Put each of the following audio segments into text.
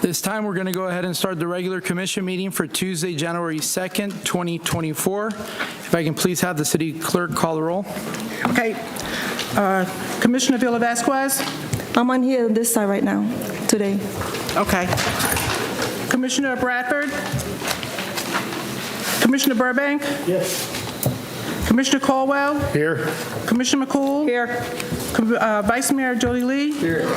This time, we're going to go ahead and start the regular commission meeting for Tuesday, January 2nd, 2024. If I can please have the city clerk call the roll. Okay. Commissioner Villa-Vasquez? I'm on here this side right now, today. Okay. Commissioner Bradford? Commissioner Burbank? Yes. Commissioner Caldwell? Here. Commissioner McCool? Here. Vice Mayor Jody Lee? Here.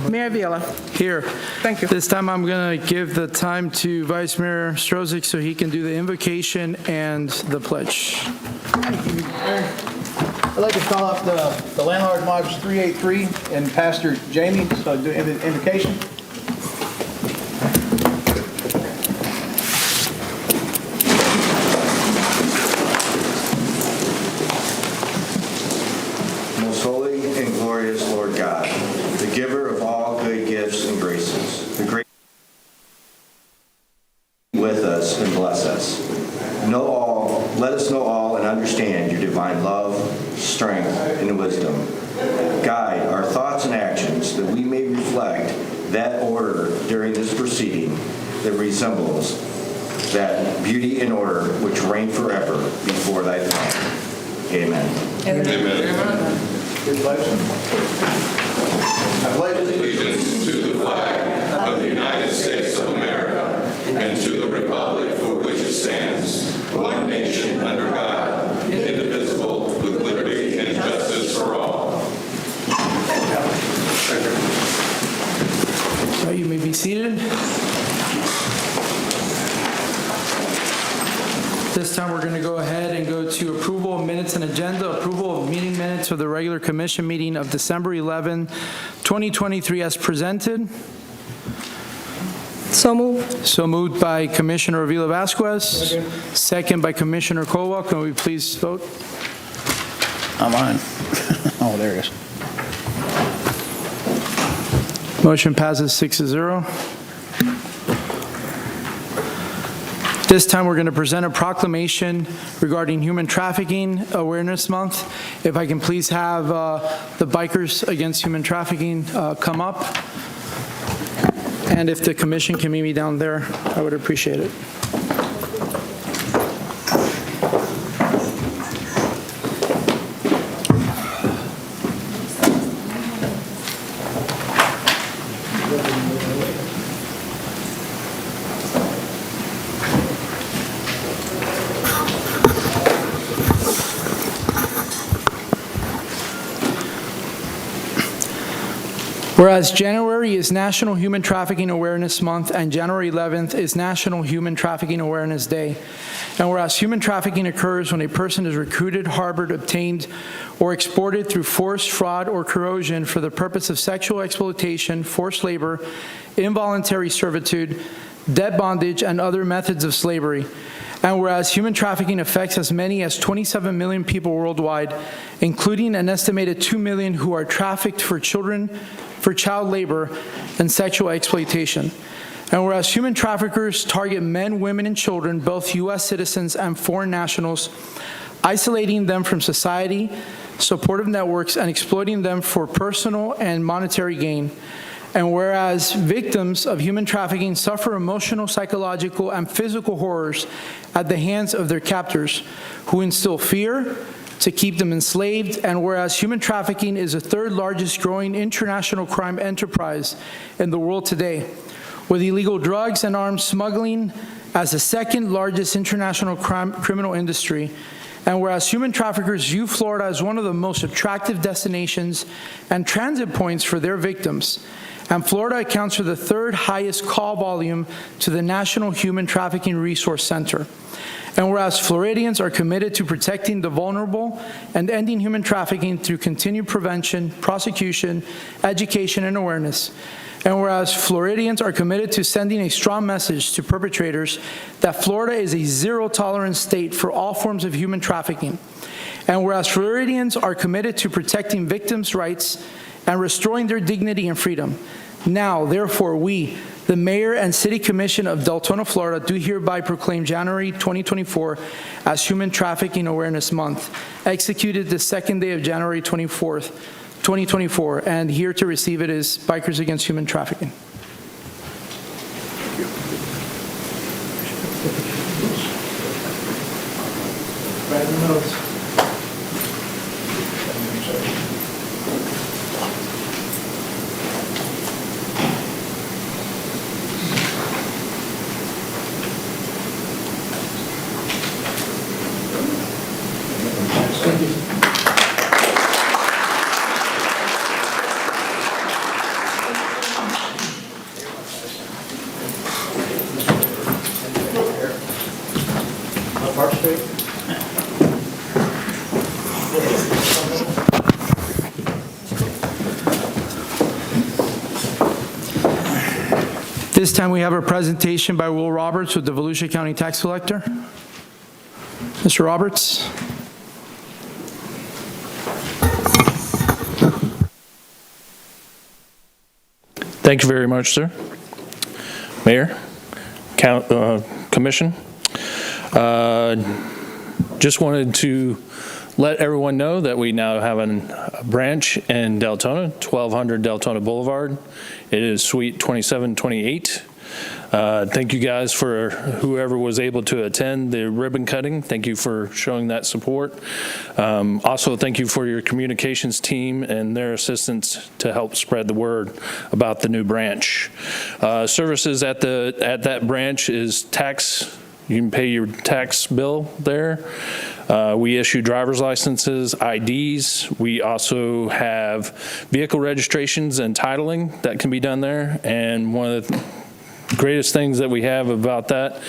Mayor Villa? Here. Thank you. This time, I'm going to give the time to Vice Mayor Strozik so he can do the invocation and the pledge. I'd like to call up the landlord Modge 383 and Pastor Jamie, so do invocation. Most holy and glorious Lord God, the giver of all good gifts and graces, the great with us and bless us. Let us know all and understand your divine love, strength, and wisdom. Guide our thoughts and actions that we may reflect that order during this proceeding that resembles that beauty and order which reign forever before thy throne. Amen. Amen. Good pledge. I pledge allegiance to the flag of the United States of America and to the republic for which it stands, one nation under God, indivisible, with liberty and justice for all. So you may be seated. This time, we're going to go ahead and go to approval of minutes and agenda, approval of meeting minutes of the regular commission meeting of December 11, 2023 as presented. So moved. So moved by Commissioner Villa-Vasquez. Second by Commissioner Caldwell. Can we please vote? I'm on. Oh, there it is. Motion passes 6-0. This time, we're going to present a proclamation regarding Human Trafficking Awareness Month. If I can please have the Bikers Against Human Trafficking come up. And if the commission can meet me down there, I would appreciate it. Whereas January is National Human Trafficking Awareness Month and January 11th is National Human Trafficking Awareness Day. And whereas human trafficking occurs when a person is recruited, harbored, obtained, or exported through force, fraud, or coercion for the purpose of sexual exploitation, forced labor, involuntary servitude, debt bondage, and other methods of slavery. And whereas human trafficking affects as many as 27 million people worldwide, including an estimated 2 million who are trafficked for child labor and sexual exploitation. And whereas human traffickers target men, women, and children, both U.S. citizens and foreign nationals, isolating them from society, supportive networks, and exploiting them for personal and monetary gain. And whereas victims of human trafficking suffer emotional, psychological, and physical horrors at the hands of their captors, who instill fear to keep them enslaved, and whereas human trafficking is the third largest growing international crime enterprise in the world today, with illegal drugs and arms smuggling as the second largest international criminal industry, and whereas human traffickers view Florida as one of the most attractive destinations and transit points for their victims, and Florida accounts for the third highest call volume to the National Human Trafficking Resource Center. And whereas Floridians are committed to protecting the vulnerable and ending human trafficking through continued prevention, prosecution, education, and awareness. And whereas Floridians are committed to sending a strong message to perpetrators that Florida is a zero-tolerance state for all forms of human trafficking. And whereas Floridians are committed to protecting victims' rights and restoring their dignity and freedom. Now, therefore, we, the Mayor and City Commission of Deltona, Florida, do hereby proclaim January 2024 as Human Trafficking Awareness Month, executed the second day of January 24th, 2024, and here to receive it is Bikers Against Human Trafficking. Park Street. This time we have a presentation by Will Roberts with the Volusia County Tax Collector. Mr. Roberts. Thank you very much, sir. Mayor, Commission. Just wanted to let everyone know that we now have a branch in Deltona, 1200 Deltona Boulevard. It is Suite 2728. Thank you guys for whoever was able to attend the ribbon cutting. Thank you for showing that support. Also, thank you for your communications team and their assistance to help spread the word about the new branch. Services at that branch is tax. You can pay your tax bill there. We issue driver's licenses, IDs. We also have vehicle registrations and titling that can be done there. And one of the greatest things that we have about that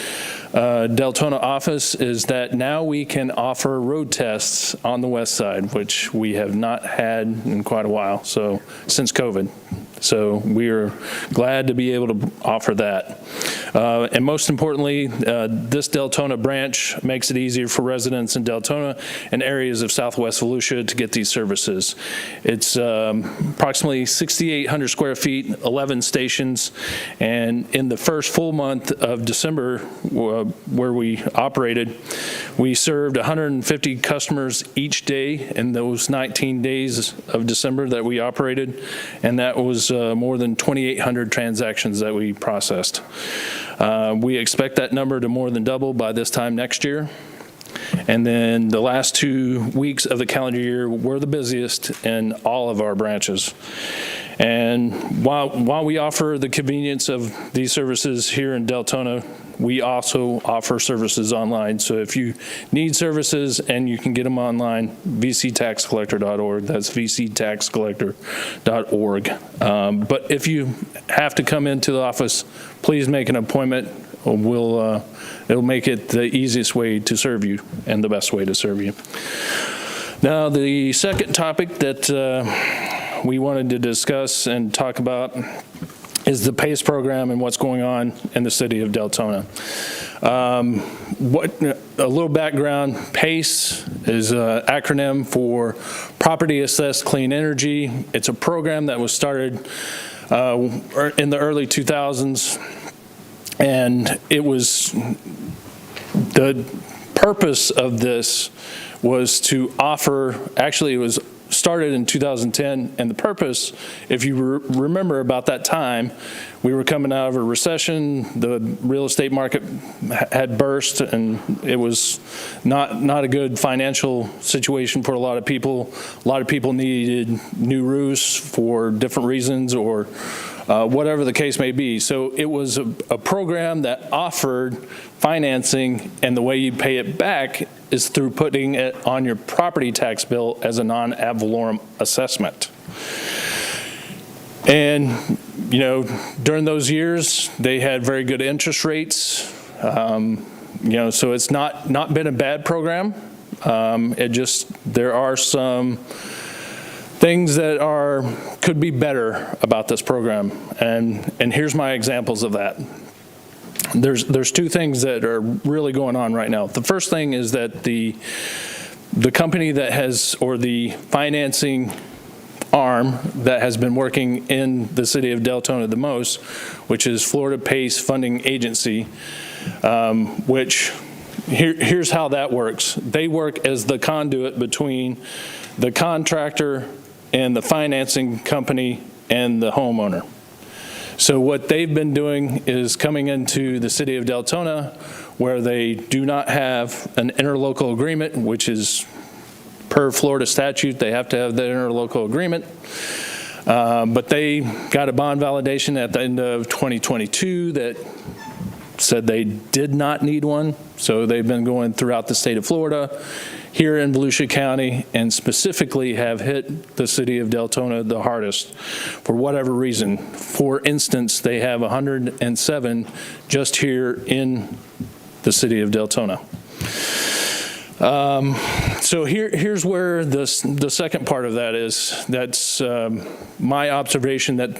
Deltona office is that now we can offer road tests on the west side, which we have not had in quite a while, so since COVID. So we are glad to be able to offer that. And most importantly, this Deltona branch makes it easier for residents in Deltona and areas of Southwest Volusia to get these services. It's approximately 6,800 square feet, 11 stations, and in the first full month of December, where we operated, we served 150 customers each day in those 19 days of December that we operated, and that was more than 2,800 transactions that we processed. We expect that number to more than double by this time next year. And then the last 2 weeks of the calendar year were the busiest in all of our branches. And while we offer the convenience of these services here in Deltona, we also offer services online. So if you need services and you can get them online, vctaxcollector.org. That's vctaxcollector.org. But if you have to come into the office, please make an appointment. It'll make it the easiest way to serve you and the best way to serve you. Now, the second topic that we wanted to discuss and talk about is the PACE program and what's going on in the city of Deltona. A little background, PACE is an acronym for Property Assessed Clean Energy. It's a program that was started in the early 2000s, and it was, the purpose of this was to offer, actually it was started in 2010, and the purpose, if you remember about that time, we were coming out of a recession, the real estate market had burst, and it was not a good financial situation for a lot of people. A lot of people needed new roofs for different reasons, or whatever the case may be. So it was a program that offered financing, and the way you pay it back is through putting it on your property tax bill as a non-ad valorem assessment. And, you know, during those years, they had very good interest rates. You know, so it's not been a bad program. There are some things that could be better about this program, and here's my examples of that. There's two things that are really going on right now. The first thing is that the company that has, or the financing arm that has been working in the city of Deltona the most, which is Florida PACE Funding Agency, which here's how that works. They work as the conduit between the contractor and the financing company and the homeowner. So what they've been doing is coming into the city of Deltona where they do not have an interlocal agreement, which is per Florida statute, they have to have the interlocal agreement. But they got a bond validation at the end of 2022 that said they did not need one. So they've been going throughout the state of Florida, here in Volusia County, and specifically have hit the city of Deltona the hardest for whatever reason. For instance, they have 107 just here in the city of Deltona. So here's where the second part of that is. That's my observation that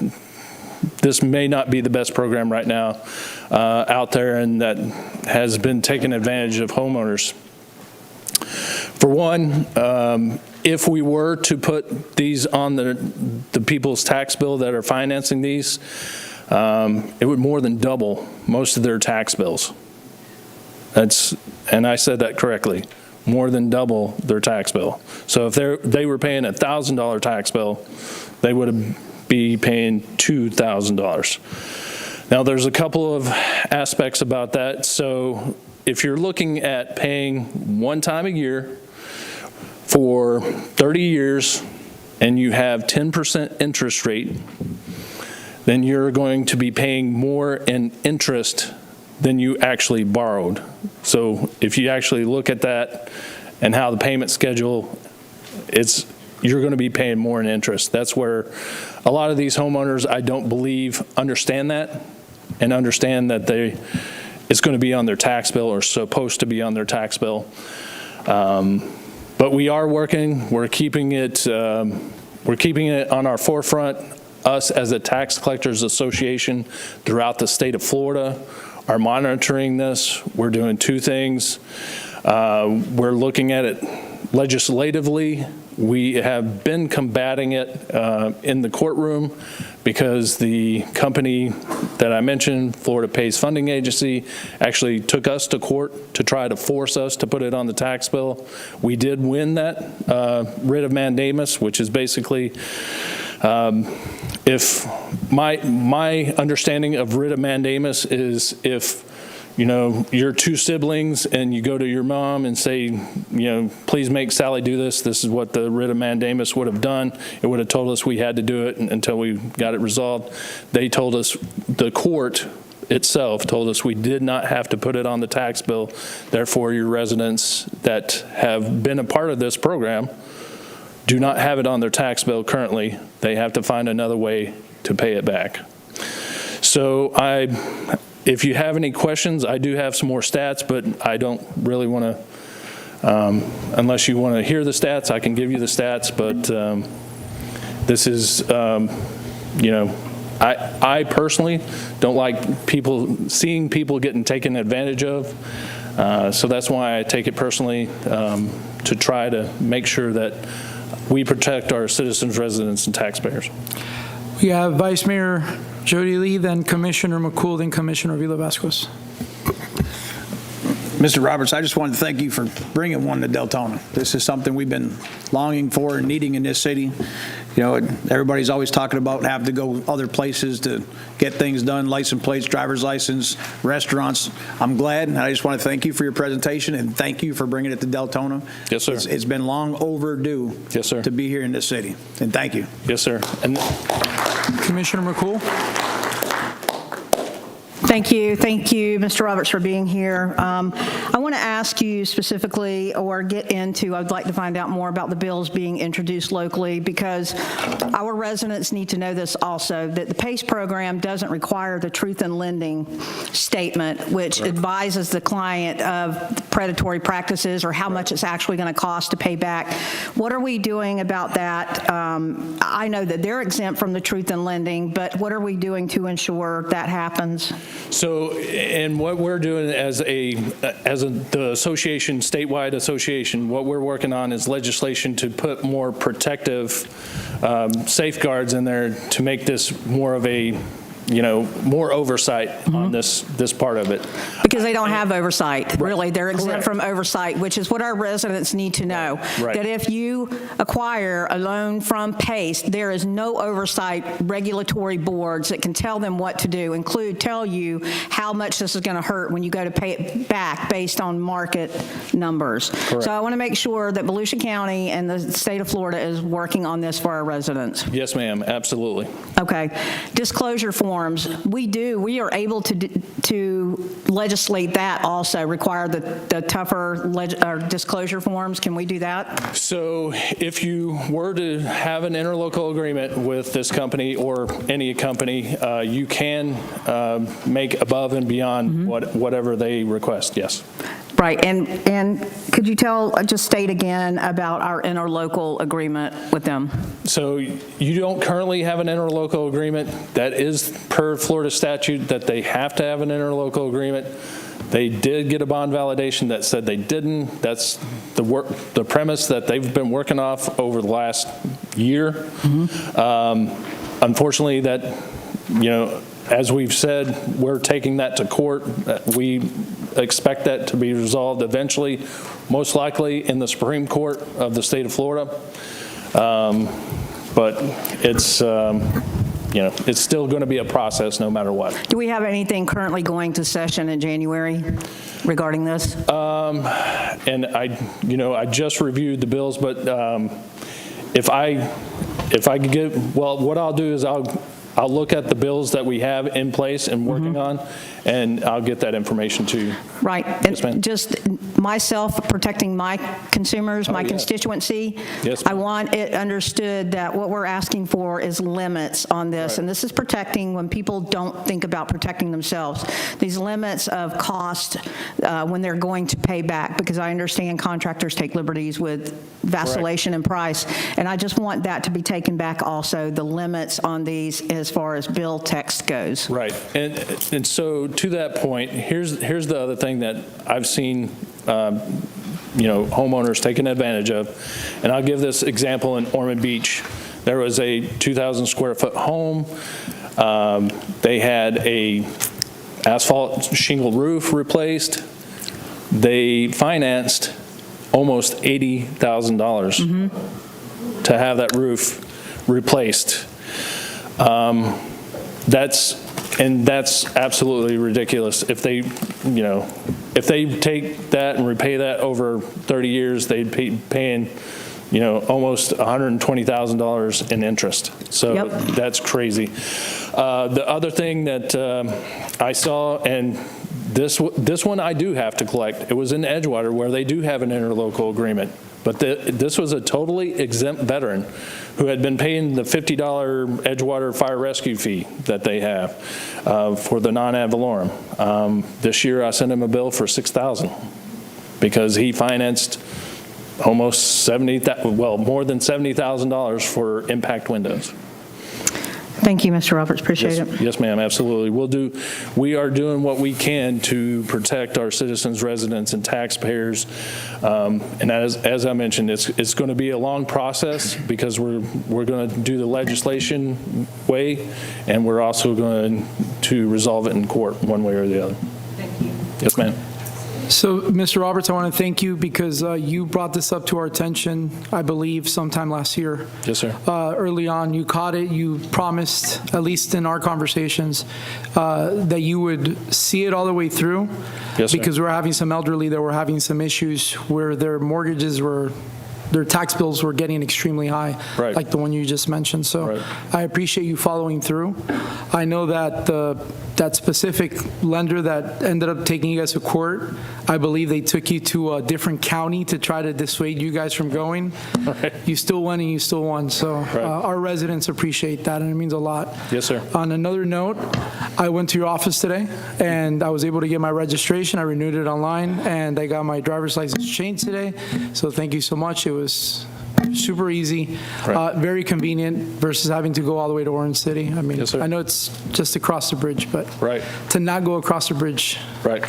this may not be the best program right now out there, and that has been taking advantage of homeowners. For one, if we were to put these on the people's tax bill that are financing these, it would more than double most of their tax bills. And I said that correctly, more than double their tax bill. So if they were paying a $1,000 tax bill, they would be paying $2,000. Now, there's a couple of aspects about that. So if you're looking at paying one time a year for 30 years and you have 10% interest rate, then you're going to be paying more in interest than you actually borrowed. So if you actually look at that and how the payment schedule, you're going to be paying more in interest. That's where a lot of these homeowners, I don't believe, understand that and understand that it's going to be on their tax bill or supposed to be on their tax bill. But we are working. We're keeping it on our forefront. Us as a tax collectors association throughout the state of Florida are monitoring this. We're doing two things. We're looking at it legislatively. We have been combating it in the courtroom because the company that I mentioned, Florida Pays Funding Agency, actually took us to court to try to force us to put it on the tax bill. We did win that writ of mandamus, which is basically if my understanding of writ of mandamus is if you're two siblings and you go to your mom and say, please make Sally do this. This is what the writ of mandamus would have done. It would have told us we had to do it until we got it resolved. They told us, the court itself told us we did not have to put it on the tax bill. Therefore, your residents that have been a part of this program do not have it on their tax bill currently. They have to find another way to pay it back. So if you have any questions, I do have some more stats, but I don't really want to, unless you want to hear the stats, I can give you the stats, but this is, I personally don't like seeing people getting taken advantage of, so that's why I take it personally to try to make sure that we protect our citizens, residents, and taxpayers. We have Vice Mayor Jody Lee, then Commissioner McCool, then Commissioner Villa-Vasquez. Mr. Roberts, I just wanted to thank you for bringing one to Deltona. This is something we've been longing for and needing in this city. Everybody's always talking about having to go other places to get things done, license plates, driver's license, restaurants. I'm glad, and I just want to thank you for your presentation and thank you for bringing it to Deltona. Yes, sir. It's been long overdue. Yes, sir. To be here in this city, and thank you. Yes, sir. And Commissioner McCool. Thank you, Mr. Roberts, for being here. I want to ask you specifically, or get into, I'd like to find out more about the bills being introduced locally, because our residents need to know this also, that the PACE program doesn't require the truth in lending statement, which advises the client of predatory practices or how much it's actually going to cost to pay back. What are we doing about that? I know that they're exempt from the truth in lending, but what are we doing to ensure that happens? So, and what we're doing as the association, statewide association, what we're working on is legislation to put more protective safeguards in there to make this more of a more oversight on this part of it. Because they don't have oversight, really. They're exempt from oversight, which is what our residents need to know. Right. That if you acquire a loan from PACE, there is no oversight regulatory boards that can tell them what to do, tell you how much this is going to hurt when you go to pay it back based on market numbers. Correct. So I want to make sure that Volusia County and the state of Florida is working on this for our residents. Yes, ma'am, absolutely. Okay. Disclosure forms. We are able to legislate that also, require the tougher disclosure forms. Can we do that? So if you were to have an interlocal agreement with this company or any company, you can make above and beyond whatever they request, yes. Right. And could you just state again about our interlocal agreement with them? So you don't currently have an interlocal agreement. That is per Florida statute that they have to have an interlocal agreement. They did get a bond validation that said they didn't. That's the premise that they've been working off over the last year. Unfortunately, that, as we've said, we're taking that to court. We expect that to be resolved eventually, most likely in the Supreme Court of the state of Florida. But it's, it's still going to be a process no matter what. Do we have anything currently going to session in January regarding this? And I just reviewed the bills, but if I could get, what I'll do is I'll look at the bills that we have in place and working on, and I'll get that information to you. Right. Yes, ma'am. And just myself protecting my consumers, my constituency. Yes, I ma'am. want it understood that what we're asking for is limits on this. Right. And this is protecting when people don't think about protecting themselves. These limits of cost when they're going to pay back, because I understand contractors take liberties with vacillation in price. And I just want that to be taken back also, the limits on these as far as bill text goes. Right. And so to that point, here's the other thing that I've seen homeowners taking advantage of. And I'll give this example in Ormond Beach. There was a 2,000 square foot home. They had a asphalt shingle roof replaced. They financed almost $80,000 to have that roof replaced. That's absolutely ridiculous. If they take that and repay that over 30 years, they'd be paying, almost $120,000 in interest. So That's crazy. The other thing that I saw, and this one I do have to collect. It was in Edgewater where they do have an interlocal agreement. But this was a totally exempt veteran who had been paying the $50 Edgewater fire rescue fee that they have for the non-ad valorem. This year I sent him a bill for $6,000 because he financed almost more than $70,000 for impact windows. Thank you, Mr. Roberts. Appreciate it. Yes, ma'am, absolutely. We are doing what we can to protect our citizens, residents, and taxpayers. And as I mentioned, it's going to be a long process because we're going to do the legislation way, and we're also going to resolve it in court one way or the other. Thank you. Yes, ma'am. So, Mr. Roberts, I want to thank you because you brought this up to our attention, I believe, sometime last year. Yes, sir. Early on, you caught it. You promised, at least in our conversations, that you would see it all the way through. Yes, sir. Because we're having some elderly that were having some issues where their tax bills were getting extremely high, right, like the one you just mentioned. So right. I appreciate you following through. I know that that specific lender that ended up taking you guys to court, I believe they took you to a different county to try to dissuade you guys from going. Right. You still went and you still won. So right. Our residents appreciate that, and it means a lot. Yes, sir. On another note, I went to your office today, and I was able to get my registration. I renewed it online, and I got my driver's license changed today. So thank you so much. It was super easy, right. Very convenient versus having to go all the way to Orange City. I mean, yes, sir. I know it's just across the bridge, but right. to not go across the bridge right.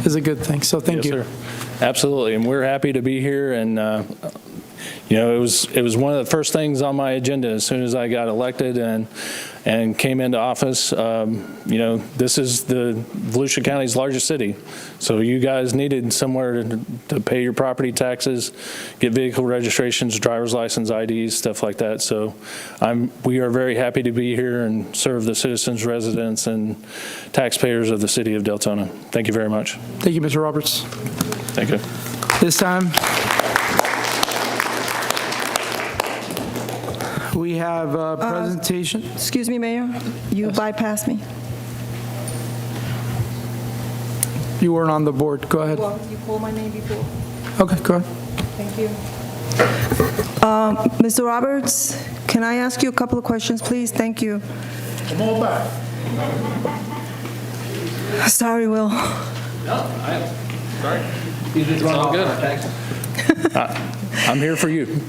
is a good thing. So thank yes, you. Sir. Absolutely, and we're happy to be here, and it was one of the first things on my agenda as soon as I got elected and came into office. This is the Volusia County's largest city, so you guys needed somewhere to pay your property taxes, get vehicle registrations, driver's license, IDs, stuff like that. So we are very happy to be here and serve the citizens, residents, and taxpayers of the city of Deltona. Thank you very much. Thank you, Mr. Roberts. Thank you. This time, we have a presentation. Excuse me, Mayor, you bypassed me. You weren't on the board. Go ahead. Well, you called my name before. Okay, go ahead. Thank you. Mr. Roberts, can I ask you a couple of questions, please? Thank you. Come on back. Sorry, Will. Sorry. It's all good. I'm here for you.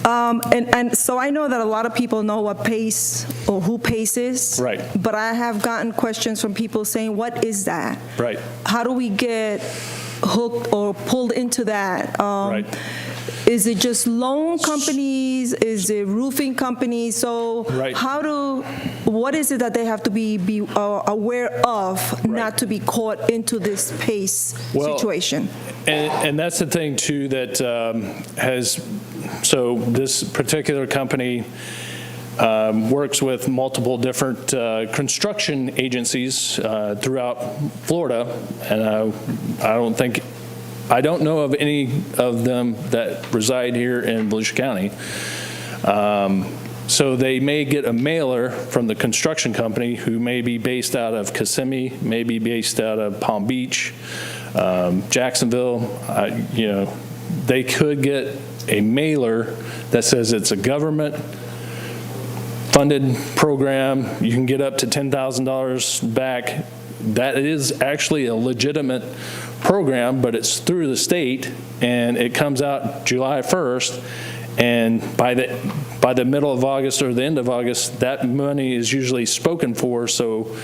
And so I know that a lot of people know what PACE or who PACE is. Right. But I have gotten questions from people saying, what is that? Right. How do we get hooked or pulled into that? Right. Is it just loan companies? Is it roofing companies? So Right. what is it that they have to be aware of not to be caught into this PACE situation? And that's the thing, too, that so this particular company works with multiple different construction agencies throughout Florida, and I don't know of any of them that reside here in Volusia County. So they may get a mailer from the construction company who may be based out of Kissimmee, may be based out of Palm Beach, Jacksonville. They could get a mailer that says it's a government-funded program. You can get up to $10,000 back. That is actually a legitimate program, but it's through the state, and it comes out July 1st. And by the middle of August or the end of August, that money is usually spoken for, so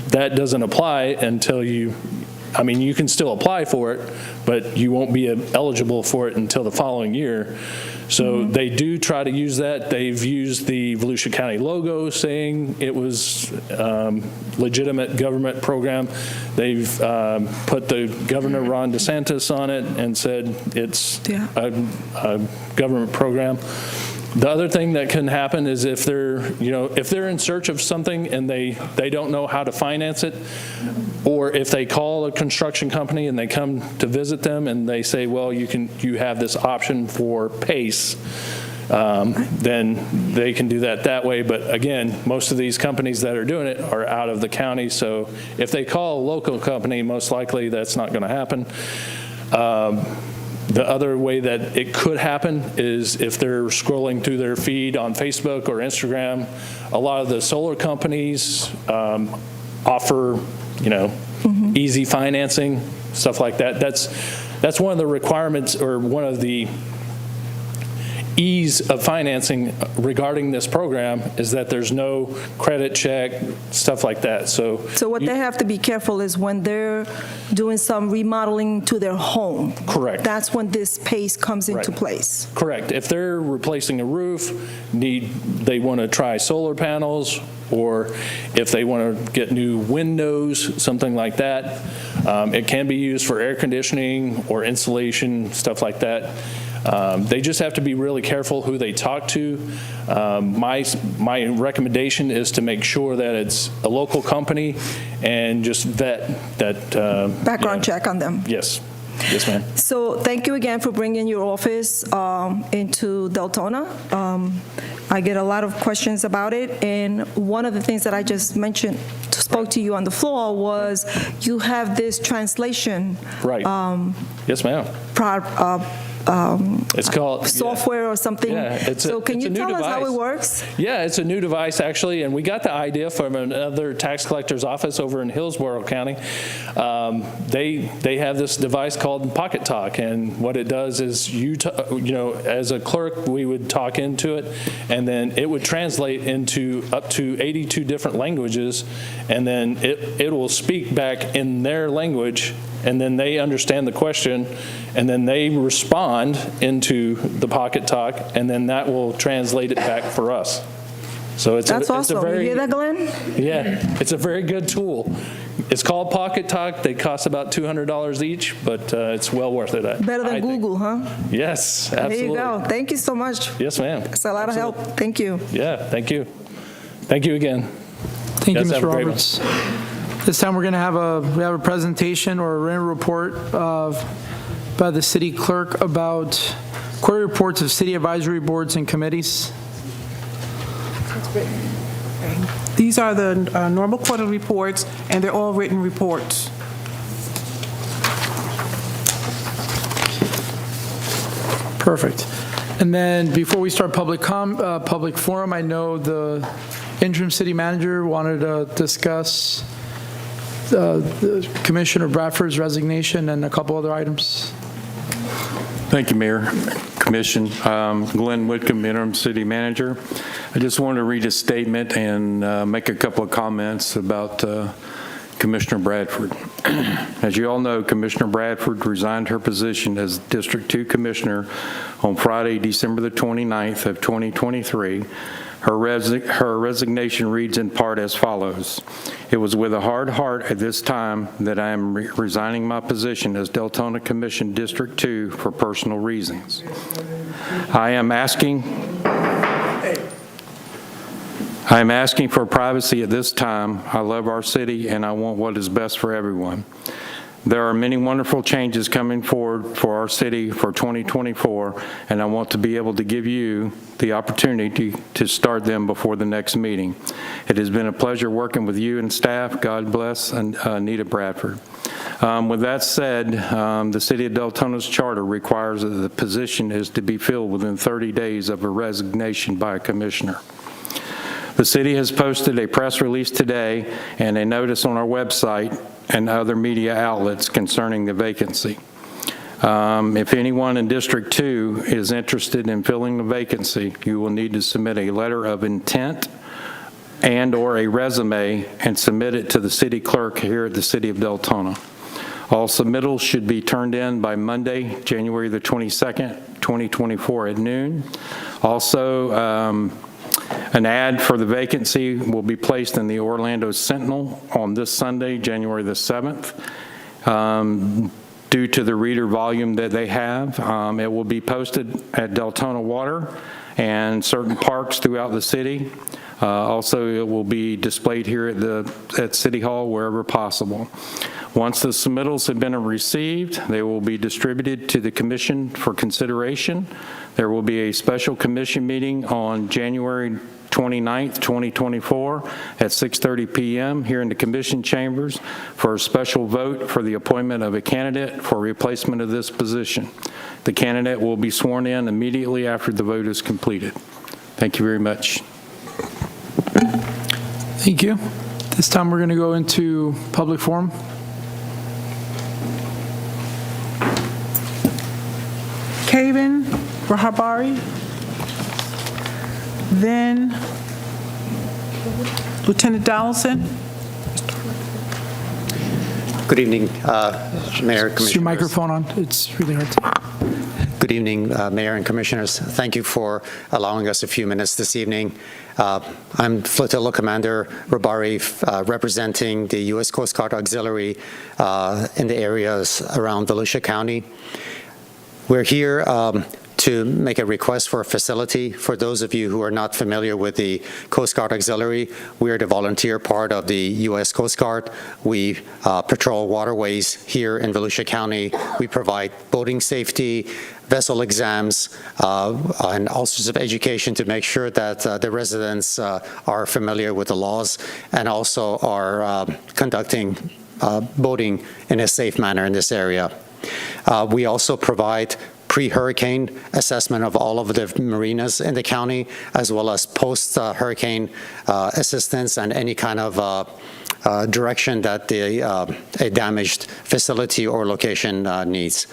that doesn't apply until you can still apply for it, but you won't be eligible for it until the following year. So they do try to use that. They've used the Volusia County logo saying it was legitimate government program. They've put the Governor Ron DeSantis on it and said it's a government program. The other thing that can happen is if they're in search of something and they don't know how to finance it, or if they call a construction company and they come to visit them and they say, well, you have this option for PACE, then they can do that way. But again, most of these companies that are doing it are out of the county, so if they call a local company, most likely that's not going to happen. The other way that it could happen is if they're scrolling through their feed on Facebook or Instagram. A lot of the solar companies offer, easy financing, stuff like that. That's one of the requirements, or one of the ease of financing regarding this program, is that there's no credit check, stuff like that. So what they have to be careful is when they're doing some remodeling to their home. Correct. That's when this PACE comes into Right. place. Correct. If they're replacing a roof, they want to try solar panels, or if they want to get new windows, something like that. It can be used for air conditioning or insulation, stuff like that. They just have to be really careful who they talk to. My recommendation is to make sure that it's a local company and just vet that. Background check on them. Yes. Yes, ma'am. So thank you again for bringing your office into Deltona. I get a lot of questions about it, and one of the things that I just spoke to you on the floor was you have this translation. Right. Yes, ma'am. It's called software or something. Yeah, so can you tell us how it works? Yeah, it's a new device actually, and we got the idea from another tax collector's office over in Hillsborough County. They have this device called Pocket Talk, and what it does is as a clerk, we would talk into it, and then it would translate into up to 82 different languages, and then it will speak back in their language and then they understand the question, and then they respond into the Pocket Talk, and then that will translate it back for us. So it's That's a awesome. very, You hear that, Glenn? yeah, it's a very good tool. It's called Pocket Talk. They cost about $200 each, but it's well worth it. Better than I think. Google, huh? Yes, absolutely. There you go. Thank you so much. Yes, ma'am. It's a lot of help. Thank you. Yeah, thank you. Thank you again. Thank you, Yes, have Mr. a great one. Roberts. This time, we're going to have a presentation or a written report by the city clerk about quarterly reports of city advisory boards and committees. These are the normal quarterly reports, and they're all written reports. Perfect. And then before we start public forum, I know the interim city manager wanted to discuss the Commissioner Bradford's resignation and a couple other items. Thank you, Mayor, Commission. Glenn Whitcomb, interim city manager. I just wanted to read a statement and make a couple of comments about Commissioner Bradford. As you all know, Commissioner Bradford resigned her position as District 2 Commissioner on Friday, December the 29th of 2023. Her resignation reads in part as follows. It was with a hard heart at this time that I am resigning my position as Deltona Commission District 2 for personal reasons. I am asking for privacy at this time. I love our city and I want what is best for everyone. There are many wonderful changes coming forward for our city for 2024, and I want to be able to give you the opportunity to start them before the next meeting. It has been a pleasure working with you and staff. God bless Anita Bradford. With that said, the City of Deltona's charter requires that the position is to be filled within 30 days of a resignation by a commissioner. The city has posted a press release today and a notice on our website and other media outlets concerning the vacancy. If anyone in District 2 is interested in filling the vacancy, you will need to submit a letter of intent and/or a resume and submit it to the city clerk here at the City of Deltona. All submittals should be turned in by Monday, January the 22nd, 2024 at noon. Also, an ad for the vacancy will be placed in the Orlando Sentinel on this Sunday, January the 7th. Due to the reader volume that they have, it will be posted at Deltona Water and certain parks throughout the city. Also, it will be displayed here at City Hall wherever possible. Once the submittals have been received, they will be distributed to the commission for consideration. There will be a special commission meeting on January 29th, 2024 at 6:30 p.m. here in the commission chambers for a special vote for the appointment of a candidate for replacement of this position. The candidate will be sworn in immediately after the vote is completed. Thank you very much. Thank you. This time, we're going to go into public forum. Kaven Rahabari, then Lieutenant Donaldson. Good evening, Mayor, Is Commissioners. your microphone on? It's really hard to... Good evening, Mayor and Commissioners. Thank you for allowing us a few minutes this evening. I'm Flotilla Commander Rabari, representing the U.S. Coast Guard Auxiliary in the areas around Volusia County. We're here to make a request for a facility. For those of you who are not familiar with the Coast Guard Auxiliary, we're the volunteer part of the U.S. Coast Guard. We patrol waterways here in Volusia County. We provide boating safety, vessel exams, and all sorts of education to make sure that the residents are familiar with the laws and also are conducting boating in a safe manner in this area. We also provide pre-hurricane assessment of all of the marinas in the county, as well as post-hurricane assistance and any kind of direction that a damaged facility or location needs.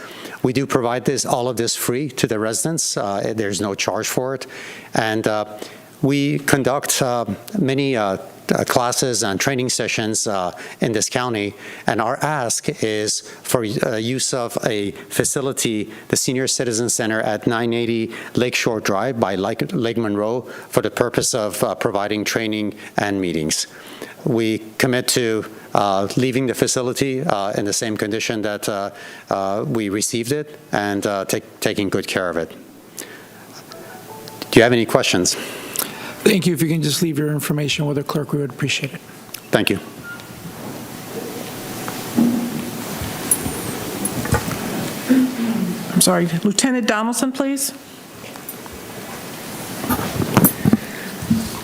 We do provide all of this free to the residents. There's no charge for it. And we conduct many classes and training sessions in this county, and our ask is for use of a facility, the Senior Citizen Center at 980 Lakeshore Drive by Lake Monroe, for the purpose of providing training and meetings. We commit to leaving the facility in the same condition that we received it, and taking good care of it. Do you have any questions? Thank you. If you can just leave your information with the clerk, we would appreciate it. Thank you. I'm sorry, Lieutenant Donaldson, please.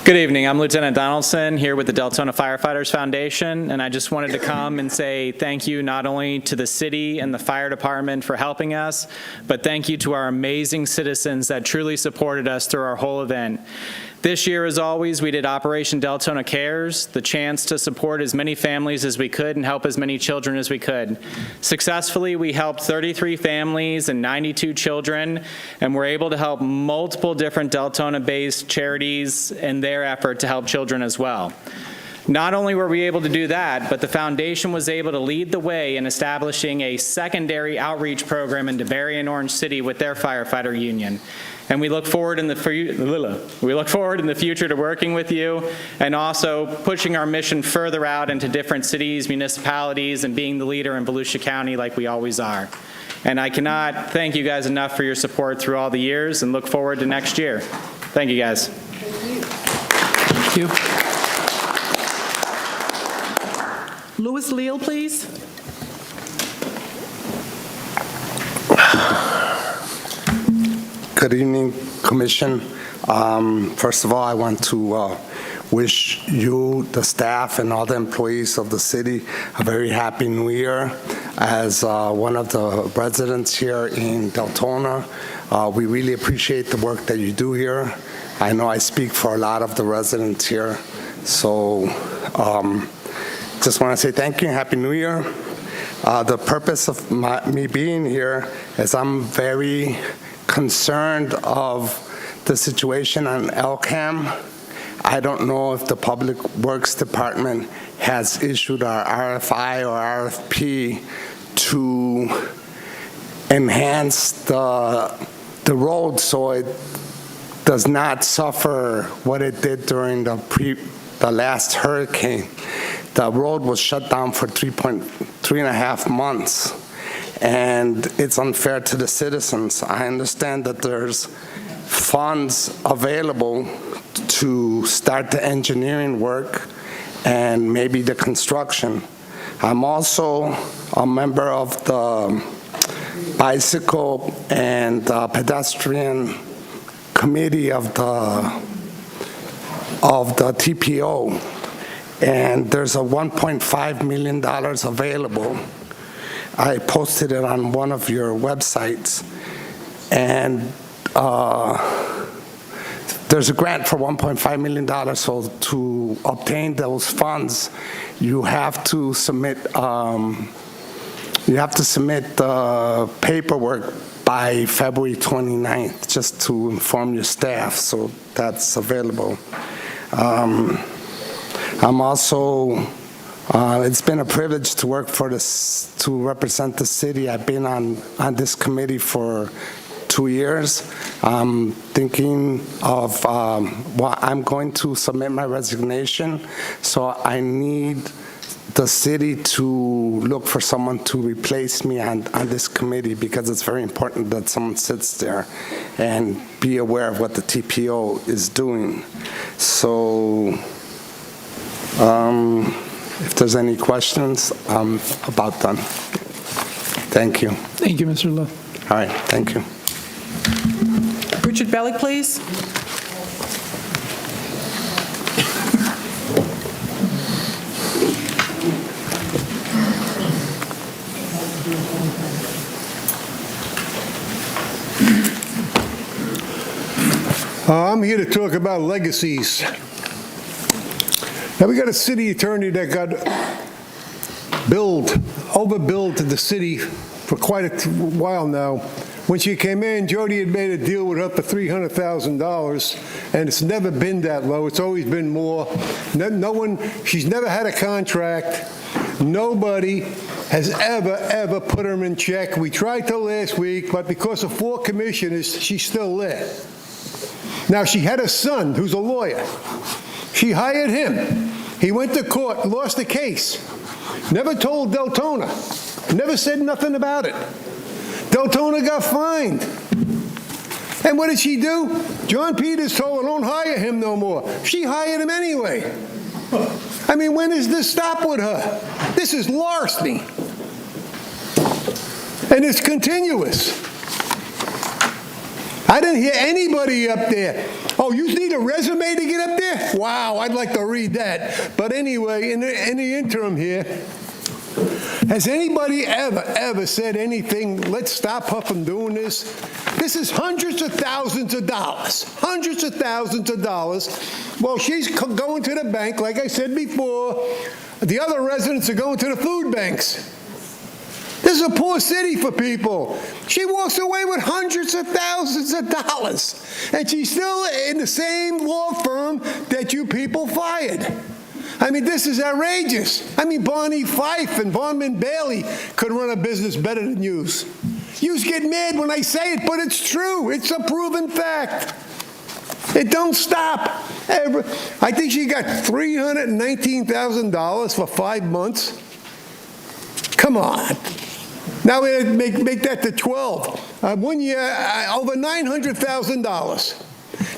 Good evening. I'm Lieutenant Donaldson here with the Deltona Firefighters Foundation, and I just wanted to come and say thank you not only to the city and the fire department for helping us, but thank you to our amazing citizens that truly supported us through our whole event. This year, as always, we did Operation Deltona Cares, the chance to support as many families as we could and help as many children as we could. Successfully, we helped 33 families and 92 children, and we're able to help multiple different Deltona-based charities in their effort to help children as well. Not only were we able to do that, but the foundation was able to lead the way in establishing a secondary outreach program in DeBerry and Orange City with their firefighter union. And we look forward in the future to working with you and also pushing our mission further out into different cities, municipalities, and being the leader in Volusia County like we always are. And I cannot thank you guys enough for your support through all the years, and look forward to next year. Thank you, guys. Thank you. Louis Leal, please. Good evening, Commission. First of all, I want to wish you, the staff, and all the employees of the city a very happy New Year. As one of the residents here in Deltona, we really appreciate the work that you do here. I know I speak for a lot of the residents here, so just want to say thank you and Happy New Year. The purpose of me being here is I'm very concerned of the situation on LCAM. I don't know if the Public Works Department has issued our RFI or RFP to enhance the road so it does not suffer what it did during the last hurricane. The road was shut down for 3.5 months. And it's unfair to the citizens. I understand that there's funds available to start the engineering work and maybe the construction. I'm also a member of the bicycle and pedestrian committee of the TPO, and there's a $1.5 million available. I posted it on one of your websites, and there's a grant for $1.5 million. So to obtain those funds, you have to submit the paperwork by February 29th, just to inform your staff. So that's available. I'm also. It's been a privilege to work for this, to represent the city. I've been on this committee for 2 years. I'm thinking of, I'm going to submit my resignation, so I need the city to look for someone to replace me on this committee, because it's very important that someone sits there and be aware of what the TPO is doing. So, if there's any questions, I'm about done. Thank you. Thank you, Mr. Lowe. All right, thank you. Richard Bellick, please. I'm here to talk about legacies. Now, we got a city attorney that got overbilled to the city for quite a while now When she came in, Jody had made a deal with her for $300,000, and it's never been that low. It's always been more. No one, she's never had a contract. Nobody has ever put her in check. We tried to last week, but because of 4 commissioners, she's still there. Now, she had a son who's a lawyer. She hired him. He went to court, lost the case. Never told Deltona. Never said nothing about it. Deltona got fined. And what did she do? John Peters told her, don't hire him no more. She hired him anyway. I mean, when does this stop with her? This is larceny. And it's continuous. I didn't hear anybody up there. Oh, you need a resume to get up there? Wow, I'd like to read that. But anyway, in the interim here, has anybody ever said anything, let's stop her from doing this? This is hundreds of thousands of dollars. Hundreds of thousands of dollars. Well, she's going to the bank, like I said before. The other residents are going to the food banks. This is a poor city for people. She walks away with hundreds of thousands of dollars. And she's still in the same law firm that you people fired. I mean, this is outrageous. I mean, Barney Fife and Bondman Bailey could run a business better than yous. Yous get mad when I say it, but it's true. It's a proven fact. It don't stop. I think she got $319,000 for 5 months. Come on. Now we make that to 12. 1 year, over $900,000.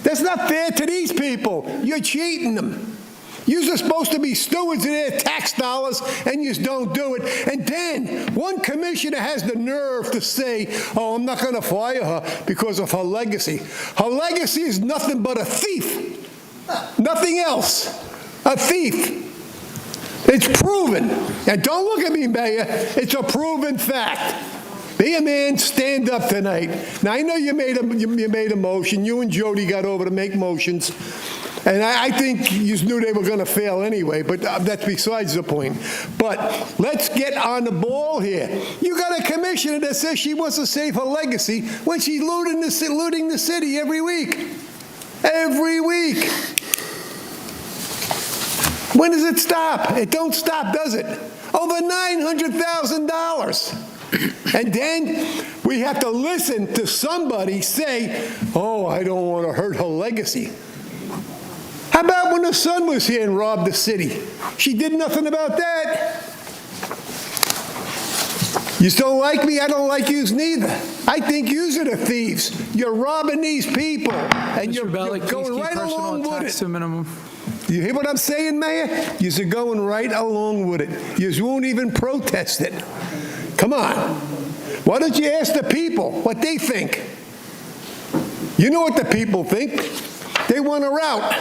That's not fair to these people. You're cheating them. You're supposed to be stewards of their tax dollars, and you don't do it. And then one commissioner has the nerve to say, oh, I'm not going to fire her because of her legacy. Her legacy is nothing but a thief. Nothing else. A thief. It's proven. And don't look at me, Mayor. It's a proven fact. Be a man, stand up tonight. Now, I know you made a motion. You and Jody got over to make motions. And I think you knew they were going to fail anyway, but that's besides the point. But let's get on the ball here. You got a commissioner that says she wants to save her legacy when she's looting the city every week. Every week. When does it stop? It don't stop, does it? Over $900,000. And then we have to listen to somebody say, oh, I don't want to hurt her legacy. How about when her son was here and robbed the city? She did nothing about that. You don't like me? I don't like yous neither. I think yous are the thieves. You're robbing these people, and you're going right along with it. Minimum. You hear what I'm saying, Mayor? Yous are going right along with it. Yous won't even protest it. Come on. Why don't you ask the people what they think? You know what the people think. They want her out.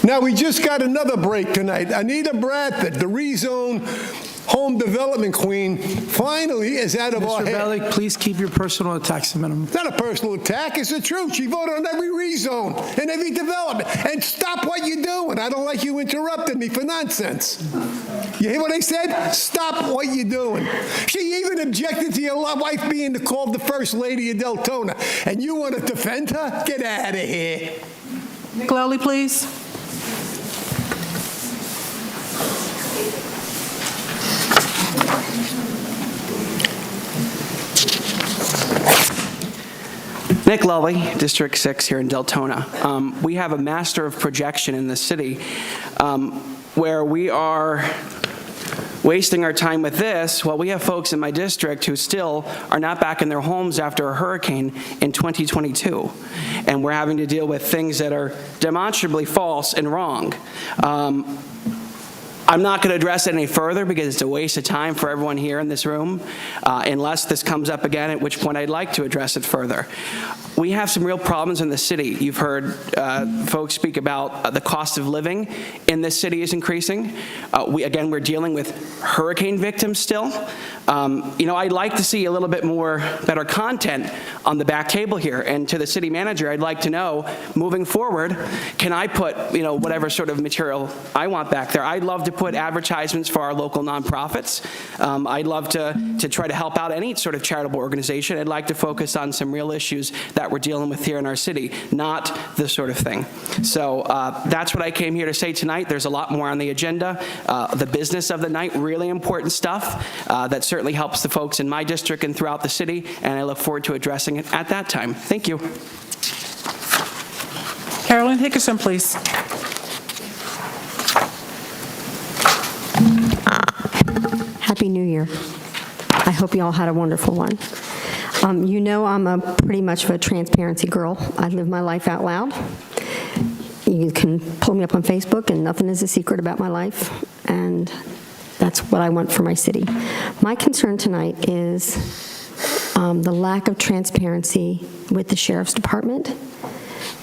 Now, we just got another break tonight. Anita Bradford, the rezone home development queen, finally is out of our head. Mr. Bellick, please keep your personal attacks to minimum. It's not a personal attack. It's the truth. She voted on every rezone and every development. And stop what you're doing. I don't like you interrupting me for nonsense. You hear what I said? Stop what you're doing. She even objected to your wife being called the First Lady of Deltona. And you want to defend her? Get out of here. Nick Lowley, please. Nick Lully, District 6 here in Deltona. We have a master of projection in the city where we are wasting our time with this while we have folks in my district who still are not back in their homes after a hurricane in 2022. And we're having to deal with things that are demonstrably false and wrong. I'm not going to address it any further because it's a waste of time for everyone here in this room, unless this comes up again, at which point I'd like to address it further. We have some real problems in the city. You've heard folks speak about the cost of living in this city is increasing. Again, we're dealing with hurricane victims still. I'd like to see a little bit better content on the back table here. And to the city manager, I'd like to know, moving forward, can I put, whatever sort of material I want back there? I'd love to put advertisements for our local nonprofits. I'd love to try to help out any sort of charitable organization. I'd like to focus on some real issues that we're dealing with here in our city, not this sort of thing. So that's what I came here to say tonight. There's a lot more on the agenda. The business of the night, really important stuff that certainly helps the folks in my district and throughout the city, and I look forward to addressing it at that time. Thank you. Carolyn Hickerson, please. Happy New Year. I hope you all had a wonderful one. You know I'm pretty much of a transparency girl. I live my life out loud. You can pull me up on Facebook and nothing is a secret about my life, and that's what I want for my city. My concern tonight is the lack of transparency with the Sheriff's Department.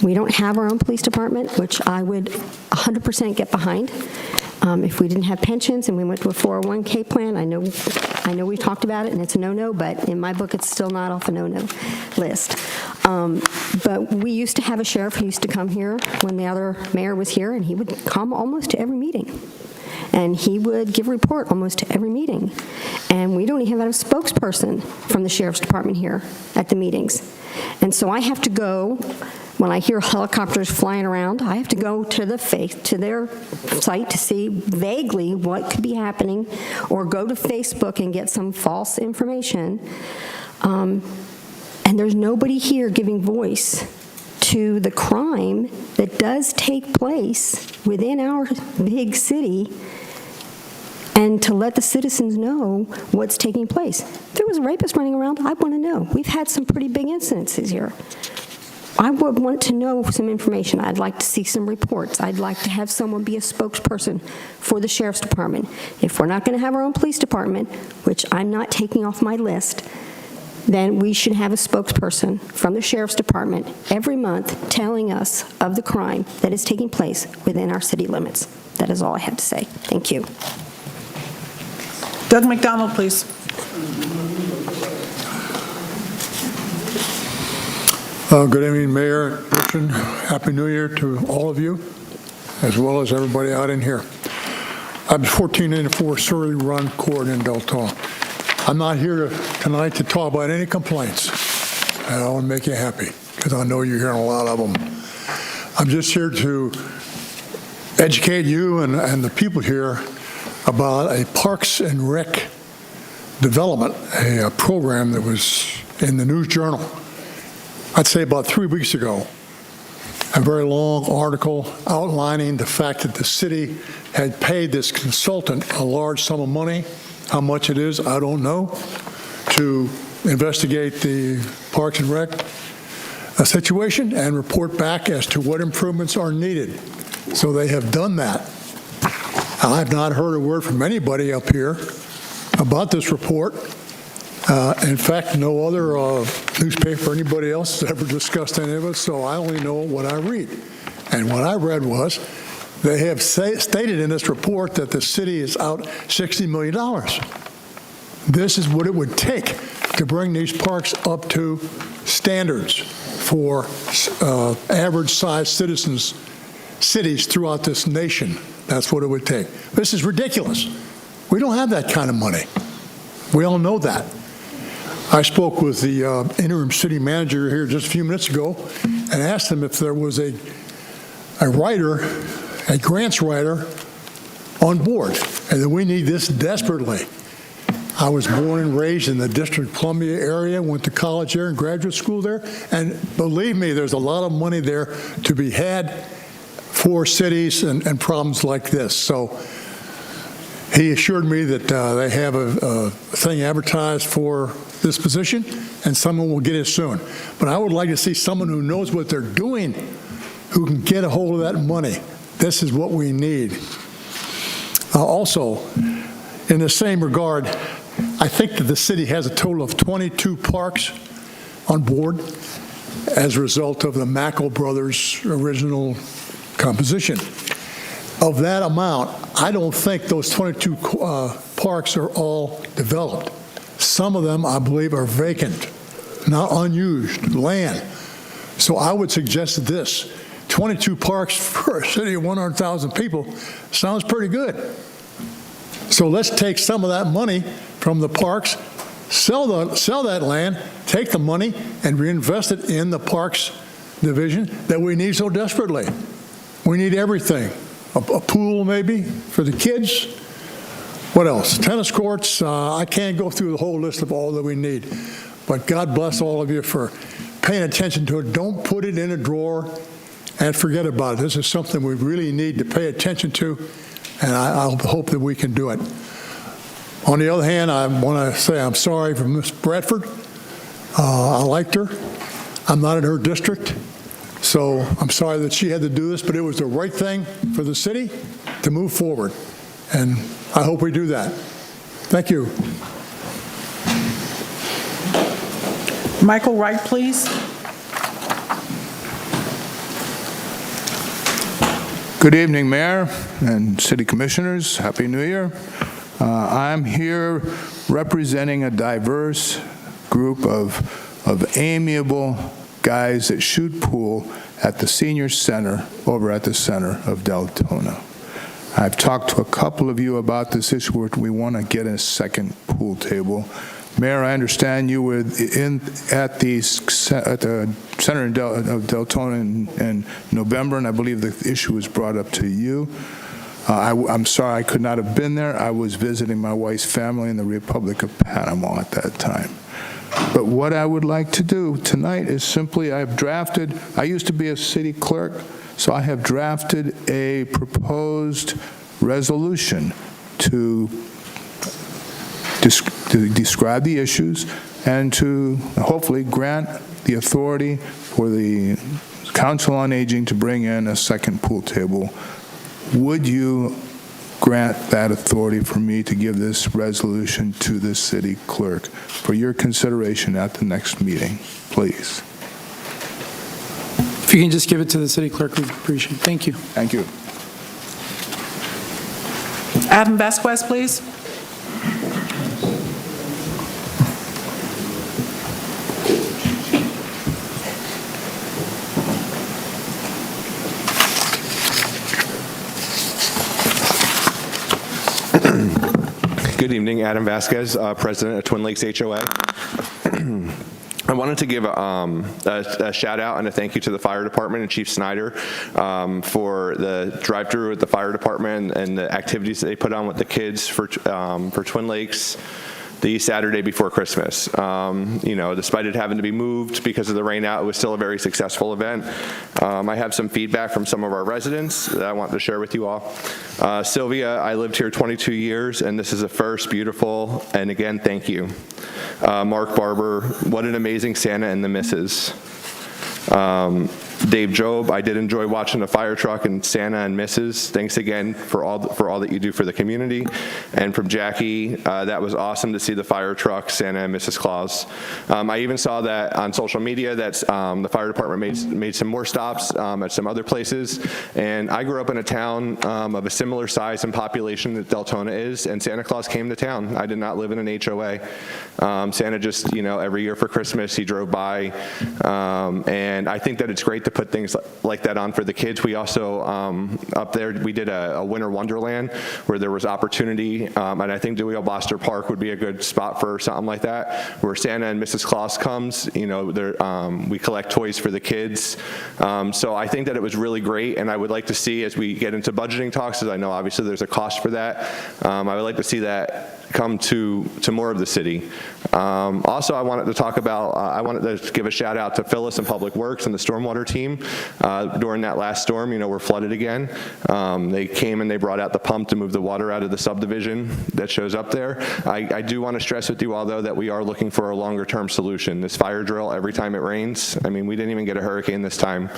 We don't have our own police department, which I would 100% get behind. If we didn't have pensions and we went to a 401k plan, I know we've talked about it and it's a no-no, but in my book it's still not off a no-no list. But we used to have a sheriff who used to come here when the other mayor was here, and he would come almost to every meeting. And he would give a report almost to every meeting. And we don't even have a spokesperson from the Sheriff's Department here at the meetings. And so I have to go, when I hear helicopters flying around, I have to go to their site to see vaguely what could be happening, or go to Facebook and get some false information. And there's nobody here giving voice to the crime that does take place within our big city, and to let the citizens know what's taking place. If there was a rapist running around, I want to know. We've had some pretty big incidences here. I would want to know some information. I'd like to see some reports. I'd like to have someone be a spokesperson for the Sheriff's Department. If we're not going to have our own police department, which I'm not taking off my list, then we should have a spokesperson from the Sheriff's Department every month telling us of the crime that is taking place within our city limits. That is all I have to say. Thank you. Doug McDonald, please. Good evening, Mayor Richard. Happy New Year to all of you, as well as everybody out in here. I'm 1484 Surrey Run Court in Deltona. I'm not here tonight to talk about any complaints. I want to make you happy, because I know you're hearing a lot of them. I'm just here to educate you and the people here about a Parks and Rec development, a program that was in the News Journal, I'd say about 3 weeks ago. A very long article outlining the fact that the city had paid this consultant a large sum of money. How much it is, I don't know, to investigate the Parks and Rec situation and report back as to what improvements are needed. So they have done that. I've not heard a word from anybody up here about this report. In fact, no other newspaper or anybody else has ever discussed any of it, so I only know what I read. And what I read was they have stated in this report that the city is out $60 million. This is what it would take to bring these parks up to standards for average-sized cities throughout this nation. That's what it would take. This is ridiculous. We don't have that kind of money. We all know that. I spoke with the interim city manager here just a few minutes ago and asked him if there was a grants writer on board, and that we need this desperately. I was born and raised in the District of Columbia area, went to college there and graduate school there, and believe me, there's a lot of money there to be had for cities and problems like this. So he assured me that they have a thing advertised for this position, and someone will get it soon. But I would like to see someone who knows what they're doing, who can get a hold of that money. This is what we need. Also, in the same regard, I think that the city has a total of 22 parks on board as a result of the Mackel brothers' original composition. Of that amount, I don't think those 22 parks are all developed. Some of them, I believe, are vacant, not unused land. So I would suggest this: 22 parks for a city of 100,000 people sounds pretty good. So let's take some of that money from the parks, sell that land, take the money, and reinvest it in the parks division that we need so desperately. We need everything. A pool maybe for the kids. What else? Tennis courts. I can't go through the whole list of all that we need. But God bless all of you for paying attention to it. Don't put it in a drawer and forget about it. This is something we really need to pay attention to, and I hope that we can do it. On the other hand, I want to say I'm sorry for Ms. Bradford. I liked her. I'm not in her district, so I'm sorry that she had to do this, but it was the right thing for the city to move forward, and I hope we do that. Thank you. Michael Wright, please. Good evening, Mayor and City Commissioners. Happy New Year. I'm here representing a diverse group of amiable guys that shoot pool at the senior center over at the center of Deltona. I've talked to a couple of you about this issue where we want to get a second pool table. Mayor, I understand you were at the center of Deltona in November, and I believe the issue was brought up to you. I'm sorry I could not have been there. I was visiting my wife's family in the Republic of Panama at that time. But what I would like to do tonight is simply I used to be a city clerk, so I have drafted a proposed resolution to describe the issues and to hopefully grant the authority for the Council on Aging to bring in a second pool table. Would you grant that authority for me to give this resolution to the city clerk for your consideration at the next meeting, please? If you can just give it to the city clerk, we'd appreciate it. Thank you. Thank you. Adam Vasquez, please. Good evening, Adam Vasquez, President of Twin Lakes HOA. I wanted to give a shout out and a thank you to the fire department and Chief Snyder for the drive-through at the fire department and the activities that they put on with the kids for Twin Lakes the Saturday before Christmas. Despite it having to be moved because of the rain out, it was still a very successful event. I have some feedback from some of our residents that I want to share with you all. Sylvia, I lived here 22 years, and this is a first, beautiful, and again, thank you. Mark Barber, what an amazing Santa and the Misses. Dave Job, I did enjoy watching the fire truck and Santa and Mrs. Thanks again for all that you do for the community. And from Jackie, that was awesome to see the fire truck, Santa and Mrs. Claus. I even saw that on social media that the fire department made some more stops at some other places. And I grew up in a town of a similar size and population that Deltona is, and Santa Claus came to town. I did not live in an HOA. Santa just, every year for Christmas, he drove by. And I think that it's great to put things like that on for the kids. We also, up there, we did a Winter Wonderland where there was opportunity, and I think Dewey Boster Park would be a good spot for something like that, where Santa and Mrs. Claus comes, we collect toys for the kids. So I think that it was really great, and I would like to see, as we get into budgeting talks, as I know obviously there's a cost for that, I would like to see that come to more of the city. Also, I wanted to talk about, I wanted to give a shout out to Phyllis and Public Works and the stormwater team. During that last storm, we're flooded again. They came and they brought out the pump to move the water out of the subdivision that shows up there. I do want to stress with you all, though, that we are looking for a longer term solution. This fire drill, every time it rains, we didn't even get a hurricane this time.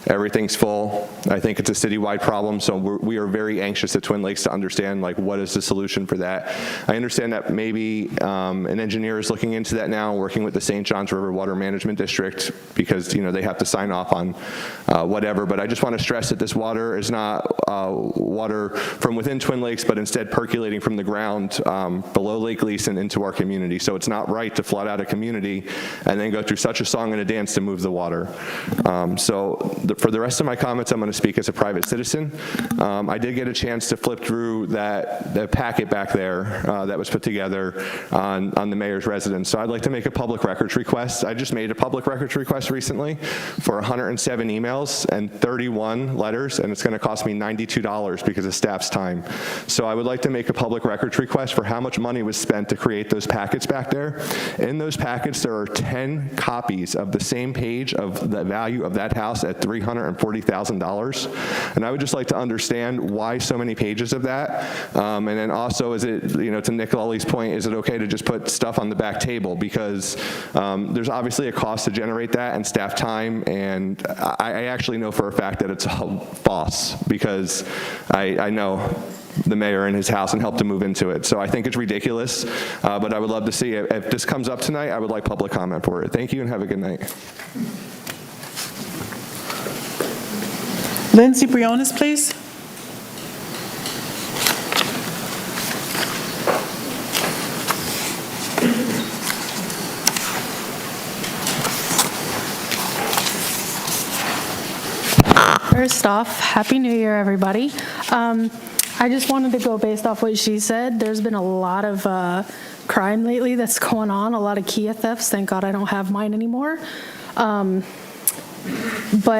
Everything's full. I think it's a citywide problem, so we are very anxious at Twin Lakes to understand, what is the solution for that. I understand that maybe an engineer is looking into that now, working with the St. Johns River Water Management District, because they have to sign off on whatever. But I just want to stress that this water is not water from within Twin Lakes, but instead percolating from the ground below Lake Leeson into our community. So it's not right to flood out a community and then go through such a song and a dance to move the water. For the rest of my comments, I'm going to speak as a private citizen. I did get a chance to flip through the packet back there that was put together on the mayor's residence. So I'd like to make a public records request. I just made a public records request recently for 107 emails and 31 letters, and it's going to cost me $92 because of staff's time. So I would like to make a public records request for how much money was spent to create those packets back there. In those packets, there are 10 copies of the same page of the value of that house at $340,000. And I would just like to understand why so many pages of that. And then also, is it, to Nick Lully's point, is it okay to just put stuff on the back table? Because there's obviously a cost to generate that and staff time, and I actually know for a fact that it's all false, because I know the mayor in his house and helped to move into it. So I think it's ridiculous, but I would love to see it. If this comes up tonight, I would like public comment for it. Thank you and have a good night. Lindsay Briones, please. First off, Happy New Year, everybody. I just wanted to go based off what she said. There's been a lot of crime lately that's going on, a lot of Kia thefts. Thank God I don't have mine anymore. But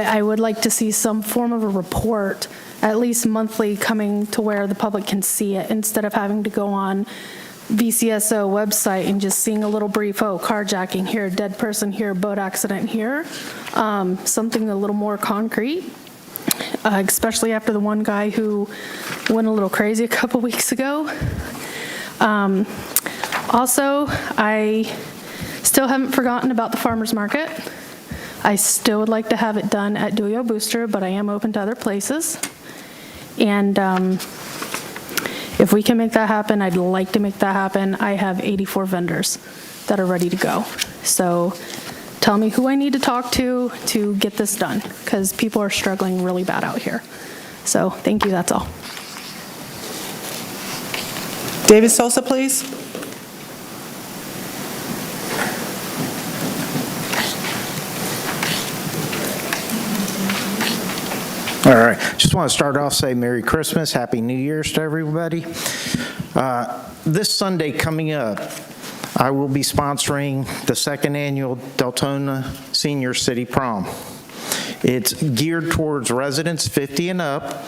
I would like to see some form of a report, at least monthly, coming to where the public can see it, instead of having to go on VCSO website and just seeing a little brief, carjacking here, dead person here, boat accident here. Something a little more concrete. Especially after the one guy who went a little crazy a couple weeks ago. Also, I still haven't forgotten about the farmer's market. I still would like to have it done at Duyo Booster, but I am open to other places. And if we can make that happen, I'd like to make that happen. I have 84 vendors that are ready to go. So tell me who I need to talk to get this done, because people are struggling really bad out here. So thank you, that's all. David Sosa, please. All right, just want to start off, say Merry Christmas, Happy New Year's to everybody. This Sunday coming up, I will be sponsoring the second annual Deltona Senior City Prom. It's geared towards residents 50 and up,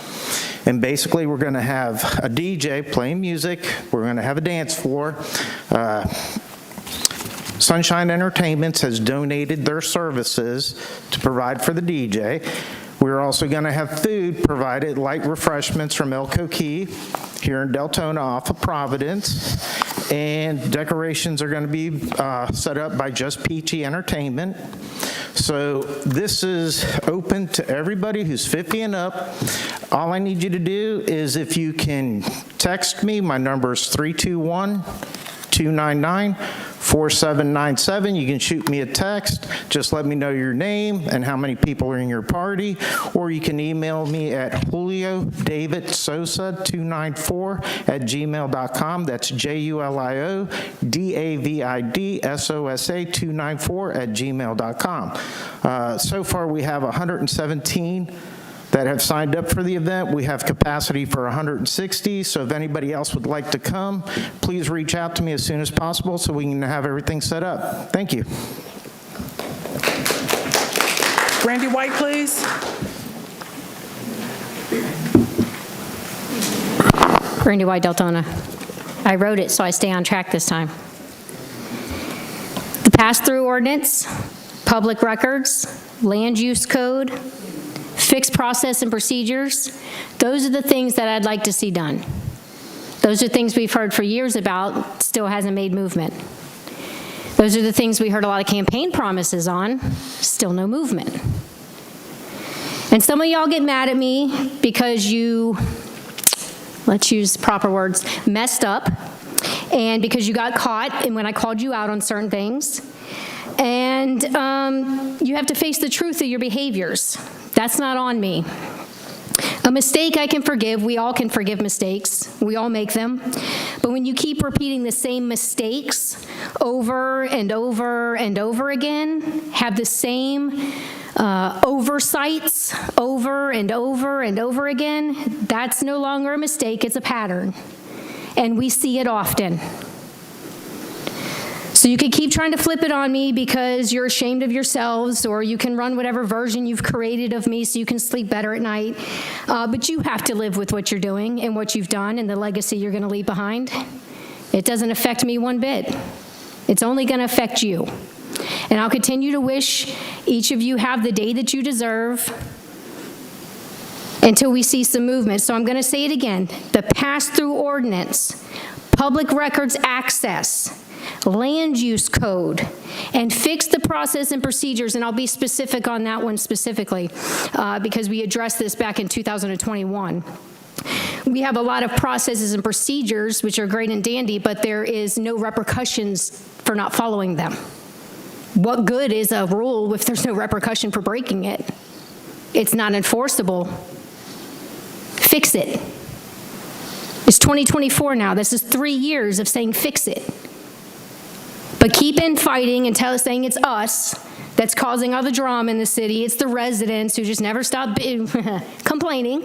and basically we're going to have a DJ playing music, we're going to have a dance floor. Sunshine Entertainments has donated their services to provide for the DJ. We're also going to have food provided, light refreshments from El Coquí here in Deltona off of Providence. And decorations are going to be set up by Just Peachy Entertainment. So this is open to everybody who's 50 and up. All I need you to do is, if you can text me, my number is 321-299-4797. You can shoot me a text. Just let me know your name and how many people are in your party. Or you can email me at juliodavidsosa294@gmail.com. That's JULIODAVIDSOSA294@gmail.com. So far, we have 117 that have signed up for the event. We have capacity for 160, so if anybody else would like to come, please reach out to me as soon as possible so we can have everything set up. Thank you. Randy White, please. Randy White, Deltona. I wrote it, so I stay on track this time. The pass-through ordinance, public records, land use code, fixed process and procedures, those are the things that I'd like to see done. Those are things we've heard for years about, still hasn't made movement. Those are the things we heard a lot of campaign promises on, still no movement. And some of y'all get mad at me because you, let's use proper words, messed up and because you got caught, and when I called you out on certain things. And you have to face the truth of your behaviors. That's not on me. A mistake I can forgive. We all can forgive mistakes. We all make them. But when you keep repeating the same mistakes over and over and over again, have the same oversights over and over and over again, that's no longer a mistake, it's a pattern. And we see it often. So you can keep trying to flip it on me because you're ashamed of yourselves, or you can run whatever version you've created of me so you can sleep better at night. But you have to live with what you're doing and what you've done and the legacy you're going to leave behind. It doesn't affect me one bit. It's only going to affect you. And I'll continue to wish each of you have the day that you deserve until we see some movement. So I'm going to say it again. The pass-through ordinance, public records access, land use code, and fix the process and procedures, and I'll be specific on that one specifically because we addressed this back in 2021. We have a lot of processes and procedures which are great and dandy, but there is no repercussions for not following them. What good is a rule if there's no repercussion for breaking it? It's not enforceable. Fix it. It's 2024 now. This is 3 years of saying fix it. But keep in fighting and saying it's us that's causing all the drama in the city. It's the residents who just never stop complaining.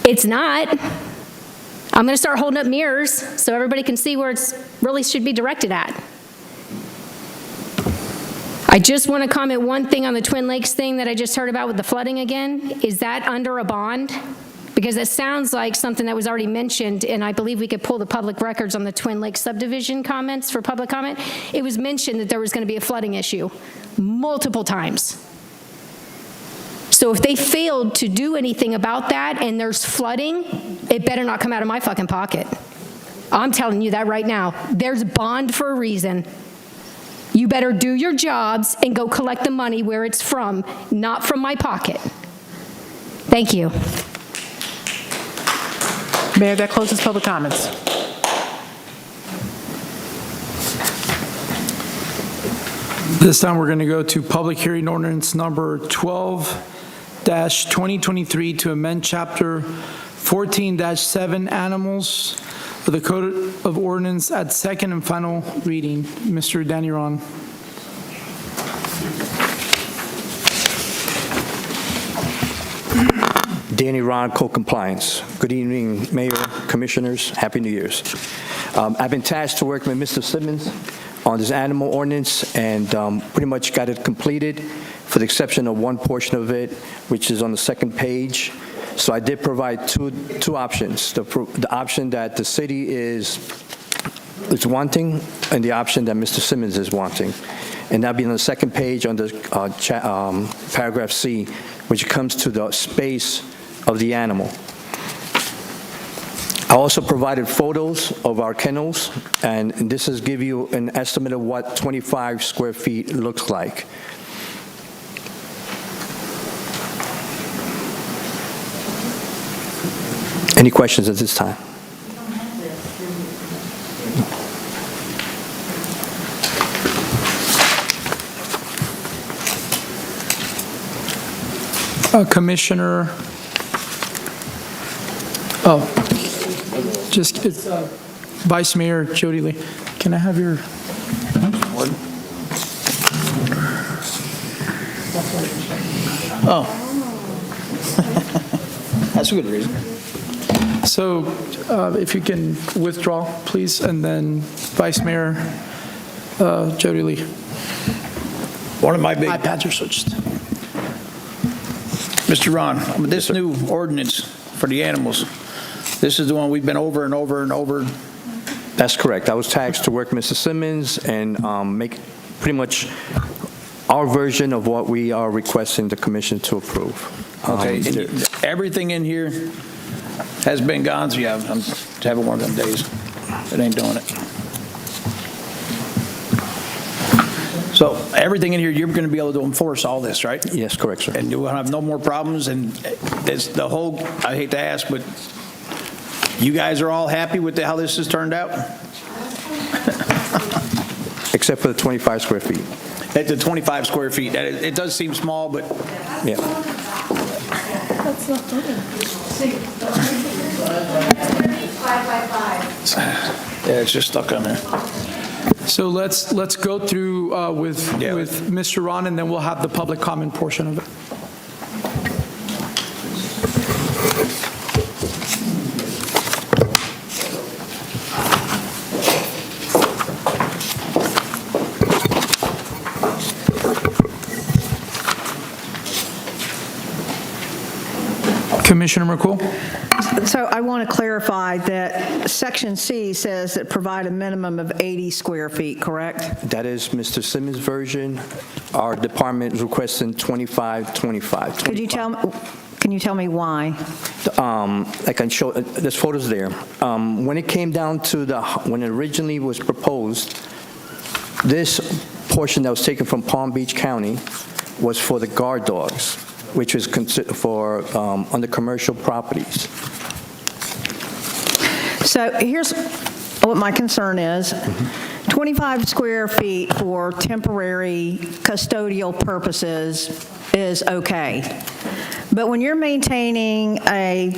It's not. I'm going to start holding up mirrors so everybody can see where it's really should be directed at. I just want to comment one thing on the Twin Lakes thing that I just heard about with the flooding again. Is that under a bond? Because it sounds like something that was already mentioned, and I believe we could pull the public records on the Twin Lakes subdivision comments for public comment. It was mentioned that there was going to be a flooding issue multiple times. So if they failed to do anything about that and there's flooding, it better not come out of my fucking pocket. I'm telling you that right now. There's a bond for a reason. You better do your jobs and go collect the money where it's from, not from my pocket. Thank you. Mayor, that closes public comments. This time, we're going to go to public hearing ordinance number 12-2023 to amend chapter 14-7 animals of the Code of Ordinance at second and final reading. Mr. Daniron. Danny Ron, Co-Compliance. Good evening, Mayor, Commissioners. Happy New Year's. I've been tasked to work with Mr. Simmons on this animal ordinance and pretty much got it completed for the exception of one portion of it, which is on the second page. So I did provide two options, the option that the city is wanting and the option that Mr. Simmons is wanting. And that'll be on the second page on the paragraph C, which comes to the space of the animal. I also provided photos of our kennels, and this is give you an estimate of what 25 square feet looks like. Any questions at this time? Commissioner, it's Vice Mayor Jody Lee. Can I have your? Oh. That's a good reason. So if you can withdraw, please, and then Vice Mayor Jody Lee. One of my big... iPads are switched. Mr. Ron, this new ordinance for the animals, this is the one we've been over and over and over. That's correct. I was tasked to work with Mr. Simmons and make pretty much our version of what we are requesting the commission to approve. Okay, and everything in here has been gone, so I'm having one of them days. It ain't doing it. So everything in here, you're going to be able to enforce all this, right? Yes, correct, sir. And you will have no more problems, and it's the whole, I hate to ask, but You guys are all happy with how this has turned out? Except for the 25 square feet. At the 25 square feet, it does seem small, but Yeah. That's not yeah, it's just stuck on there. So let's go through with Mr. Ron, and then we'll have the public comment portion of it. Commissioner McCool? So I want to clarify that Section C says that provide a minimum of 80 square feet, correct? That is Mr. Simmons' version. Our department is requesting 25. Can you tell me why? I can show, there's photos there. When it came down to when it originally was proposed, this portion that was taken from Palm Beach County was for the guard dogs, which was considered for under commercial properties. So here's what my concern is. 25 square feet for temporary custodial purposes is okay. But when you're maintaining an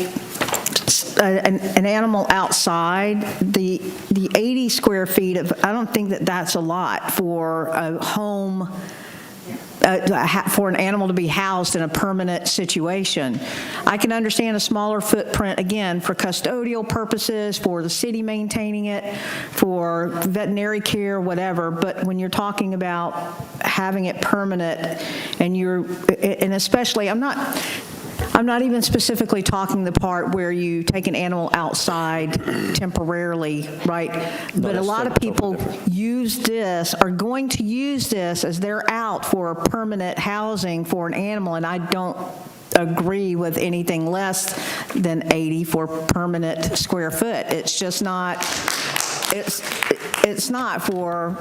animal outside, the 80 square feet, I don't think that that's a lot for a home, for an animal to be housed in a permanent situation. I can understand a smaller footprint, again, for custodial purposes, for the city maintaining it, for veterinary care, whatever, but when you're talking about having it permanent, and especially, I'm not even specifically talking the part where you take an animal outside temporarily, right? But a lot of people are going to use this as they're out for permanent housing for an animal, and I don't agree with anything less than 80 for permanent square foot. It's just not, it's not for,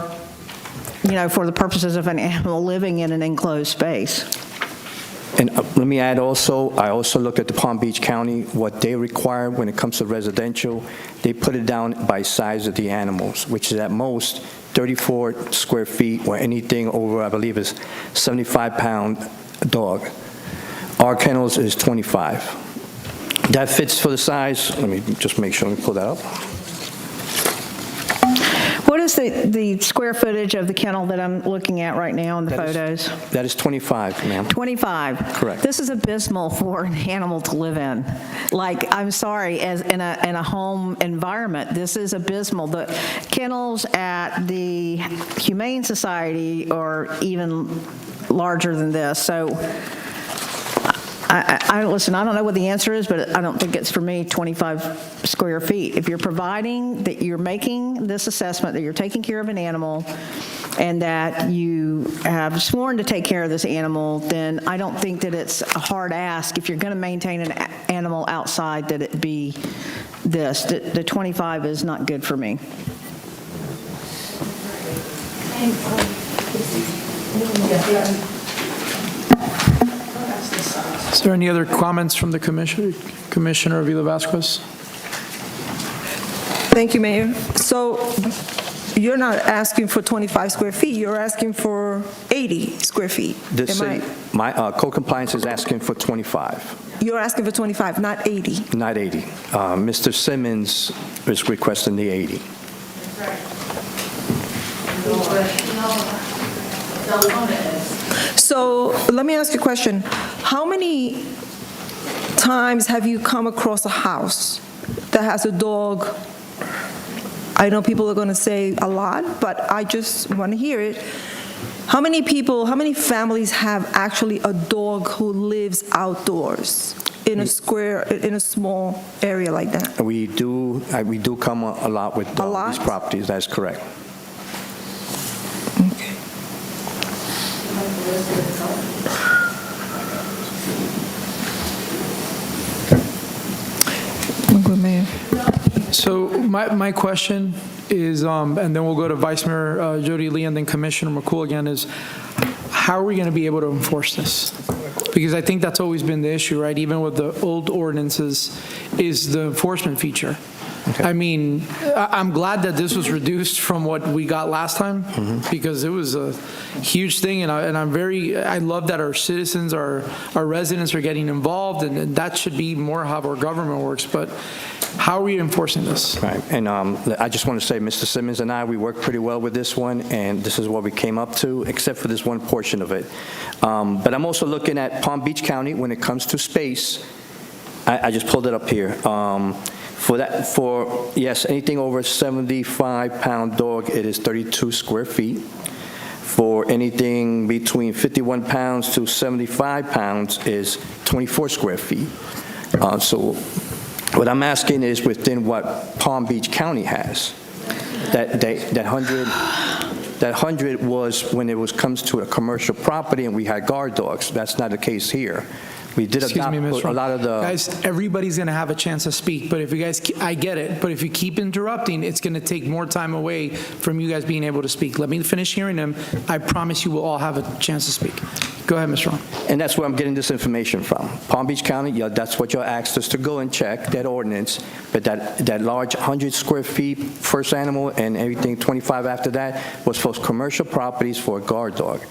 for the purposes of an animal living in an enclosed space. And let me add also, I also looked at the Palm Beach County, what they require when it comes to residential. They put it down by size of the animals, which is at most 34 square feet or anything over, I believe, is 75-pound dog. Our kennels is 25. That fits for the size. Let me just make sure, let me pull that up. What is the square footage of the kennel that I'm looking at right now in the photos? That is 25, ma'am. 25. Correct. This is abysmal for an animal to live in. Like, I'm sorry, as in a home environment, this is abysmal. The kennels at the Humane Society are even larger than this. So, listen, I don't know what the answer is, but I don't think it's for me 25 square feet. If you're providing that you're making this assessment, that you're taking care of an animal, and that you have sworn to take care of this animal, then I don't think that it's a hard ask if you're going to maintain an animal outside that it be this. The 25 is not good for me. Is there any other comments from the commissioner? Commissioner Avila Vasquez? Thank you, Mayor. So you're not asking for 25 square feet, you're asking for 80 square feet. My co-compliance is asking for 25. You're asking for 25, not 80. Not 80. Mr. Simmons is requesting the 80. So let me ask you a question. How many times have you come across a house that has a dog? I know people are going to say a lot, but I just want to hear it. How many people, how many families have actually a dog who lives outdoors in a small area like that? We do come a lot with these properties. That's correct. So my question is, and then we'll go to Vice Mayor Jody Lee and then Commissioner McCool again, is how are we going to be able to enforce this? Because I think that's always been the issue, right? Even with the old ordinances, is the enforcement feature. I mean, I'm glad that this was reduced from what we got last time, because it was a huge thing, and I love that our citizens, our residents are getting involved, and that should be more how our government works. But how are we enforcing this? Right, and I just want to say, Mr. Simmons and I, we worked pretty well with this one, and this is what we came up to, except for this one portion of it. But I'm also looking at Palm Beach County when it comes to space. I just pulled it up here. Yes, anything over a 75-pound dog, it is 32 square feet. For anything between 51 pounds to 75 pounds is 24 square feet. So what I'm asking is within what Palm Beach County has. That 100 was when it comes to a commercial property and we had guard dogs. That's not the case here. We did adopt a lot of the... Guys, everybody's going to have a chance to speak, but if you guys, I get it, but if you keep interrupting, it's going to take more time away from you guys being able to speak. Let me finish hearing them. I promise you will all have a chance to speak. Go ahead, Mr. Ron. And that's where I'm getting this information from. Palm Beach County, yeah, that's what you asked us to go and check, that ordinance, but that large 100 square feet first animal and everything 25 after that was for commercial properties for a guard dog.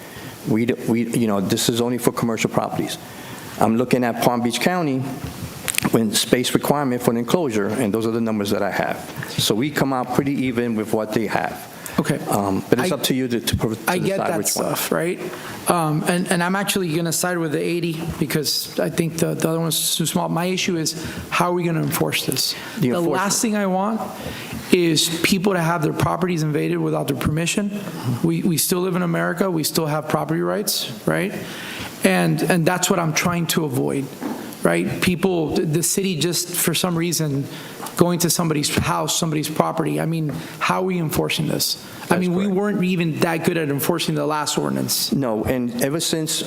This is only for commercial properties. I'm looking at Palm Beach County when space requirement for an enclosure, and those are the numbers that I have. So we come out pretty even with what they have. Okay. But it's up to you to I get decide that which one. stuff, right? And I'm actually going to side with the 80 because I think the other one's too small. My issue is how are we going to enforce this? The last thing I want is people to have their properties invaded without their permission. We still live in America. We still have property rights, right? And that's what I'm trying to avoid, right? People, the city just for some reason going to somebody's house, somebody's property. I mean, how are we enforcing this? I mean, we weren't even that good at enforcing the last ordinance. No, and ever since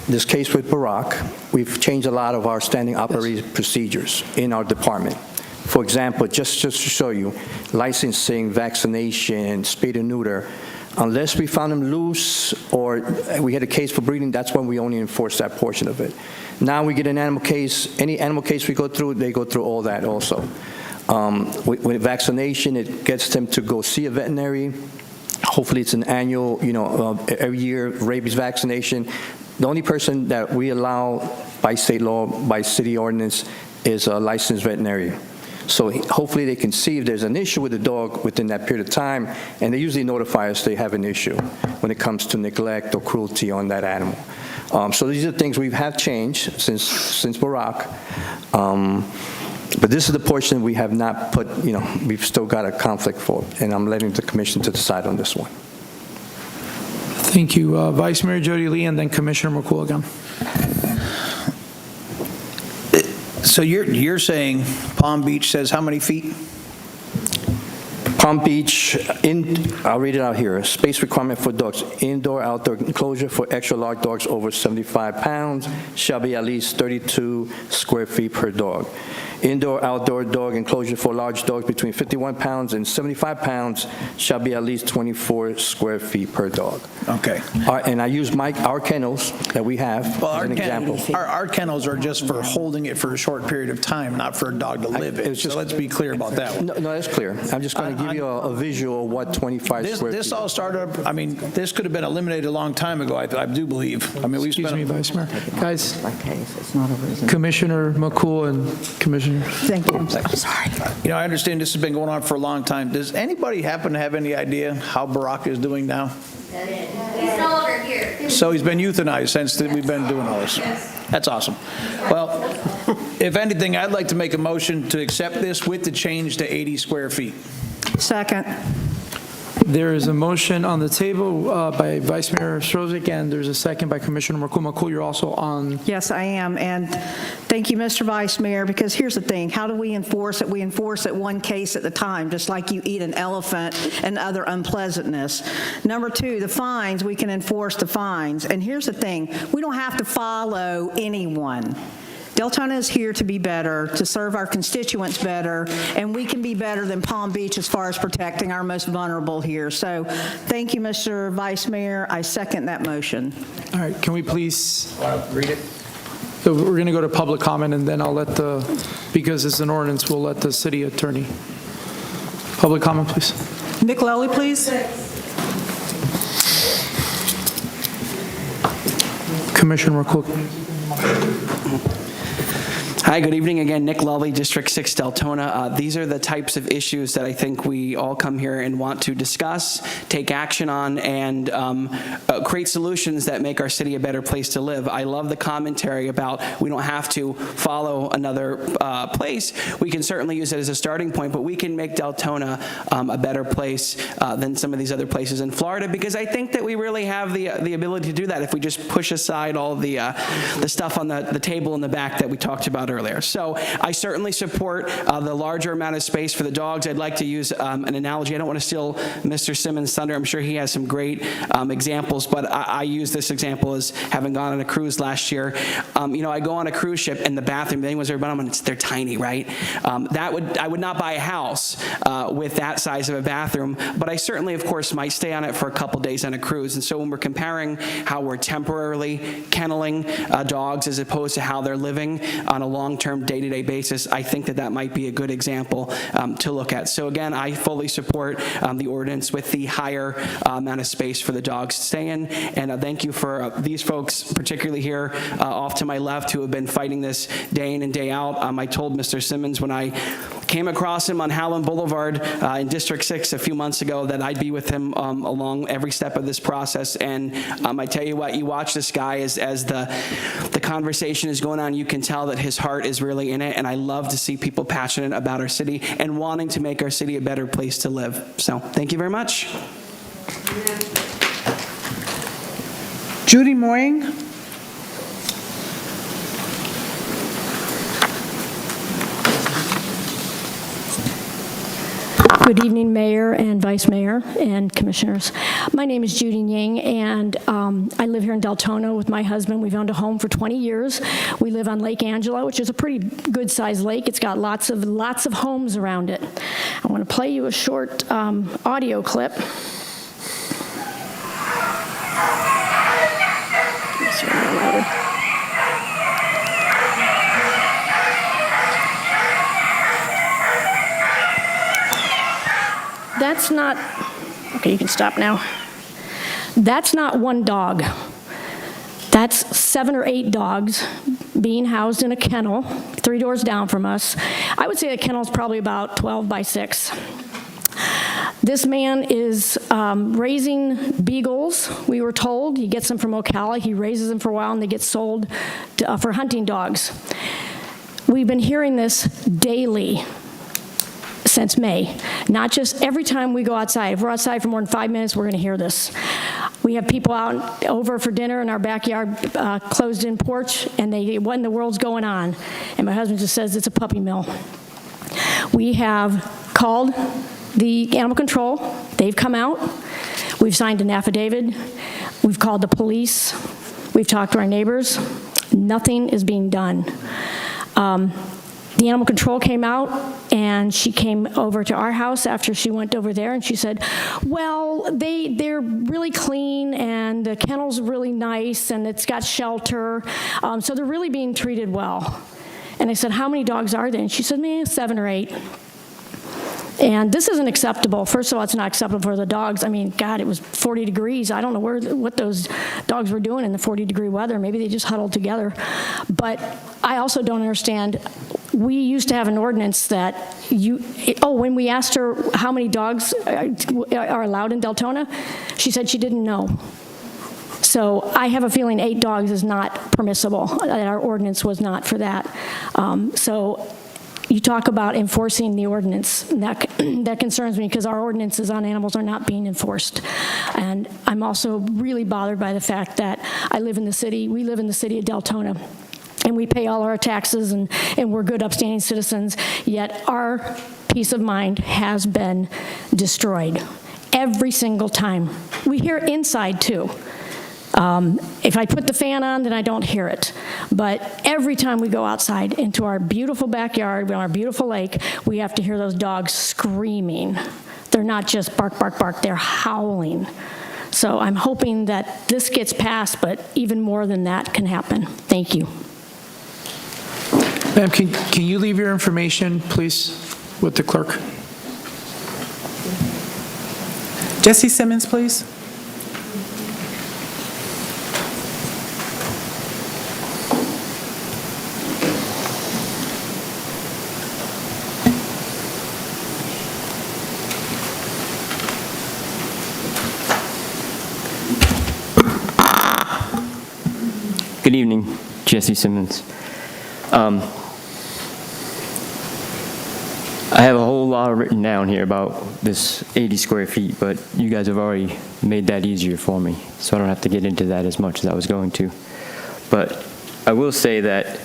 this case with Barack, we've changed a lot of our standing operating procedures in our department. For example, just to show you, licensing, vaccination, spay and neuter, unless we found them loose or we had a case for breeding, that's when we only enforce that portion of it. Now we get an animal case, any animal case we go through, they go through all that also. With vaccination, it gets them to go see a veterinary. Hopefully it's an annual, every year rabies vaccination. The only person that we allow by state law, by city ordinance, is a licensed veterinarian. So hopefully they can see if there's an issue with the dog within that period of time, and they usually notify us they have an issue when it comes to neglect or cruelty on that animal. So these are things we have changed since Barack. But this is the portion we have not put, we've still got a conflict for, and I'm letting the commission to decide on this one. Thank you. Vice Mayor Jody Lee and then Commissioner McCool again. So you're saying Palm Beach says how many feet? Palm Beach, I'll read it out here. Space requirement for dogs. Indoor, outdoor enclosure for extra large dogs over 75 pounds shall be at least 32 square feet per dog. Indoor, outdoor dog enclosure for large dogs between 51 pounds and 75 pounds shall be at least 24 square feet per dog. Okay. And I use our kennels that we have as an example. Our kennels are just for holding it for a short period of time, not for a dog to live in. So let's be clear about that one. No, that's clear. I'm just going to give you a visual of what 25 square feet. This all started, I mean, this could have been eliminated a long time ago, I do believe. I mean, we Excuse spent... me, Vice Mayor. Guys, Commissioner McCool and Commissioner. Thank you. I'm sorry. I understand this has been going on for a long time. Does anybody happen to have any idea how Barack is doing now? He's no longer here. So he's been euthanized since we've been doing all this. That's awesome. Well, if anything, I'd like to make a motion to accept this with the change to 80 square feet. Second. There is a motion on the table by Vice Mayor Strozik, and there's a second by Commissioner McCool. McCool, you're also on. Yes, I am. And thank you, Mr. Vice Mayor, because here's the thing. How do we enforce it? We enforce it one case at a time, just like you eat an elephant and other unpleasantness. Number two, the fines, we can enforce the fines. And here's the thing. We don't have to follow anyone. Deltona is here to be better, to serve our constituents better, and we can be better than Palm Beach as far as protecting our most vulnerable here. So thank you, Mr. Vice Mayor. I second that motion. All right, can we please? Read it. So we're going to go to public comment, and then I'll let because it's an ordinance, we'll let the city attorney. Public comment, please. Nick Lowley, please. Commissioner McCook. Hi, good evening again. Nick Lully, District 6, Deltona. These are the types of issues that I think we all come here and want to discuss, take action on, and create solutions that make our city a better place to live. I love the commentary about we don't have to follow another place. We can certainly use it as a starting point, but we can make Deltona a better place than some of these other places in Florida, because I think that we really have the ability to do that if we just push aside all the stuff on the table in the back that we talked about earlier. So I certainly support the larger amount of space for the dogs. I'd like to use an analogy. I don't want to steal Mr. Simmons' thunder. I'm sure he has some great examples, but I use this example as having gone on a cruise last year. I go on a cruise ship and the bathroom, anyone's ever been on, they're tiny, right? I would not buy a house with that size of a bathroom, but I certainly, of course, might stay on it for a couple days on a cruise. And so when we're comparing how we're temporarily kenneling dogs as opposed to how they're living on a long-term, day-to-day basis, I think that might be a good example to look at. So again, I fully support the ordinance with the higher amount of space for the dogs to stay in. And thank you for these folks, particularly here off to my left, who have been fighting this day in and day out. I told Mr. Simmons when I came across him on Howland Boulevard in District 6 a few months ago that I'd be with him along every step of this process. And I tell you what, you watch this guy as the conversation is going on, you can tell that his heart is really in it. And I love to see people passionate about our city and wanting to make our city a better place to live. So thank you very much. Judy Moying. Good evening, Mayor and Vice Mayor and Commissioners. My name is Judy Ying, and I live here in Deltona with my husband. We've owned a home for 20 years. We live on Lake Angela, which is a pretty good-sized lake. It's got lots of homes around it. I want to play you a short audio clip. That's not, okay, you can stop now. That's not one dog. That's 7 or 8 dogs being housed in a kennel 3 doors down from us. I would say the kennel is probably about 12 by 6. This man is raising beagles, we were told. He gets them from Ocala. He raises them for a while, and they get sold for hunting dogs. We've been hearing this daily since May. Not just every time we go outside. If we're outside for more than 5 minutes, we're going to hear this. We have people out over for dinner in our backyard, closed-in porch, and what in the world's going on? And my husband just says it's a puppy mill. We have called the animal control. They've come out. We've signed an affidavit. We've called the police. We've talked to our neighbors. Nothing is being done. The animal control came out, and she came over to our house after she went over there, and she said, well, they're really clean, and the kennel's really nice, and it's got shelter, so they're really being treated well. And I said, how many dogs are there? And she said, 7 or 8. And this isn't acceptable. First of all, it's not acceptable for the dogs. I mean, God, it was 40 degrees. I don't know what those dogs were doing in the 40-degree weather. Maybe they just huddled together. But I also don't understand. We used to have an ordinance that when we asked her how many dogs are allowed in Deltona, she said she didn't know. So I have a feeling 8 dogs is not permissible. Our ordinance was not for that. So you talk about enforcing the ordinance. That concerns me because our ordinances on animals are not being enforced. And I'm also really bothered by the fact that we live in the city of Deltona, and we pay all our taxes, and we're good, upstanding citizens, yet our peace of mind has been destroyed every single time. We hear it inside, too. If I put the fan on, then I don't hear it. But every time we go outside into our beautiful backyard, on our beautiful lake, we have to hear those dogs screaming. They're not just bark, bark, bark, they're howling. So I'm hoping that this gets passed, but even more than that can happen. Thank you. Ma'am, can you leave your information, please, with the clerk? Jesse Simmons, please. Good evening, Jesse Simmons. I have a whole lot written down here about this 80 square feet, but you guys have already made that easier for me, so I don't have to get into that as much as I was going to. But I will say that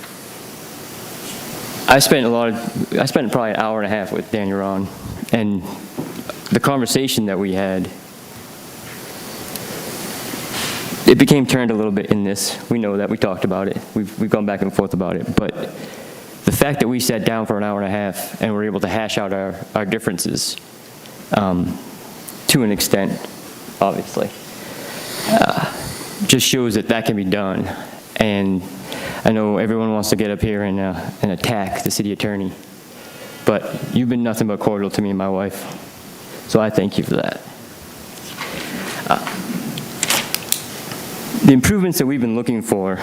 I spent probably an hour and a half with Daniel Ron, and the conversation that we had, it became turned a little bit in this. We know that. We talked about it. We've gone back and forth about it. But the fact that we sat down for an hour and a half and were able to hash out our differences to an extent, obviously, just shows that that can be done. And I know everyone wants to get up here and attack the city attorney, but you've been nothing but cordial to me and my wife, so I thank you for that. The improvements that we've been looking for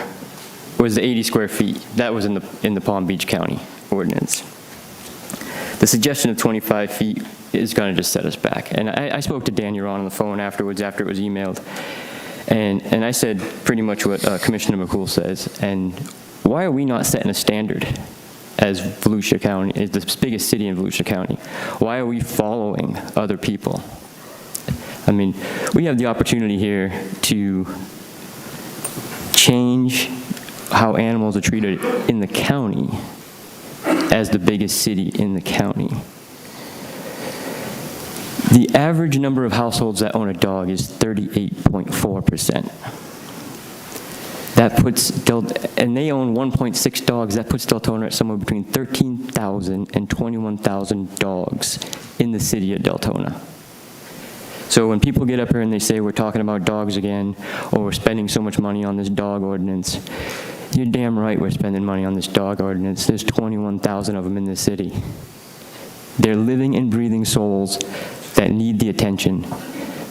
was the 80 square feet. That was in the Palm Beach County ordinance. The suggestion of 25 feet is going to just set us back. And I spoke to Daniel on the phone afterwards, after it was emailed, and I said pretty much what Commissioner McCool says. And why are we not setting a standard as Volusia County, as the biggest city in Volusia County? Why are we following other people? I mean, we have the opportunity here to change how animals are treated in the county as the biggest city in the county. The average number of households that own a dog is 38.4%. That puts and they own 1.6 dogs. That puts Deltona at somewhere between 13,000 and 21,000 dogs in the city of Deltona. So when people get up here and they say we're talking about dogs again, or we're spending so much money on this dog ordinance, you're damn right we're spending money on this dog ordinance. There's 21,000 of them in this city. They're living and breathing souls that need the attention.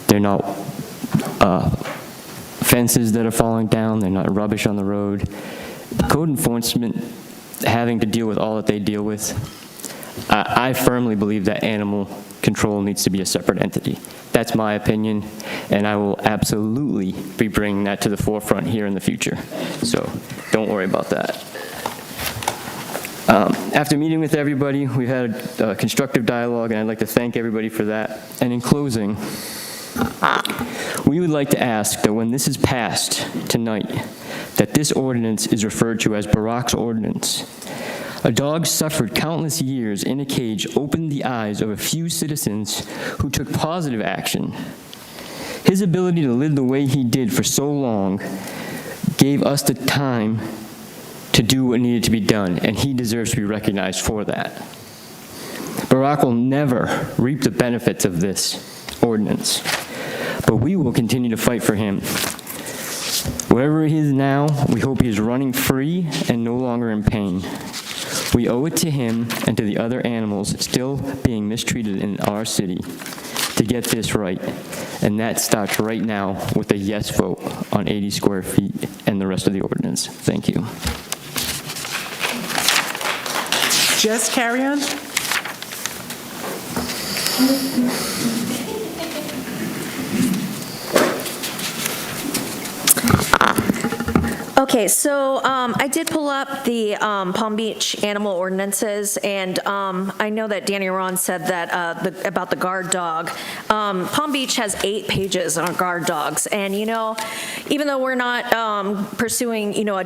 They're not fences that are falling down. They're not rubbish on the road. Code enforcement having to deal with all that they deal with, I firmly believe that animal control needs to be a separate entity. That's my opinion, and I will absolutely be bringing that to the forefront here in the future. So don't worry about that. After meeting with everybody, we had a constructive dialogue, and I'd like to thank everybody for that. And in closing, we would like to ask that when this is passed tonight, that this ordinance is referred to as Barack's ordinance. A dog suffered countless years in a cage opened the eyes of a few citizens who took positive action. His ability to live the way he did for so long gave us the time to do what needed to be done, and he deserves to be recognized for that. Barack will never reap the benefits of this ordinance, but we will continue to fight for him. Wherever he is now, we hope he is running free and no longer in pain. We owe it to him and to the other animals still being mistreated in our city to get this right, and that starts right now with a yes vote on 80 square feet and the rest of the ordinance. Thank you. Jess Carrion. Okay, so I did pull up the Palm Beach animal ordinances, and I know that Danny Ron said that about the guard dog. Palm Beach has 8 pages on guard dogs, and even though we're not pursuing a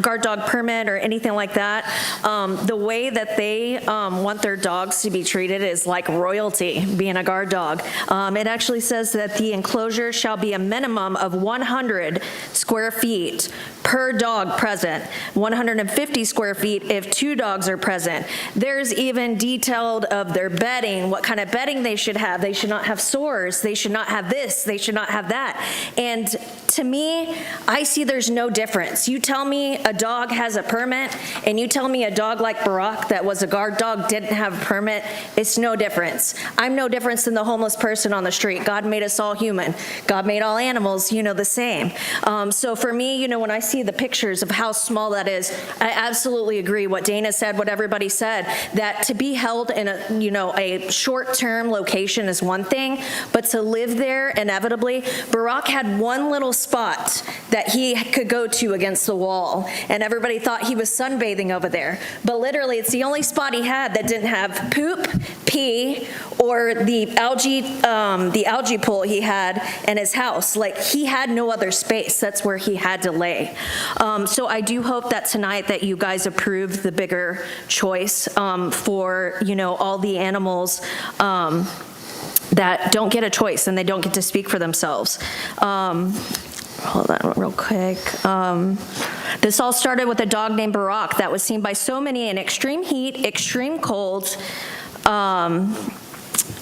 guard dog permit or anything like that, the way that they want their dogs to be treated is like royalty, being a guard dog. It actually says that the enclosure shall be a minimum of 100 square square feet per dog present, 150 square feet if 2 dogs are present. There's even detailed of their bedding, what kind of bedding they should have. They should not have sores. They should not have this. They should not have that. And to me, I see there's no difference. You tell me a dog has a permit, and you tell me a dog like Barack that was a guard dog didn't have a permit, it's no difference. I'm no difference than the homeless person on the street. God made us all human. God made all animals, the same. So for me, when I see the pictures of how small that is, I absolutely agree what Dana said, what everybody said, that to be held in a short-term location is one thing, but to live there inevitably, Barack had one little spot that he could go to against the wall, and everybody thought he was sunbathing over there. But literally, it's the only spot he had that didn't have poop, pee, or the algae pool he had in his house. Like, he had no other space. That's where he had to lay. So I do hope that tonight that you guys approve the bigger choice for, all the animals that don't get a choice and they don't get to speak for themselves. Hold on real quick. This all started with a dog named Barack that was seen by so many in extreme heat, extreme cold,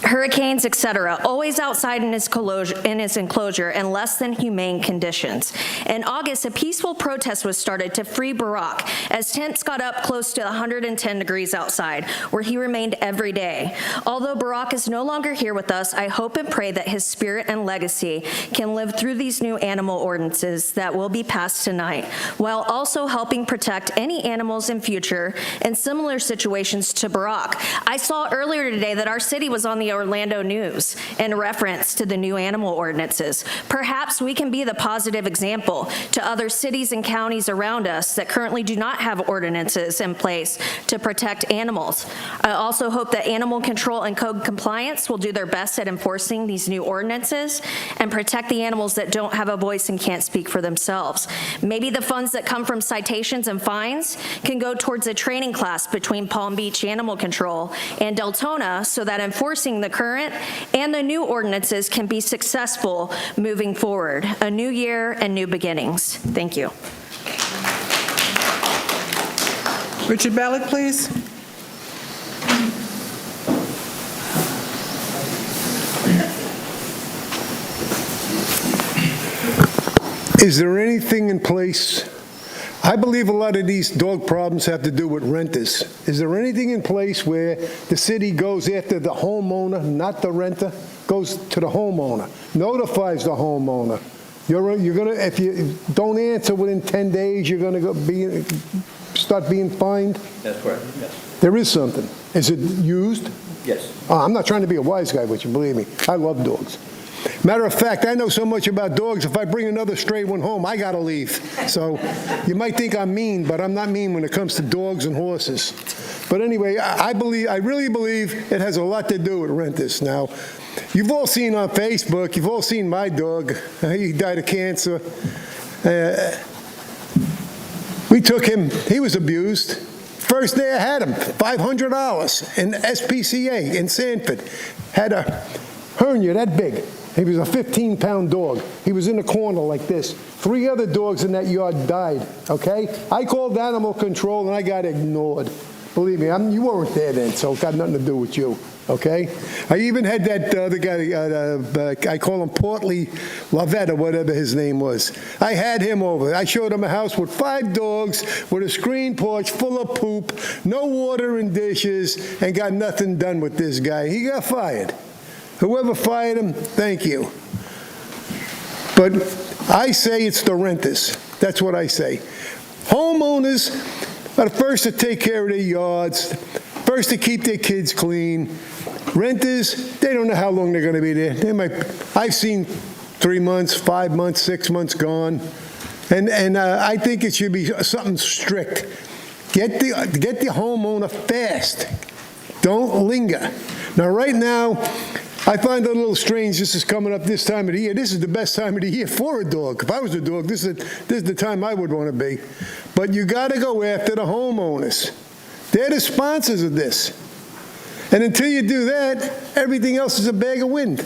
hurricanes, etc., always outside in his enclosure in less than humane conditions. In August, a peaceful protest was started to free Barack as temps got up close to 110 degrees outside, where he remained every day. Although Barack is no longer here with us, I hope and pray that his spirit and legacy can live through these new animal ordinances that will be passed tonight, while also helping protect any animals in future in similar situations to Barack. I saw earlier today that our city was on the Orlando News in reference to the new animal ordinances. Perhaps we can be the positive example to other cities and counties around us that currently do not have ordinances in place to protect animals. I also hope that animal control and code compliance will do their best at enforcing these new ordinances and protect the animals that don't have a voice and can't speak for themselves. Maybe the funds that come from citations and fines can go towards a training class between Palm Beach Animal Control and Deltona so that enforcing the current and the new ordinances can be successful moving forward. A new year and new beginnings. Thank you. Richard Ballard, please. Is there anything in place? I believe a lot of these dog problems have to do with renters. Is there anything in place where the city goes after the homeowner, not the renter, goes to the homeowner, notifies the homeowner? You're gonna, if you don't answer within 10 days, you're gonna start being fined? That's correct, yes. There is something. Is it used? Yes. Oh, I'm not trying to be a wise guy with you, believe me. I love dogs. Matter of fact, I know so much about dogs, if I bring another stray one home, I gotta leave. So you might think I'm mean, but I'm not mean when it comes to dogs and horses. But anyway, I really believe it has a lot to do with renters. Now, you've all seen on Facebook, you've all seen my dog. He died of cancer. We took him, he was abused. First day I had him, $500 in SPCA in Sanford. Had a hernia that big. He was a 15-pound dog. He was in a corner like this. 3 other dogs in that yard died, okay? I called animal control and I got ignored. Believe me, you weren't there then, so it got nothing to do with you, okay? I even had that other guy, I call him Portly Lavette or whatever his name was. I had him over. I showed him a house with 5 dogs, with a screen porch full of poop, no water and dishes, and got nothing done with this guy. He got fired. Whoever fired him, thank you. But I say it's the renters. That's what I say. Homeowners are the first to take care of their yards, first to keep their kids clean. Renters, they don't know how long they're going to be there. I've seen 3 months, 5 months, 6 months gone. And I think it should be something strict. Get the homeowner fast. Don't linger. Now, right now, I find it a little strange this is coming up this time of the year. This is the best time of the year for a dog. If I was a dog, this is the time I would want to be. But you got to go after the homeowners. They're the sponsors of this. And until you do that, everything else is a bag of wind.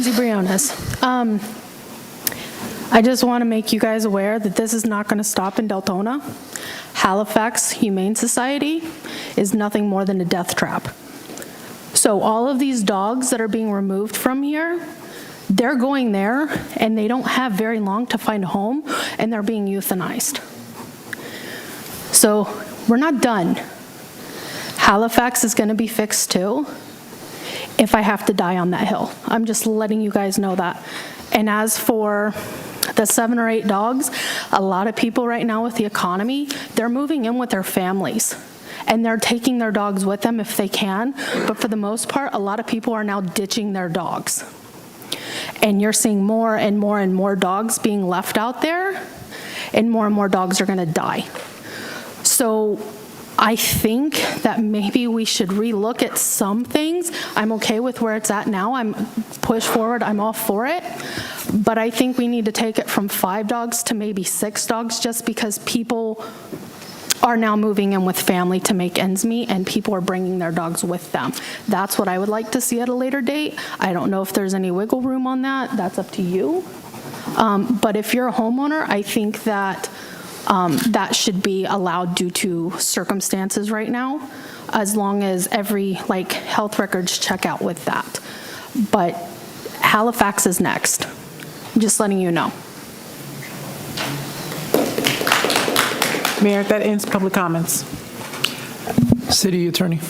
Lindsay Briones. I just want to make you guys aware that this is not going to stop in Deltona. Halifax Humane Society is nothing more than a death trap. So all of these dogs that are being removed from here, they're going there and they don't have very long to find a home and they're being euthanized. So we're not done. Halifax is going to be fixed too if I have to die on that hill. I'm just letting you guys know that. And as for the 7 or 8 dogs, a lot of people right now with the economy, they're moving in with their families. And they're taking their dogs with them if they can. But for the most part, a lot of people are now ditching their dogs. And you're seeing more and more and more dogs being left out there, and more dogs are going to die. So I think that maybe we should relook at some things. I'm okay with where it's at now. I'm push forward. I'm all for it. But I think we need to take it from 5 dogs to maybe 6 dogs, just because people are now moving in with family to make ends meet, and people are bringing their dogs with them. That's what I would like to see at a later date. I don't know if there's any wiggle room on that. That's up to you. But if you're a homeowner, I think that that should be allowed due to circumstances right now, as long as every health records check out with that. But Halifax is next. I'm just letting you know. Mayor, that ends public comments. City Attorney.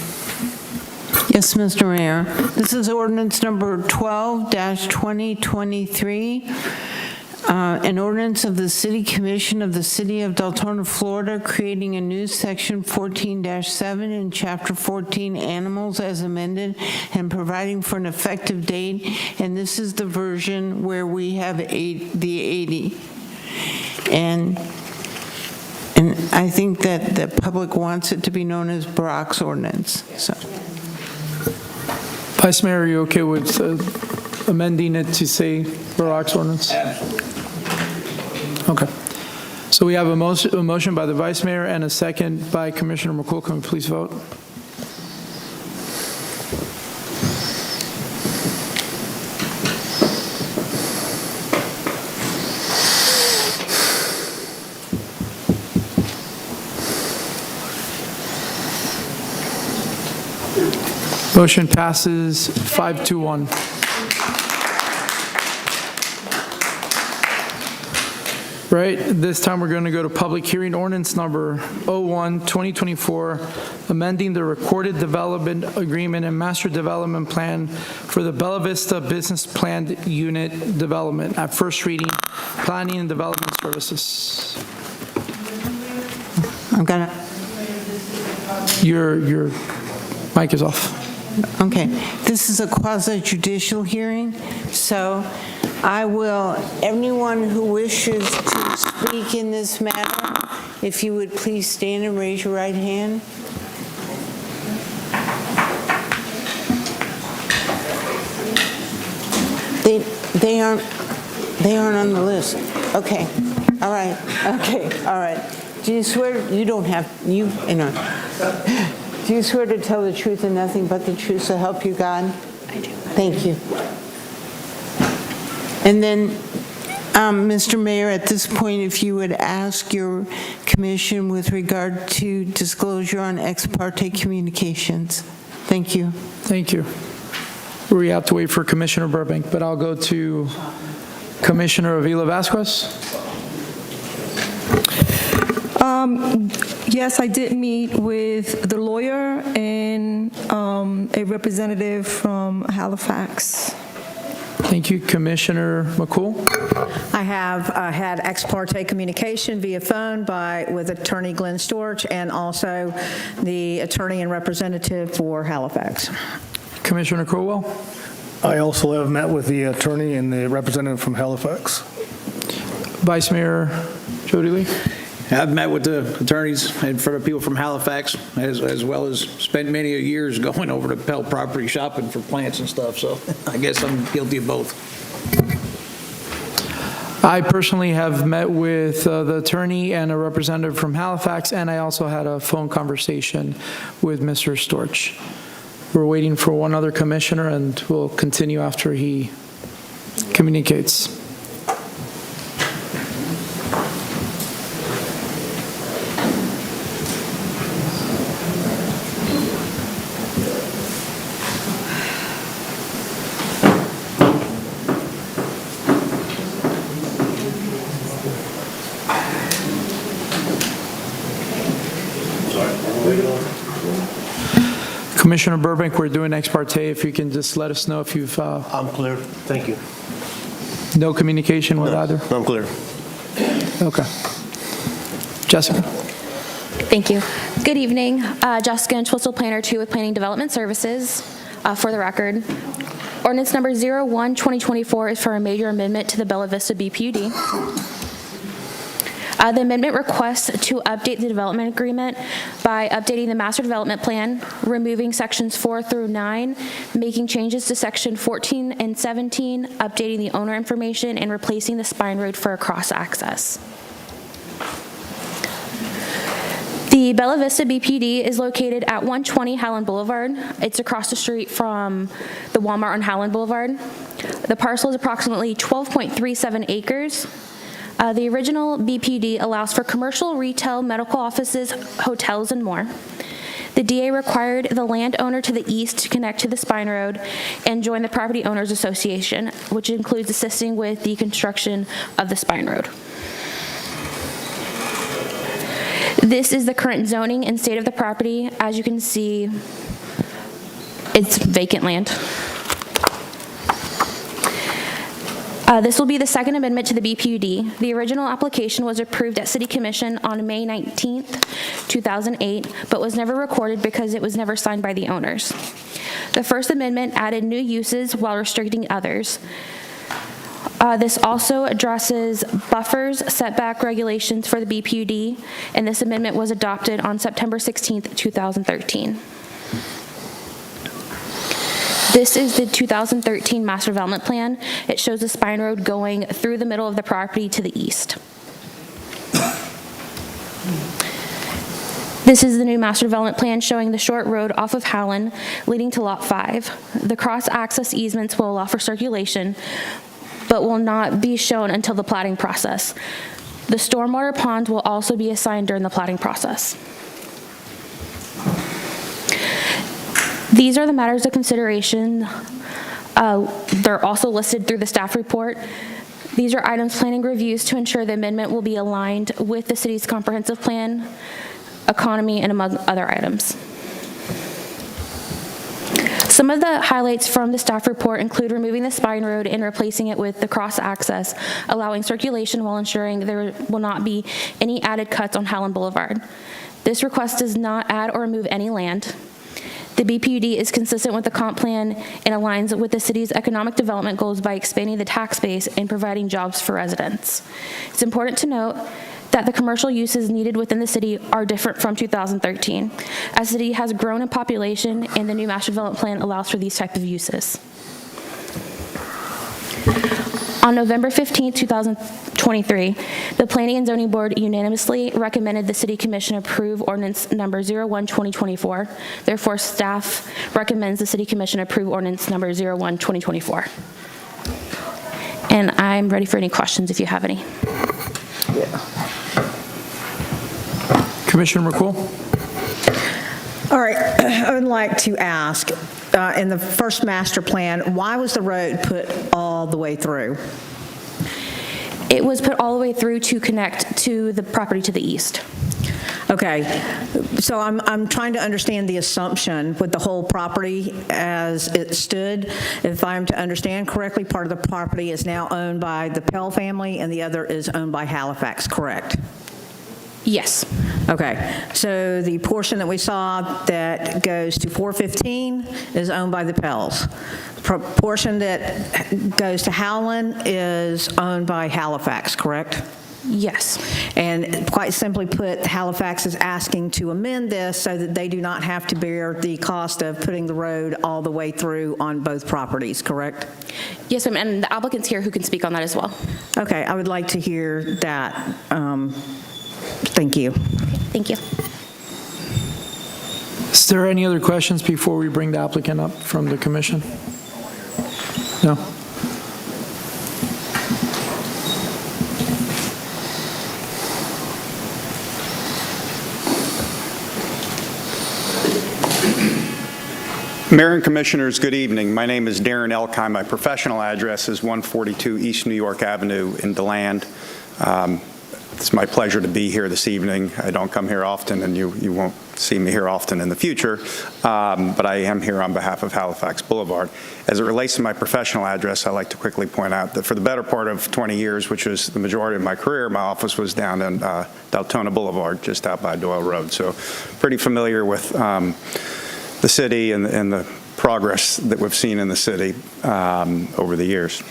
Yes, Mr. Mayor. This is ordinance number 12-2023. An ordinance of the City Commission of the City of Deltona, Florida, creating a new section 14-7 in Chapter 14, Animals as amended, and providing for an effective date. And this is the version where we have the 80. And I think that the public wants it to be known as Barack's ordinance. So. Vice Mayor, are you okay with amending it to say Barack's ordinance? Okay. So we have a motion by the Vice Mayor and a second by Commissioner McCool. Can we please vote? Motion passes 5-1. Right, this time we're going to go to public hearing ordinance number 01-2024, amending the recorded development agreement and master development plan for the Bella Vista Business Planned Unit Development at first reading, planning and development services. I'm gonna. Your mic is off. Okay, this is a quasi-judicial hearing, so I will, anyone who wishes to speak in this matter, if you would please stand and raise your right hand. They aren't on the list. Okay, all right, okay, all right. Do you swear, you don't have, you know. Do you swear to tell the truth and nothing but the truth, so help you God? I do. Thank you. And then, Mr. Mayor, at this point, if you would ask your commission with regard to disclosure on ex parte communications. Thank you. Thank you. We have to wait for Commissioner Burbank, but I'll go to Commissioner Avila Vasquez. Yes, I did meet with the lawyer and a representative from Halifax. Thank you. Commissioner McCool. I have had ex parte communication via phone with Attorney Glenn Storch and also the attorney and representative for Halifax. Commissioner Crowell. I also have met with the attorney and the representative from Halifax. Vice Mayor Jody Lee. I've met with the attorneys and for the people from Halifax, as well as spent many years going over to Pell property shopping for plants and stuff, so I guess I'm guilty of both. I personally have met with the attorney and a representative from Halifax, and I also had a phone conversation with Mr. Storch. We're waiting for one other commissioner, and we'll continue after he communicates. Commissioner Burbank, we're doing ex parte. If you can just let us know if you've... I'm clear. Thank you. No communication with either? I'm clear. Okay. Jessica? Thank you. Good evening. Jessica Entwistle, Planner 2 with Planning Development Services. For the record, ordinance number 01-2024 is for a major amendment to the Bella Vista BPUD. The amendment requests to update the development agreement by updating the master development plan, removing sections 4 through 9, making changes to section 14 and 17, updating the owner information, and replacing the spine road for a cross access. The Bella Vista BPD is located at 120 Howland Boulevard. It's across the street from the Walmart on Howland Boulevard. The parcel is approximately 12.37 acres. The original BPD allows for commercial, retail, medical offices, hotels, and more. The DA required the landowner to the east to connect to the spine road and join the Property Owners Association, which includes assisting with the construction of the spine road. This is the current zoning and state of the property. As you can see, it's vacant land. This will be the second amendment to the BPUD. The original application was approved at City Commission on May 19th, 2008, but was never recorded because it was never signed by the owners. The first amendment added new uses while restricting others. This also addresses buffers, setback regulations for the BPUD, and this amendment was adopted on September 16th, 2013. This is the 2013 Master Development Plan. It shows the spine road going through the middle of the property to the east. This is the new Master Development Plan showing the short road off of Howland leading to Lot 5. The cross-access easements will allow for circulation, but will not be shown until the platting process. The stormwater ponds will also be assigned during the platting process. These are the matters of consideration. They're also listed through the staff report. These are items planning reviews to ensure the amendment will be aligned with the city's comprehensive plan, economy, and among other items. Some of the highlights from the staff report include removing the spine road and replacing it with the cross access, allowing circulation while ensuring there will not be any added cuts on Howland Boulevard. This request does not add or remove any land. The BPUD is consistent with the comp plan and aligns with the city's economic development goals by expanding the tax base and providing jobs for residents. It's important to note that the commercial uses needed within the city are different from 2013, as the city has grown in population and the new master development plan allows for these type of uses. On November 15, 2023, the Planning and Zoning Board unanimously recommended the City Commission approve ordinance number 01-2024. Therefore, staff recommends the City Commission approve ordinance number 01-2024. And I'm ready for any questions if you have any. Commissioner McCool? All right, I would like to ask, in the first master plan, why was the road put all the way through? It was put all the way through to connect to the property to the east. Okay, so I'm trying to understand the assumption with the whole property as it stood. If I'm to understand correctly, part of the property is now owned by the Pell family and the other is owned by Halifax, correct? Yes. Okay, so the portion that we saw that goes to 415 is owned by the Pells. Portion that goes to Howland is owned by Halifax, correct? Yes. And quite simply put, Halifax is asking to amend this so that they do not have to bear the cost of putting the road all the way through on both properties, correct? Yes, ma'am, and the applicant's here who can speak on that as well. Okay, I would like to hear that. Thank you. Thank you. Is there any other questions before we bring the applicant up from the commission? No? Mayor and Commissioners, good evening. My name is Darren Elkheim. My professional address is 142 East New York Avenue in DeLand. It's my pleasure to be here this evening. I don't come here often, and you won't see me here often in the future, but I am here on behalf of Halifax Boulevard. As it relates to my professional address, I'd like to quickly point out that for the better part of 20 years, which was the majority of my career, my office was down on Deltona Boulevard, just out by Doyle Road. So pretty familiar with the city and the progress that we've seen in the city over the years.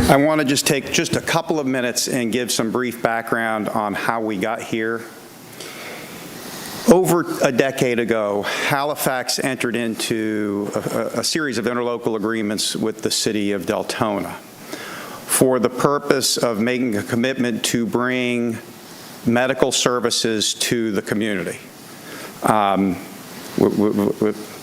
I want to just take just a couple of minutes and give some brief background on how we got here. Over a decade ago, Halifax entered into a series of interlocal agreements with the city of Deltona for the purpose of making a commitment to bring medical services to the community.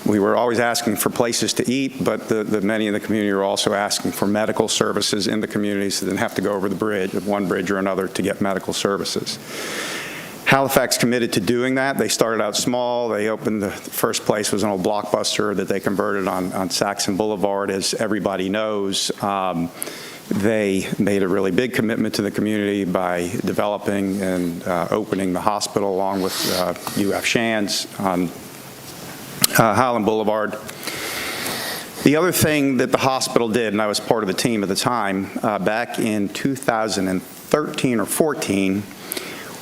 We were always asking for places to eat, but many in the community were also asking for medical services in the community, so they didn't have to go over the bridge, one bridge or another, to get medical services. Halifax committed to doing that. They started out small. They opened, the first place was an old Blockbuster that they converted on Saxon Boulevard. As everybody knows, they made a really big commitment to the community by developing and opening the hospital along with UF Shands on Highland Boulevard. The other thing that the hospital did, and I was part of the team at the time, back in 2013 or 14,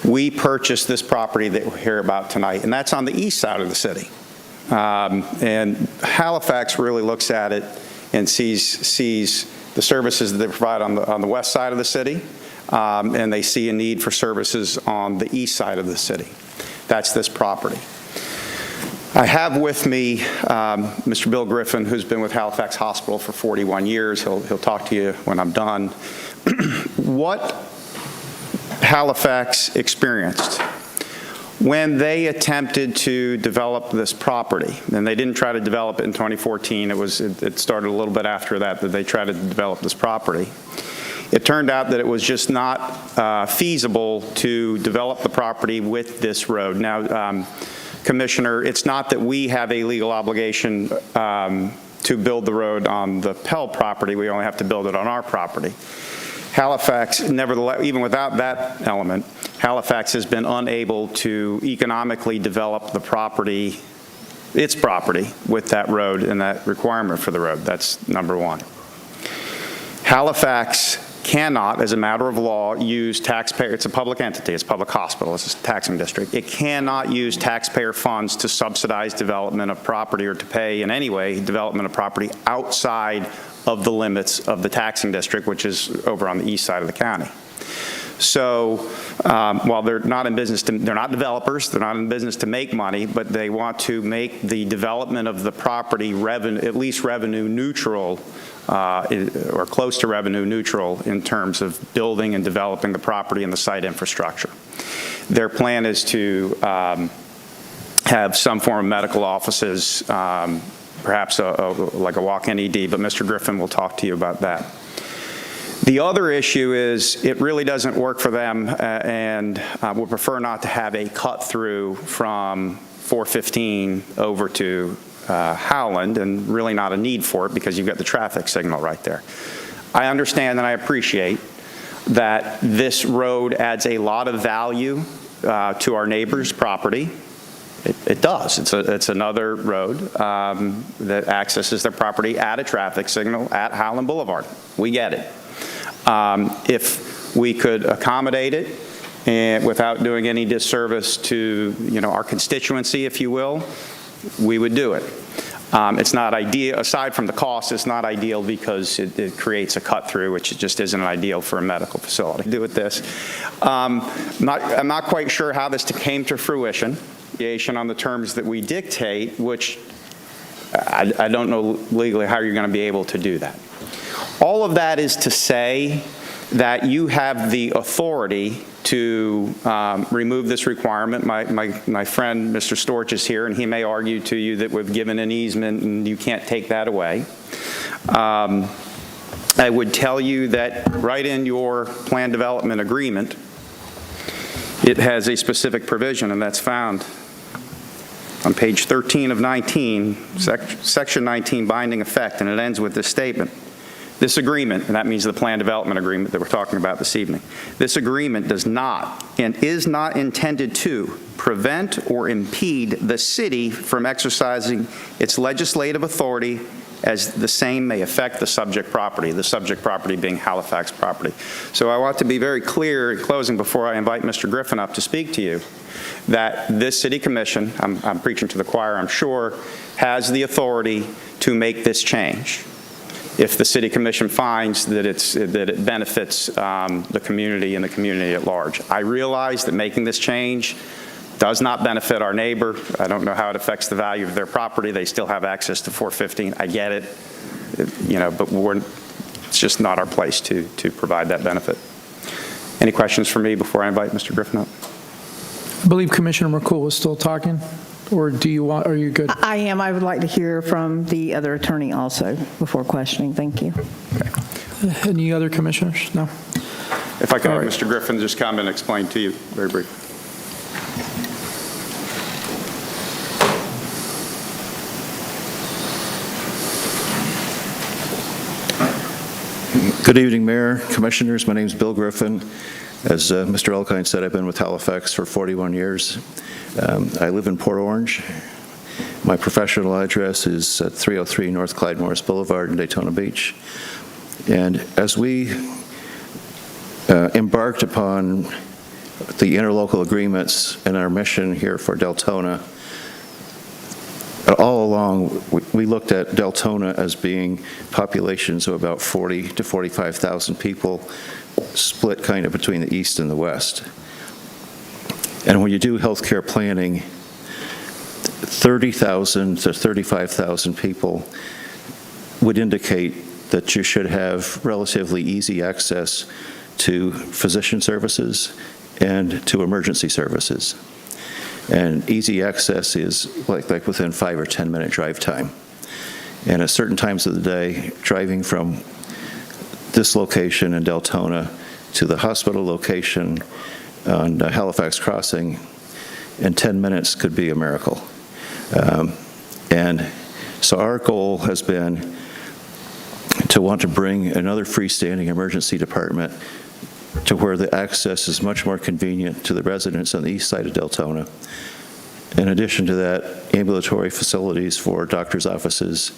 we purchased this property that we'll hear about tonight, and that's on the east side of the city. And Halifax really looks at it and sees the services that they provide on the west side of the city, and they see a need for services on the east side of the city. That's this property. I have with me Mr. Bill Griffin, who's been with Halifax Hospital for 41 years. He'll talk to you when I'm done. What Halifax experienced when they attempted to develop this property, and they didn't try to develop it in 2014, it started a little bit after that they tried to develop this property. It turned out that it was just not feasible to develop the property with this road. Now, Commissioner, it's not that we have a legal obligation to build the road on the Pell property. We only have to build it on our property. Halifax, nevertheless, even without that element, Halifax has been unable to economically develop the property, its property, with that road and that requirement for the road. That's number one. Halifax cannot, as a matter of law, use taxpayer, it's a public entity, it's a public hospital, it's a taxing district. It cannot use taxpayer funds to subsidize development of property or to pay in any way development of property outside of the limits of the taxing district, which is over on the east side of the county. So while they're not in business they're not developers, they're not in business to make money, but they want to make the development of the property at least revenue neutral, or close to revenue neutral in terms of building and developing the property and the site infrastructure. Their plan is to have some form of medical offices, perhaps like a walk-in ED, but Mr. Griffin will talk to you about that. The other issue is it really doesn't work for them, and would prefer not to have a cut-through from 415 over to Howland, and really not a need for it because you've got the traffic signal right there. I understand and I appreciate that this road adds a lot of value to our neighbor's property. It does. It's another road that accesses their property at a traffic signal at Howland Boulevard. We get it. If we could accommodate it and without doing any disservice to our constituency, if you will, we would do it. It's not ideal, aside from the cost, it's not ideal because it creates a cut-through, which just isn't ideal for a medical facility. Do with this. I'm not quite sure how this came to fruition on the terms that we dictate, which I don't know legally how you're going to be able to do that. All of that is to say that you have the authority to remove this requirement. My friend, Mr. Storch, is here, and he may argue to you that we've given an easement and you can't take that away. I would tell you that right in your plan development agreement, it has a specific provision, and that's found on page 13 of 19, section 19, binding effect, and it ends with this statement. This agreement, and that means the plan development agreement that we're talking about this evening, this agreement does not and is not intended to prevent or impede the city from exercising its legislative authority as the same may affect the subject property being Halifax property. So I want to be very clear in closing before I invite Mr. Griffin up to speak to you, that this city commission, I'm preaching to the choir, I'm sure, has the authority to make this change if the city commission finds that it benefits the community and the community at large. I realize that making this change does not benefit our neighbor. I don't know how it affects the value of their property. They still have access to 415. I get it, but it's just not our place to provide that benefit. Any questions for me before I invite Mr. Griffin up? I believe Commissioner McCool is still talking, or are you good? I am. I would like to hear from the other attorney also before questioning. Thank you. Okay. Any other commissioners? No? If I could have Mr. Griffin just come and explain to you very briefly. Good evening, Mayor, Commissioners. My name is Bill Griffin. As Mr. Elkine said, I've been with Halifax for 41 years. I live in Port Orange. My professional address is at 303 North Clyde Morris Boulevard in Daytona Beach. And as we embarked upon the interlocal agreements and our mission here for Deltona, all along, we looked at Deltona as being populations of about 40 to 45,000 people, split kind of between the east and the west. And when you do healthcare planning, 30,000 to 35,000 people would indicate that you should have relatively easy access to physician services and to emergency services. And easy access is like within 5 or 10 minute drive time. And at certain times of the day, driving from this location in Deltona to the hospital location on Halifax Crossing in 10 minutes could be a miracle. And so our goal has been to want to bring another freestanding emergency department to where the access is much more convenient to the residents on the east side of Deltona. In addition to that, ambulatory facilities for doctors' offices.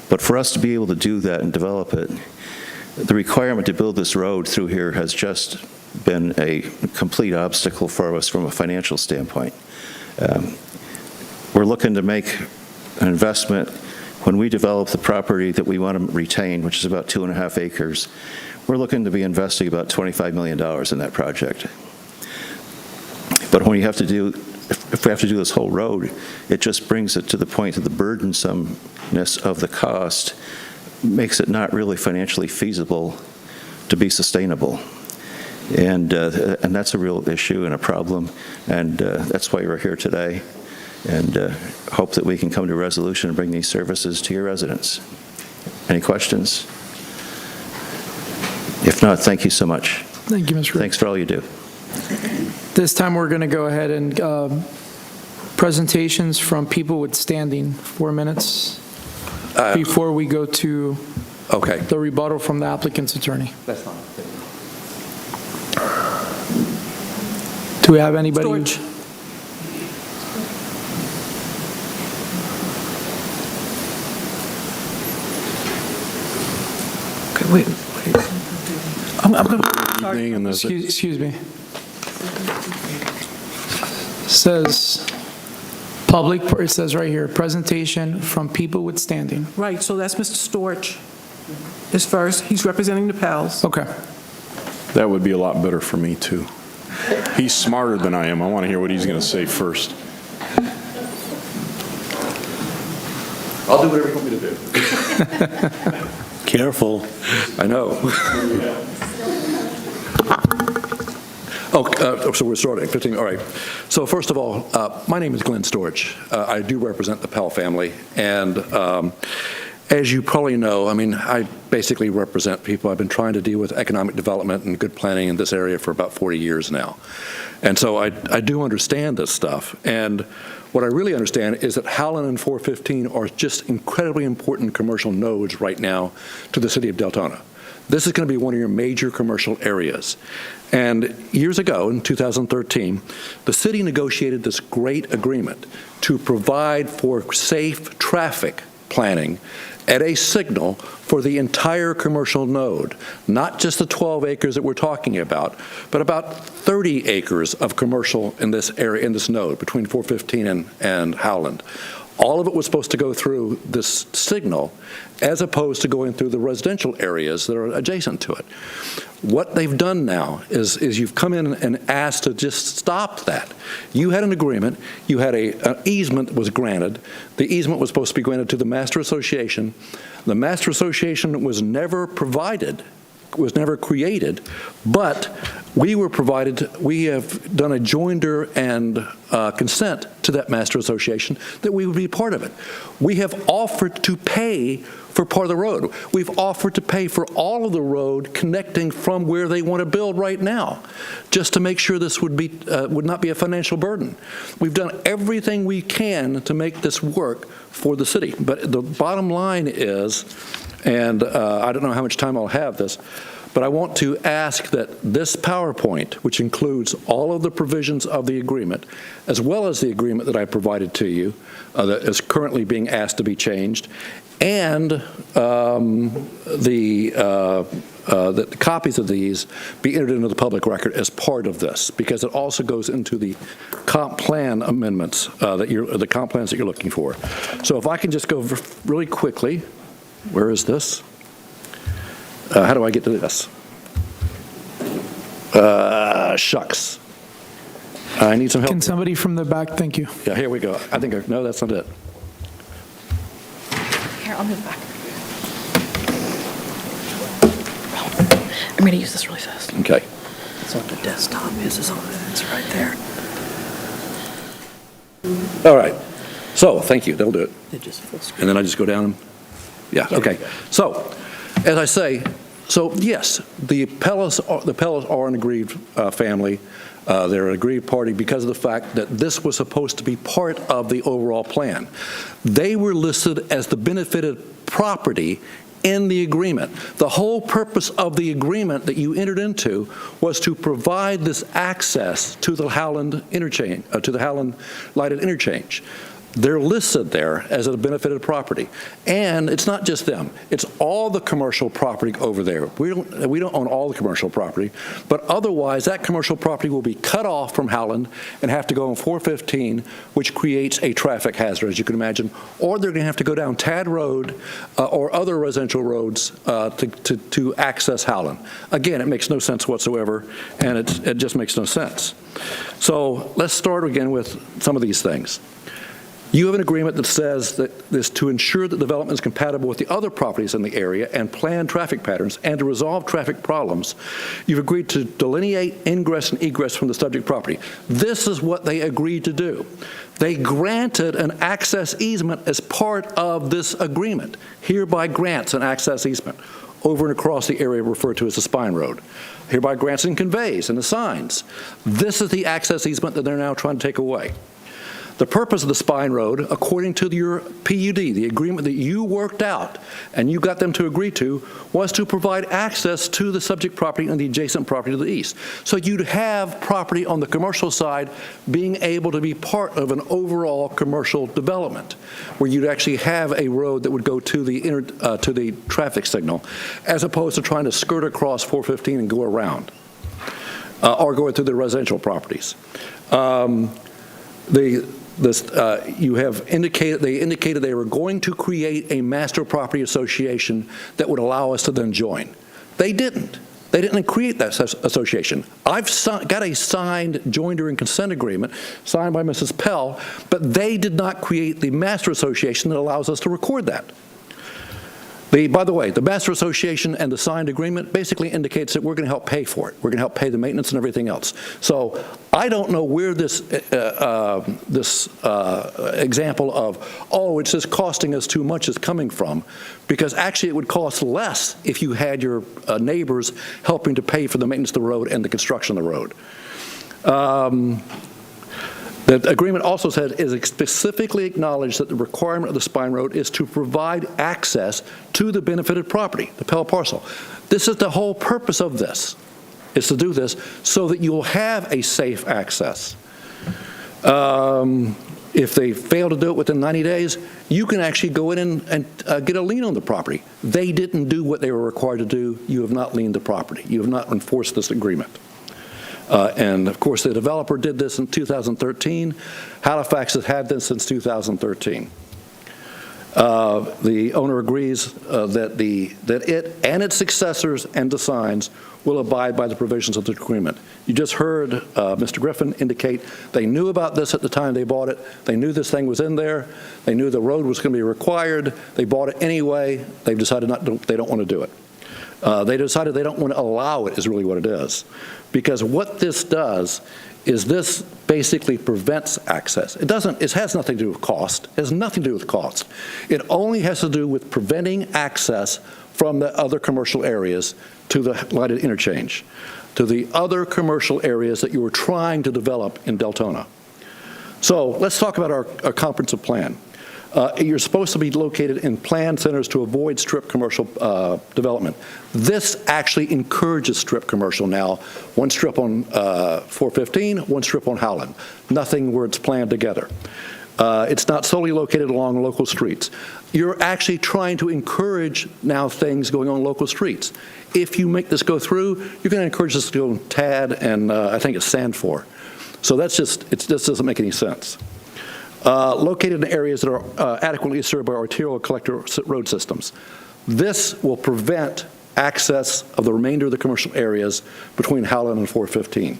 But for us to be able to do that and develop it, the requirement to build this road through here has just been a complete obstacle for us from a financial standpoint. We're looking to make an investment when we develop the property that we want to retain, which is about 2.5 acres. We're looking to be investing about $25 million in that project. But when you have to do, if we have to do this whole road, it just brings it to the point of the burdensomeness of the cost, makes it not really financially feasible to be sustainable. And that's a real issue and a problem, and that's why we're here today, and hope that we can come to a resolution and bring these services to your residents. Any questions? If not, thank you so much. Thank you, Mr. Griffin. Thanks for all you do. This time we're going to go ahead and presentations from people with standing, 4 minutes, before we go to the rebuttal from the applicant's attorney. That's fine. Do we have anybody? Storch. Okay, wait. I'm going to... Excuse me. Says public, it says right here, presentation from people with standing. Right, so that's Mr. Storch is first. He's representing the PALs. Okay. That would be a lot better for me, too. He's smarter than I am. I want to hear what he's going to say first. I'll do whatever you want me to do. Careful. I know. So we're starting, 15, all right. So first of all, my name is Glenn Storch. I do represent the Pell family, and As you probably know, I mean, I basically represent people. I've been trying to deal with economic development and good planning in this area for about 40 years now. And so I do understand this stuff. And what I really understand is that Howland and 415 are just incredibly important commercial nodes right now to the city of Deltona. This is going to be one of your major commercial areas. And years ago, in 2013, the city negotiated this great agreement to provide for safe traffic planning at a signal for the entire commercial node, not just the 12 acres that we're talking about, but about 30 acres of commercial in this area, in this node, between 415 and Howland. All of it was supposed to go through this signal as opposed to going through the residential areas that are adjacent to it. What they've done now is you've come in and asked to just stop that. You had an agreement, you had an easement that was granted. The easement was supposed to be granted to the Master Association. The Master Association was never provided, was never created, but we have done a joinder and consent to that Master Association that we would be part of it. We have offered to pay for part of the road. We've offered to pay for all of the road connecting from where they want to build right now, just to make sure this would not be a financial burden. We've done everything we can to make this work for the city. But the bottom line is, and I don't know how much time I'll have this, but I want to ask that this PowerPoint, which includes all of the provisions of the agreement, as well as the agreement that I provided to you, that is currently being asked to be changed, and the copies of these be entered into the public record as part of this, because it also goes into the comp plan amendments, the comp plans that you're looking for. So if I can just go really quickly, where is this? How do I get to this? Shucks. I need some help. Can somebody from the back, thank you. Yeah, here we go. I think, no, that's not it. Here, I'll move back. I'm going to use this really fast. Okay. It's on the desktop. It's on it. It's right there. All right. So, thank you. That'll do it. It just full screen. And then I just go down. Yeah, okay. So, as I say, so yes, the Pellis are an aggrieved family. They're an aggrieved party because of the fact that this was supposed to be part of the overall plan. They were listed as the benefited property in the agreement. The whole purpose of the agreement that you entered into was to provide this access to the Howland interchange, to the Howland lighted interchange. They're listed there as a benefited property. And it's not just them. It's all the commercial property over there. We don't own all the commercial property, but otherwise that commercial property will be cut off from Howland and have to go on 415, which creates a traffic hazard, as you can imagine, or they're going to have to go down Tad Road or other residential roads to access Howland. Again, it makes no sense whatsoever, and it just makes no sense. So let's start again with some of these things. You have an agreement that says that this to ensure that development is compatible with the other properties in the area and plan traffic patterns and to resolve traffic problems. You've agreed to delineate ingress and egress from the subject property. This is what they agreed to do. They granted an access easement as part of this agreement, hereby grants an access easement over and across the area referred to as the Spine Road. Hereby grants and conveys and assigns. This is the access easement that they're now trying to take away. The purpose of the Spine Road, according to your PUD, the agreement that you worked out and you got them to agree to, was to provide access to the subject property and the adjacent property to the east. So you'd have property on the commercial side being able to be part of an overall commercial development, where you'd actually have a road that would go to the traffic signal, as opposed to trying to skirt across 415 and go around, or go through the residential properties. You have indicated, they indicated they were going to create a master property association that would allow us to then join. They didn't. They didn't create that association. I've got a signed joinder and consent agreement signed by Mrs. Pell, but they did not create the master association that allows us to record that. By the way, the Master Association and the signed agreement basically indicates that we're going to help pay for it. We're going to help pay the maintenance and everything else. So I don't know where this example of, oh, it's just costing us too much is coming from, because actually it would cost less if you had your neighbors helping to pay for the maintenance of the road and the construction of the road. The agreement also said is specifically acknowledged that the requirement of the spine road is to provide access to the benefited property, the Pella parcel. This is the whole purpose of this, is to do this so that you'll have a safe access. If they fail to do it within 90 days, you can actually go in and get a lien on the property. They didn't do what they were required to do. You have not liened the property. You have not enforced this agreement. And of course, the developer did this in 2013. Halifax has had this since 2013. The owner agrees that it and its successors and designs will abide by the provisions of the agreement. You just heard Mr. Griffin indicate they knew about this at the time they bought it. They knew this thing was in there. They knew the road was going to be required. They bought it anyway. They've decided they don't want to do it. They decided they don't want to allow it is really what it is. Because what this does is this basically prevents access. It has nothing to do with cost. It has nothing to do with cost. It only has to do with preventing access from the other commercial areas to the lighted interchange, to the other commercial areas that you were trying to develop in Deltona. So let's talk about our comprehensive plan. You're supposed to be located in planned centers to avoid strip commercial development. This actually encourages strip commercial now. One strip on 415, one strip on Howland. Nothing where it's planned together. It's not solely located along local streets. You're actually trying to encourage now things going on local streets. If you make this go through, you're going to encourage this to go on TAD and I think it's Sandfor. So that's just, it just doesn't make any sense. Located in areas that are adequately served by arterial collector road systems. This will prevent access of the remainder of the commercial areas between Howland and 415.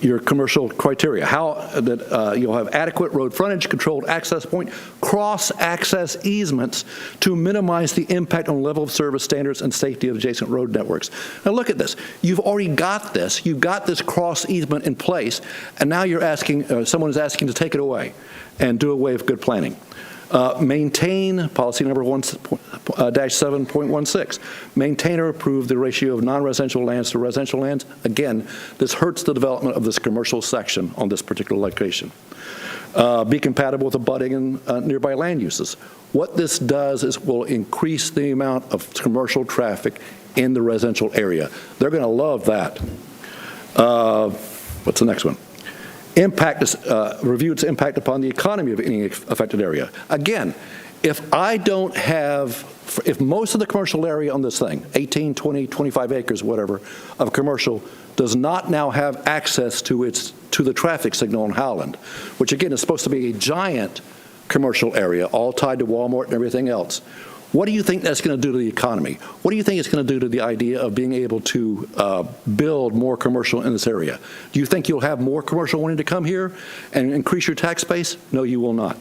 Your commercial criteria, you'll have adequate road frontage, controlled access point, cross-access easements to minimize the impact on level of service standards and safety of adjacent road networks. Now look at this. You've already got this. You've got this cross easement in place, and now you're asking, someone is asking to take it away and do away with good planning. Maintain, policy number 1-7.16, maintain or approve the ratio of non-residential lands to residential lands. Again, this hurts the development of this commercial section on this particular location. Be compatible with abutting and nearby land uses. What this does is will increase the amount of commercial traffic in the residential area. They're going to love that. What's the next one? Review its impact upon the economy of any affected area. Again, if most of the commercial area on this thing, 18, 20, 25 acres, whatever, of commercial, does not now have access to the traffic signal in Howland, which again is supposed to be a giant commercial area, all tied to Walmart and everything else. What do you think that's going to do to the economy? What do you think it's going to do to the idea of being able to build more commercial in this area? Do you think you'll have more commercial wanting to come here and increase your tax base? No, you will not.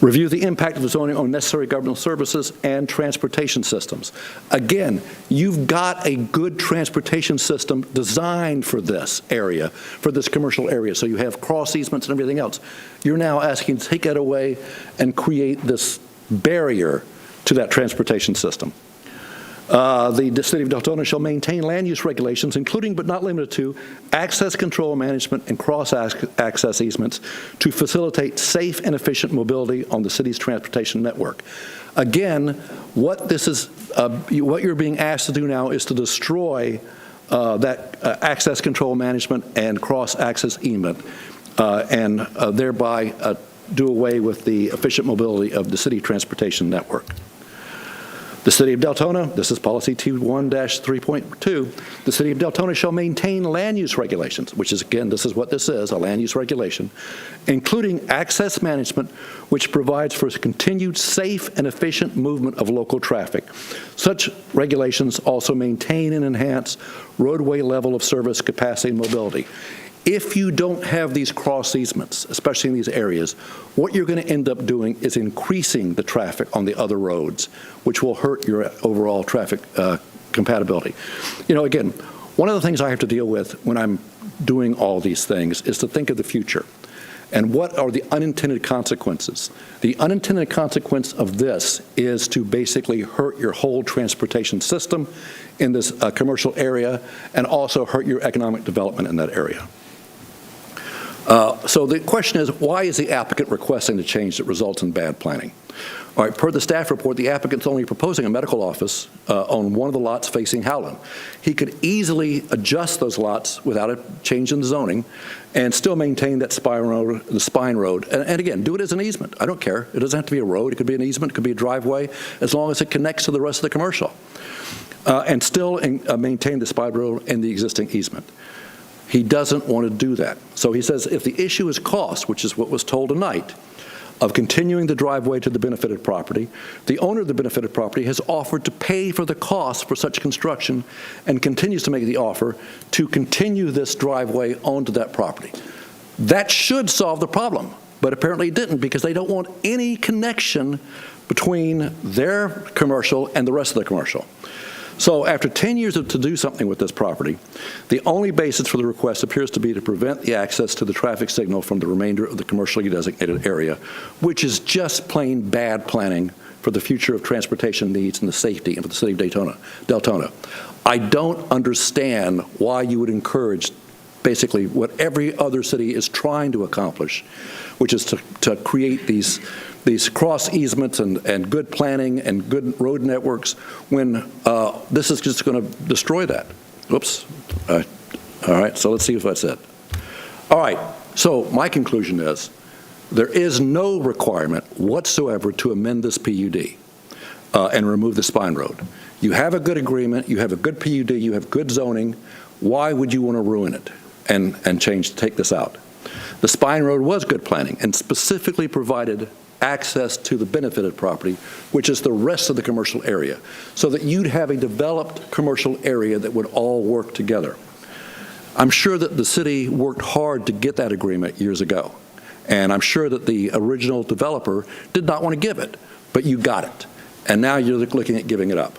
Review the impact of the zoning on necessary governmental services and transportation systems. Again, you've got a good transportation system designed for this area, for this commercial area, so you have cross easements and everything else. You're now asking to take that away and create this barrier to that transportation system. The City of Deltona shall maintain land use regulations, including but not limited to access control management and cross-access easements to facilitate safe and efficient mobility on the city's transportation network. Again, what you're being asked to do now is to destroy that access control management and cross-access easement and thereby do away with the efficient mobility of the city transportation network. The City of Deltona, this is policy T1-3.2, the City of Deltona shall maintain land use regulations, which is, again, this is what this is, a land use regulation, including access management, which provides for continued safe and efficient movement of local traffic. Such regulations also maintain and enhance roadway level of service capacity and mobility. If you don't have these cross easements, especially in these areas, what you're going to end up doing is increasing the traffic on the other roads, which will hurt your overall traffic compatibility. You know, again, one of the things I have to deal with when I'm doing all these things is to think of the future. And what are the unintended consequences? The unintended consequence of this is to basically hurt your whole transportation system in this commercial area and also hurt your economic development in that area. So the question is, why is the applicant requesting the change that results in bad planning? All right, per the staff report, the applicant's only proposing a medical office on one of the lots facing Howland. He could easily adjust those lots without a change in zoning and still maintain that the spine road. And again, do it as an easement. I don't care. It doesn't have to be a road. It could be an easement. It could be a driveway, as long as it connects to the rest of the commercial. And still maintain the spine road and the existing easement. He doesn't want to do that. So he says if the issue is cost, which is what was told tonight, of continuing the driveway to the benefited property, the owner of the benefited property has offered to pay for the cost for such construction and continues to make the offer to continue this driveway onto that property. That should solve the problem, but apparently it didn't, because they don't want any connection between their commercial and the rest of the commercial. So after 10 years to do something with this property, the only basis for the request appears to be to prevent the access to the traffic signal from the remainder of the commercially designated area, which is just plain bad planning for the future of transportation needs and the safety of the city of Deltona. I don't understand why you would encourage basically what every other city is trying to accomplish, which is to create these cross easements and good planning and good road networks, when this is just going to destroy that. Oops. All right, so let's see if that's it. All right, so my conclusion is there is no requirement whatsoever to amend this PUD and remove the spine road. You have a good agreement, you have a good PUD, you have good zoning. Why would you want to ruin it and take this out? The spine road was good planning and specifically provided access to the benefited property, which is the rest of the commercial area, so that you'd have a developed commercial area that would all work together. I'm sure that the city worked hard to get that agreement years ago, and I'm sure that the original developer did not want to give it, but you got it, and now you're looking at giving it up.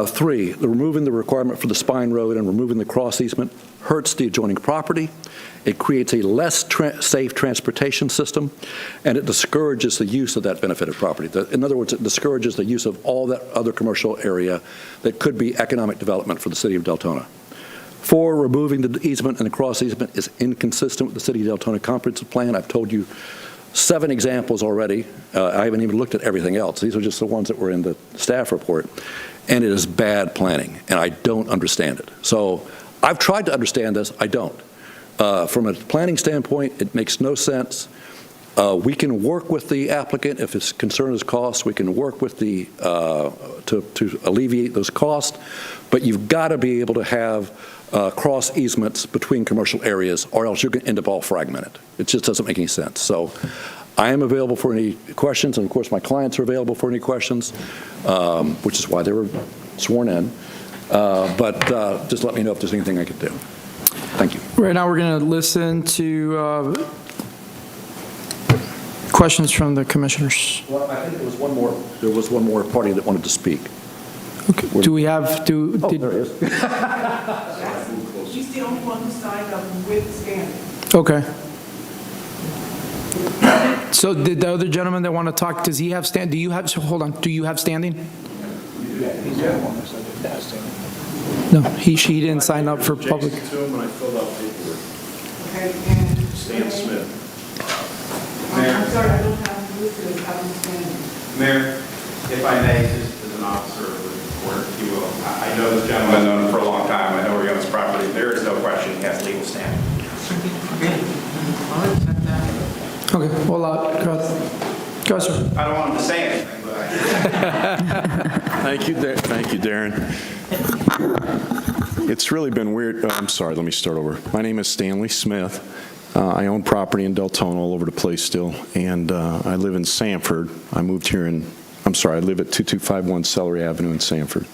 3, removing the requirement for the spine road and removing the cross easement hurts the adjoining property. It creates a less safe transportation system, and it discourages the use of that benefited property. In other words, it discourages the use of all that other commercial area that could be economic development for the city of Deltona. 4, removing the easement and the cross easement is inconsistent with the City of Deltona comprehensive plan. I've told you 7 examples already. I haven't even looked at everything else. These are just the ones that were in the staff report. And it is bad planning, and I don't understand it. So I've tried to understand this. I don't. From a planning standpoint, it makes no sense. We can work with the applicant if his concern is cost. We can work with the to alleviate those costs, but you've got to be able to have cross easements between commercial areas, or else you're going to end up all fragmented. It just doesn't make any sense. So I am available for any questions, and of course my clients are available for any questions, which is why they were sworn in. But just let me know if there's anything I could do. Thank you. Right now we're going to listen to questions from the commissioners. Well, I think there was one more party that wanted to speak. Okay. Do we have, there is. She's the only one who signed up with standing. Okay. So did the other gentleman that want to talk, does he have stand, do you have, so hold on, do you have standing? No, she didn't sign up for public. To him when I filled out paperwork. Okay, and Stan Smith. I'm sorry, I don't have the list of how standing. Mayor, if I may, just as an officer of the court, if you will, I know this gentleman, I've known him for a long time. I know he owns property. There is no question he has legal standing. Okay, well, go, sir. I don't want him to say anything, but Thank you, Darren. It's really been weird. I'm sorry, let me start over. My name is Stanley Smith. I own property in Deltona all over the place still, and I live in Sanford. I moved here in I live at 2251 Celery Avenue in Sanford.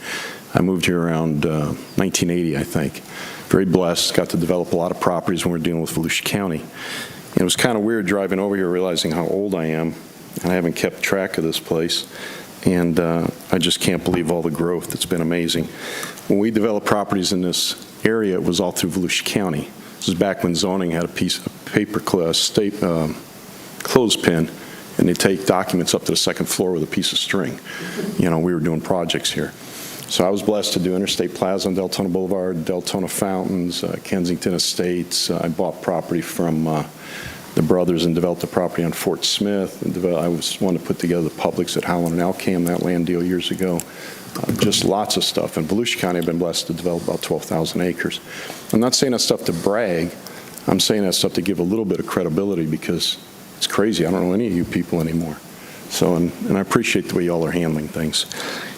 I moved here around 1980, I think. Very blessed, got to develop a lot of properties when we were dealing with Volusia County. And it was kind of weird driving over here realizing how old I am, and I haven't kept track of this place. And I just can't believe all the growth. It's been amazing. When we developed properties in this area, it was all through Volusia County. This is back when zoning had a piece of paper clothespin, and they take documents up to the second floor with a piece of string. You know, we were doing projects here. So I was blessed to do Interstate Plaza on Deltona Boulevard, Deltona Fountains, Kensington Estates. I bought property from the brothers and developed a property on Fort Smith. I was wanting to put together the Publix at Howland and Alcam, that land deal years ago. Just lots of stuff. In Volusia County, I've been blessed to develop about 12,000 acres. I'm not saying that stuff to brag. I'm saying that stuff to give a little bit of credibility because it's crazy. I don't know any of you people anymore. So, and I appreciate the way y'all are handling things.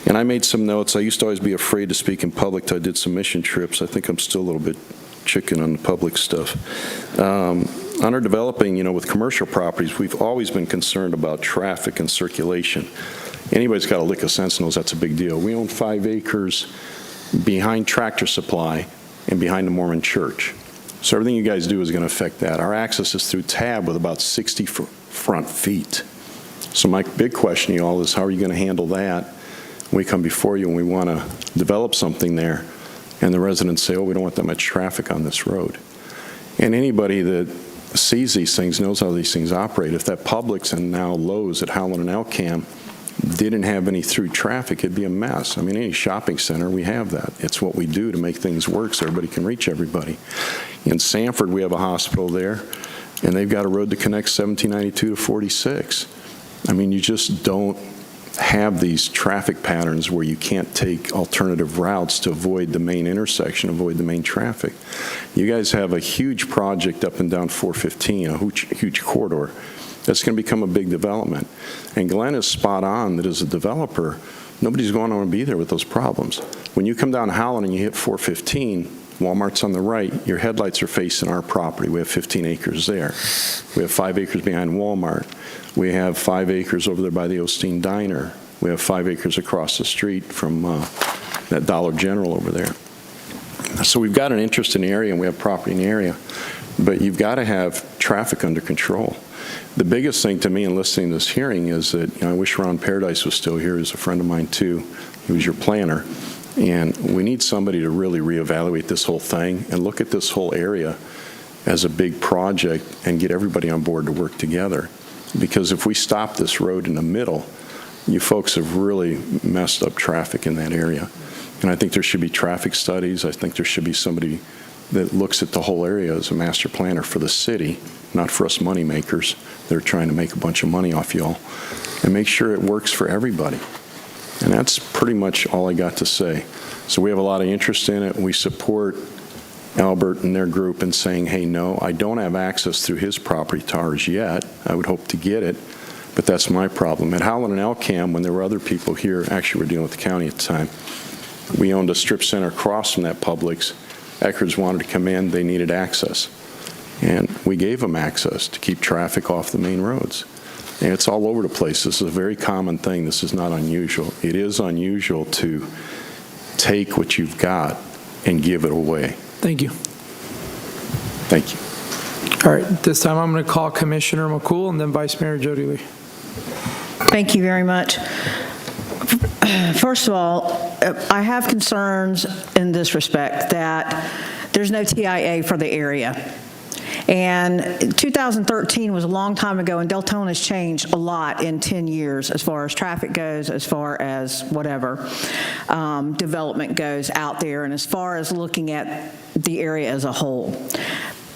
And I made some notes. I used to always be afraid to speak in public till I did some mission trips. I think I'm still a little bit chicken on the public stuff. Under developing, with commercial properties, we've always been concerned about traffic and circulation. Anybody's got a lick of sense knows that's a big deal. We own 5 acres behind Tractor Supply and behind the Mormon church. So everything you guys do is going to affect that. Our access is through Tab with about 60 front feet. So my big question to you all is, how are you going to handle that when we come before you and we want to develop something there and the residents say, oh, we don't want that much traffic on this road? And anybody that sees these things knows how these things operate. If that Publix and now Lowe's at Howland and Alcam didn't have any through traffic, it'd be a mess. I mean, any shopping center, we have that. It's what we do to make things work so everybody can reach everybody. In Sanford, we have a hospital there, and they've got a road that connects 1792 to 46. I mean, you just don't have these traffic patterns where you can't take alternative routes to avoid the main intersection, avoid the main traffic. You guys have a huge project up and down 415, a huge corridor. That's going to become a big development. And Glenn is spot on that as a developer, nobody's going to want to be there with those problems. When you come down Howland and you hit 415, Walmart's on the right, your headlights are facing our property. We have 15 acres there. We have 5 acres behind Walmart. We have 5 acres over there by the Osteen Diner. We have 5 acres across the street from that Dollar General over there. So we've got an interest in the area and we have property in the area, but you've got to have traffic under control. The biggest thing to me in listening to this hearing is that, I wish Ron Paradise was still here. He's a friend of mine too. He was your planner. And we need somebody to really reevaluate this whole thing and look at this whole area as a big project and get everybody on board to work together. Because if we stop this road in the middle, you folks have really messed up traffic in that area. And I think there should be traffic studies. I think there should be somebody that looks at the whole area as a master planner for the city, not for us money makers that are trying to make a bunch of money off y'all, and make sure it works for everybody. And that's pretty much all I got to say. So we have a lot of interest in it. We support Albert and their group in saying, hey, no, I don't have access through his property to ours yet. I would hope to get it, but that's my problem. At Howland and Alcam, when there were other people here, actually we're dealing with the county at the time, we owned a strip center across from that Publix. Eckerd's wanted to come in, they needed access. And we gave them access to keep traffic off the main roads. And it's all over the place. This is a very common thing. This is not unusual. It is unusual to take what you've got and give it away. Thank you. Thank you. All right, this time I'm going to call Commissioner McCool and then Vice Mayor Jody Lee. Thank you very much. First of all, I have concerns in this respect that there's no TIA for the area. And 2013 was a long time ago, and Deltona has changed a lot in 10 years as far as traffic goes, as far as whatever development goes out there, and as far as looking at the area as a whole.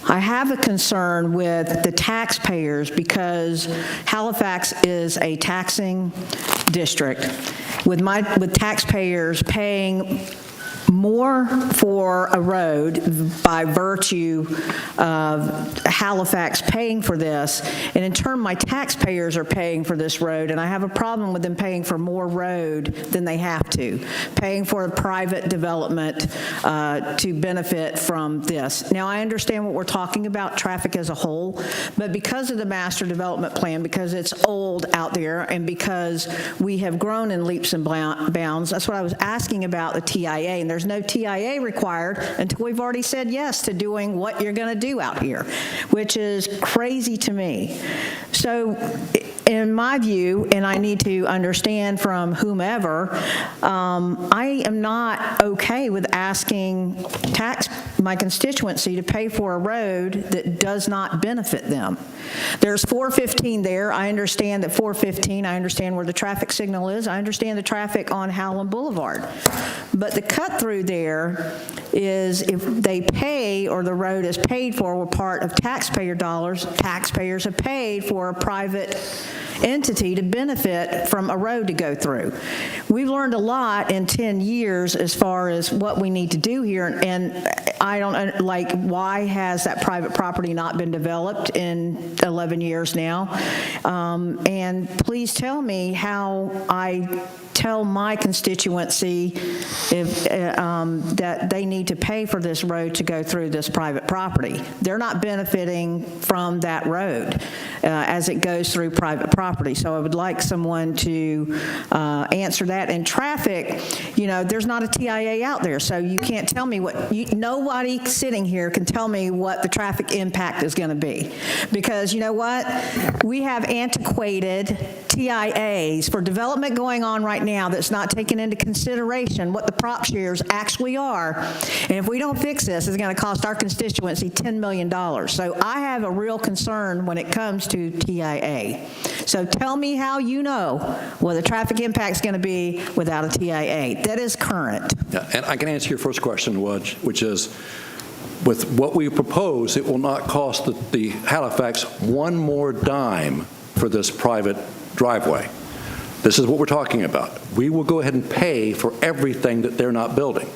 I have a concern with the taxpayers because Halifax is a taxing district with taxpayers paying more for a road by virtue of Halifax paying for this, and in turn, my taxpayers are paying for this road, and I have a problem with them paying for more road than they have to, paying for a private development to benefit from this. Now, I understand what we're talking about, traffic as a whole, but because of the master development plan, because it's old out there, and because we have grown in leaps and bounds, that's what I was asking about the TIA, and there's no TIA required until we've already said yes to doing what you're going to do out here, which is crazy to me. So in my view, and I need to understand from whomever, I am not okay with asking my constituency to pay for a road that does not benefit them. There's 415 there. I understand that 415, I understand where the traffic signal is. I understand the traffic on Howland Boulevard. But the cut through there is if they pay or the road is paid for, we're part of taxpayer dollars, taxpayers have paid for a private entity to benefit from a road to go through. We've learned a lot in 10 years as far as what we need to do here, and I don't, like, why has that private property not been developed in 11 years now? And please tell me how I tell my constituency if, that they need to pay for this road to go through this private property. They're not benefiting from that road as it goes through private property. So I would like someone to answer that. And traffic, you know, there's not a TIA out there, so you can't tell me what, nobody sitting here can tell me what the traffic impact is going to be. Because you know what? We have antiquated TIAs for development going on right now that's not taking into consideration what the prop shares actually are. And if we don't fix this, it's going to cost our constituency $10 million. So I have a real concern when it comes to TIA. So tell me how you know what the traffic impact is going to be without a TIA. That is current. Yeah, and I can answer your first question, which is, with what we propose, it will not cost the Halifax one more dime for this private driveway. This is what we're talking about. We will go ahead and pay for everything that they're not building.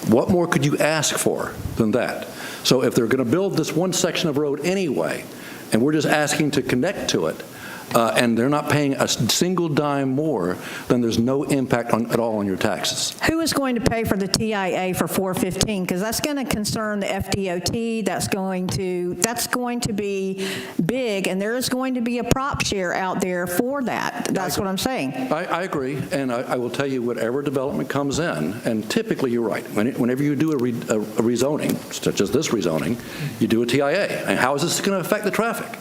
What more could you ask for than that? So if they're going to build this one section of road anyway, and we're just asking to connect to it, and they're not paying a single dime more, then there's no impact at all on your taxes. Who is going to pay for the TIA for 415? Because that's going to concern the FDOT. That's going to be big, and there is going to be a prop share out there for that. That's what I'm saying. I agree, and I will tell you, whatever development comes in, and typically you're right, whenever you do a rezoning, such as this rezoning, you do a TIA. And how is this going to affect the traffic?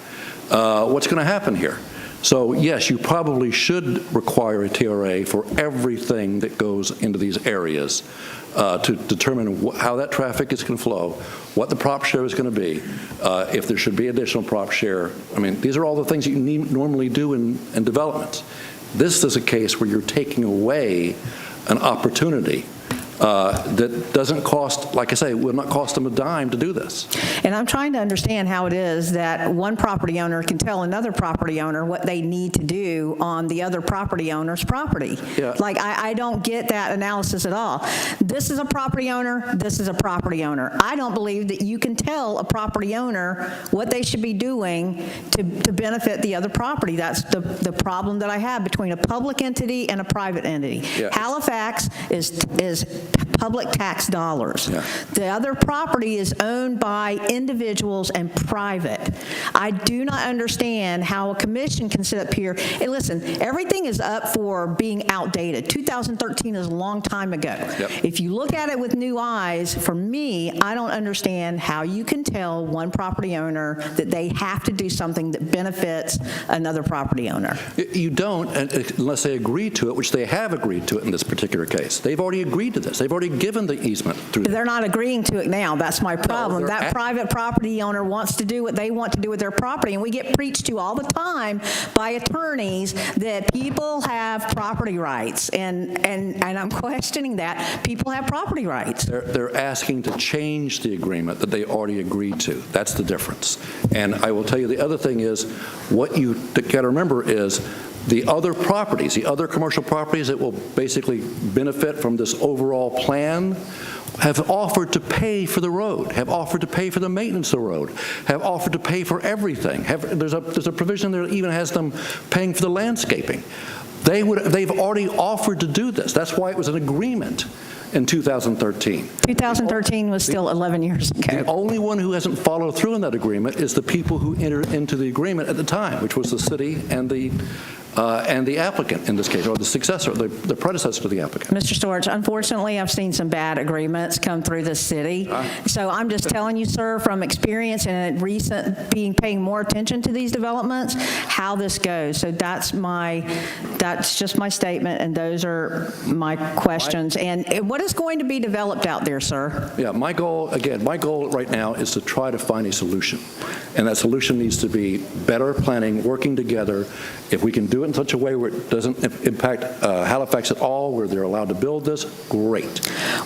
What's going to happen here? So yes, you probably should require a TRA for everything that goes into these areas to determine how that traffic is going to flow, what the prop share is going to be, if there should be additional prop share. I mean, these are all the things you normally do in developments. This is a case where you're taking away an opportunity that doesn't cost, like I say, will not cost them a dime to do this. And I'm trying to understand how it is that one property owner can tell another property owner what they need to do on the other property owner's property. Yeah. Like, I don't get that analysis at all. This is a property owner, this is a property owner. I don't believe that you can tell a property owner what they should be doing to benefit the other property. That's the problem that I have between a public entity and a private entity. Yeah. Halifax is public tax dollars. Yeah. The other property is owned by individuals and private. I do not understand how a commission can sit up here. And listen, everything is up for being outdated. 2013 is a long time ago. Yep. If you look at it with new eyes, for me, I don't understand how you can tell one property owner that they have to do something that benefits another property owner. You don't, unless they agree to it, which they have agreed to it in this particular case. They've already agreed to this. They've already given the easement through. They're not agreeing to it now. That's my problem. No, that private property owner wants to do what they want to do with their property, and we get preached to all the time by attorneys that people have property rights, and I'm questioning that. People have property rights. They're asking to change the agreement that they already agreed to. That's the difference. And I will tell you the other thing is, what you got to remember is The other properties, the other commercial properties that will basically benefit from this overall plan have offered to pay for the road, have offered to pay for the maintenance of the road, have offered to pay for everything. There's a provision there that even has them paying for the landscaping. They've already offered to do this. That's why it was an agreement in 2013. 2013 was still 11 years ago. The only one who hasn't followed through on that agreement is the people who entered into the agreement at the time, which was the city and the applicant in this case, or the successor, the predecessor to the applicant. Mr. Storch, unfortunately, I've seen some bad agreements come through this city. So I'm just telling you, sir, from experience and recent paying more attention to these developments, how this goes. So that's just my statement, and those are my questions. And what is going to be developed out there, sir? Yeah, my goal right now is to try to find a solution. And that solution needs to be better planning, working together. If we can do it in such a way where it doesn't impact Halifax at all, where they're allowed to build this, great.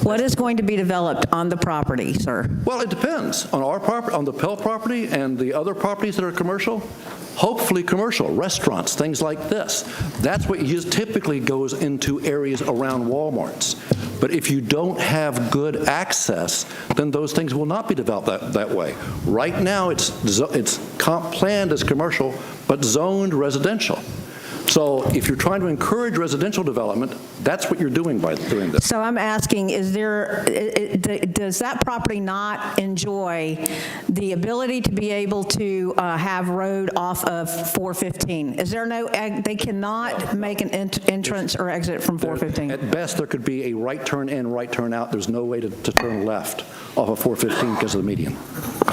What is going to be developed on the property, sir? Well, it depends. On our property, on the Pell property and the other properties that are commercial, hopefully commercial, restaurants, things like this. That's what typically goes into areas around Walmarts. But if you don't have good access, then those things will not be developed that way. Right now, it's planned as commercial, but zoned residential. So if you're trying to encourage residential development, that's what you're doing by doing this. So I'm asking, does that property not enjoy the ability to be able to have road off of 415? Is there they cannot make an entrance or exit from 415? At best, there could be a right turn in, right turn out. There's no way to turn left off of 415 because of the median.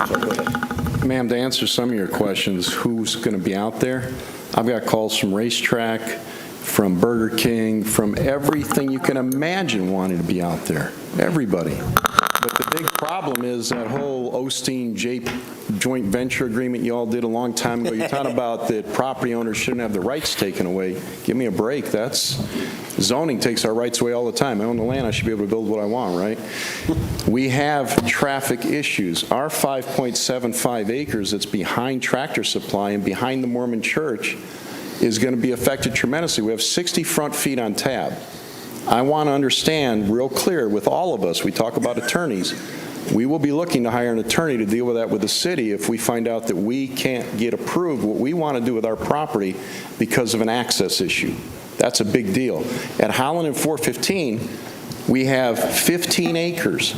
So go ahead. Ma'am, to answer some of your questions, who's going to be out there? I've got calls from Racetrack, from Burger King, from everything you can imagine wanting to be out there. Everybody. But the big problem is that whole Osteen-Jape joint venture agreement you all did a long time ago. You're talking about that property owners shouldn't have the rights taken away. Give me a break. Zoning takes our rights away all the time. I own the land. I should be able to build what I want, right? We have traffic issues. Our 5.75 acres that's behind Tractor Supply and behind the Mormon Church is going to be affected tremendously. We have 60 front feet on tab. I want to understand real clear with all of us, we talk about attorneys, we will be looking to hire an attorney to deal with that with the city if we find out that we can't get approved what we want to do with our property because of an access issue. That's a big deal. At Holland and 415, we have 15 acres.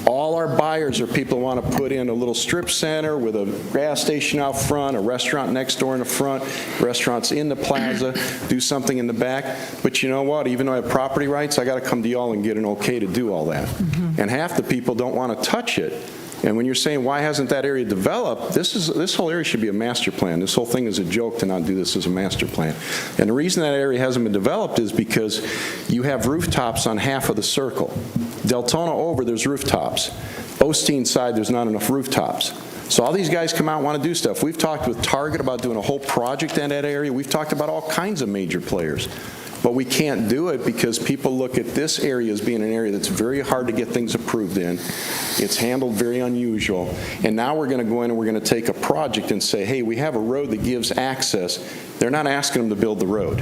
All our buyers are people who want to put in a little strip center with a gas station out front, a restaurant next door in the front, restaurants in the plaza, do something in the back. But you know what? Even though I have property rights, I got to come to y'all and get an okay to do all that. And half the people don't want to touch it. And when you're saying, why hasn't that area developed, this whole area should be a master plan. This whole thing is a joke to not do this as a master plan. And the reason that area hasn't been developed is because you have rooftops on half of the circle. Deltona over, there's rooftops. Osteen side, there's not enough rooftops. So all these guys come out and want to do stuff. We've talked with Target about doing a whole project in that area. We've talked about all kinds of major players. But we can't do it because people look at this area as being an area that's very hard to get things approved in. It's handled very unusual. And now we're going to go in and we're going to take a project and say, hey, we have a road that gives access. They're not asking them to build the road.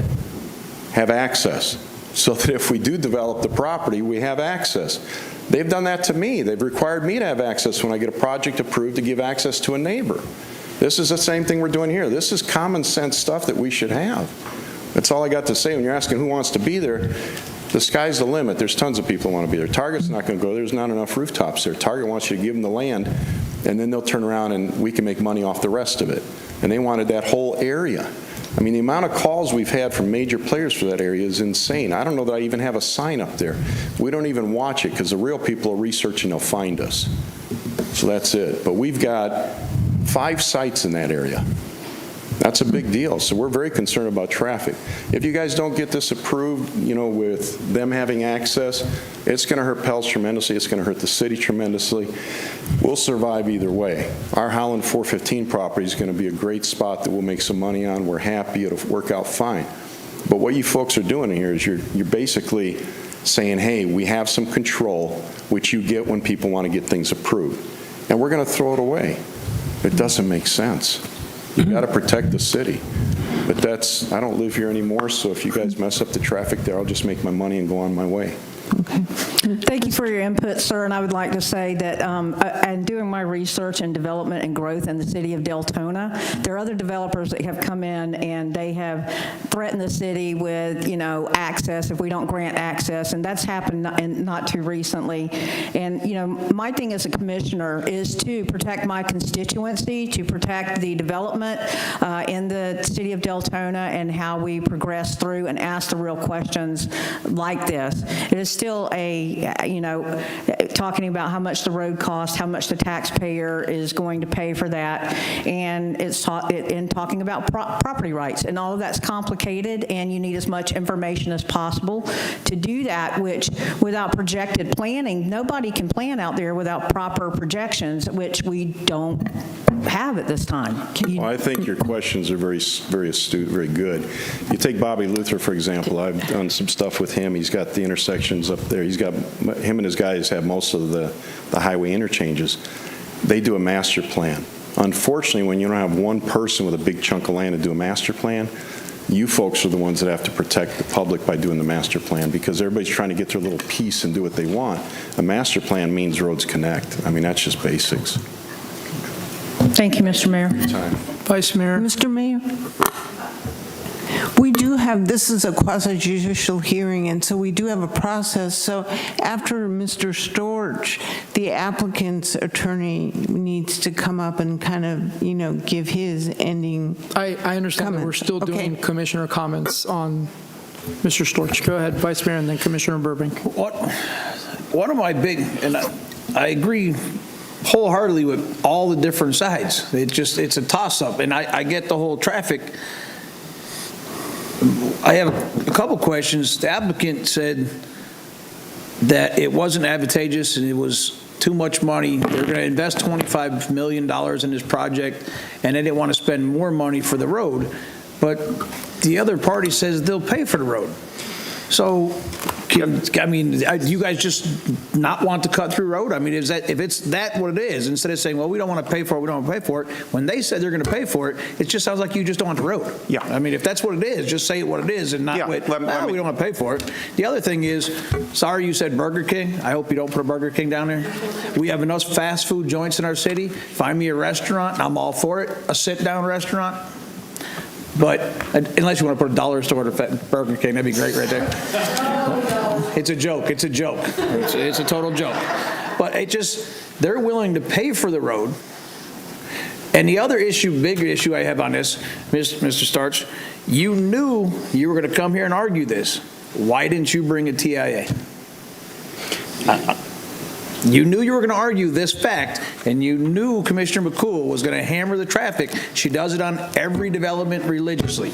Have access. So that if we do develop the property, we have access. They've done that to me. They've required me to have access when I get a project approved to give access to a neighbor. This is the same thing we're doing here. This is common sense stuff that we should have. That's all I got to say. When you're asking who wants to be there, the sky's the limit. There's tons of people who want to be there. Target's not going to go. There's not enough rooftops there. Target wants you to give them the land, and then they'll turn around and we can make money off the rest of it. And they wanted that whole area. I mean, the amount of calls we've had from major players for that area is insane. I don't know that I even have a sign up there. We don't even watch it because the real people are researching, they'll find us. So that's it. But we've got 5 sites in that area. That's a big deal. So we're very concerned about traffic. If you guys don't get this approved, with them having access, it's going to hurt Pels tremendously. It's going to hurt the city tremendously. We'll survive either way. Our Holland 415 property is going to be a great spot that we'll make some money on. We're happy. It'll work out fine. But what you folks are doing here is you're basically saying, hey, we have some control, which you get when people want to get things approved. And we're going to throw it away. It doesn't make sense. You've got to protect the city. But that's, I don't live here anymore, so if you guys mess up the traffic there, I'll just make my money and go on my way. Thank you for your input, sir, and I would like to say that in doing my research and development and growth in the city of Deltona, there are other developers that have come in and they have threatened the city with, access if we don't grant access, and that's happened not too recently. And, my thing as a commissioner is to protect my constituency, to protect the development in the city of Deltona and how we progress through and ask the real questions like this. It is still talking about how much the road costs, how much the taxpayer is going to pay for that, and it's talking about property rights, and all of that's complicated, and you need as much information as possible to do that, which without projected planning, nobody can plan out there without proper projections, which we don't have at this time. Well, I think your questions are very, very astute, very good. You take Bobby Luther, for example. I've done some stuff with him. He's got the intersections up there. Him and his guys have most of the highway interchanges. They do a master plan. Unfortunately, when you don't have one person with a big chunk of land to do a master plan, you folks are the ones that have to protect the public by doing the master plan, because everybody's trying to get their little piece and do what they want. A master plan means roads connect. I mean, that's just basics. Thank you, Mr. Mayor. Vice Mayor. Mr. Mayor? We do have, this is a quasi-judicial hearing, and so we do have a process. So after Mr. Storch, the applicant's attorney needs to come up and kind of, give his ending I understand that we're still doing commissioner comments on Mr. Storch. Go ahead, Vice Mayor, and then Commissioner Burbank. One of my and I agree wholeheartedly with all the different sides. It's a toss-up, and I get the whole traffic. I have a couple questions. The applicant said that it wasn't advantageous and it was too much money. They're going to invest $25 million in this project, and they didn't want to spend more money for the road. But the other party says they'll pay for the road. So, I mean, do you guys just not want to cut through road? I mean, if it's that what it is, instead of saying, well, we don't want to pay for it, we don't want to pay for it, when they said they're going to pay for it, it just sounds like you just don't want the road. Yeah. I mean, if that's what it is, just say what it is and not we don't want to pay for it. The other thing is, sorry you said Burger King. I hope you don't put a Burger King down there. We have enough fast food joints in our city. Find me a restaurant, I'm all for it, a sit-down restaurant. But unless you want to put a dollar store to Burger King, that'd be great right there. It's a joke. It's a joke. It's a total joke. But they're willing to pay for the road. And the other bigger issue I have on this, Mr. Starch, you knew you were going to come here and argue this. Why didn't you bring a TIA? You knew you were going to argue this fact, and you knew Commissioner McCool was going to hammer the traffic. She does it on every development religiously.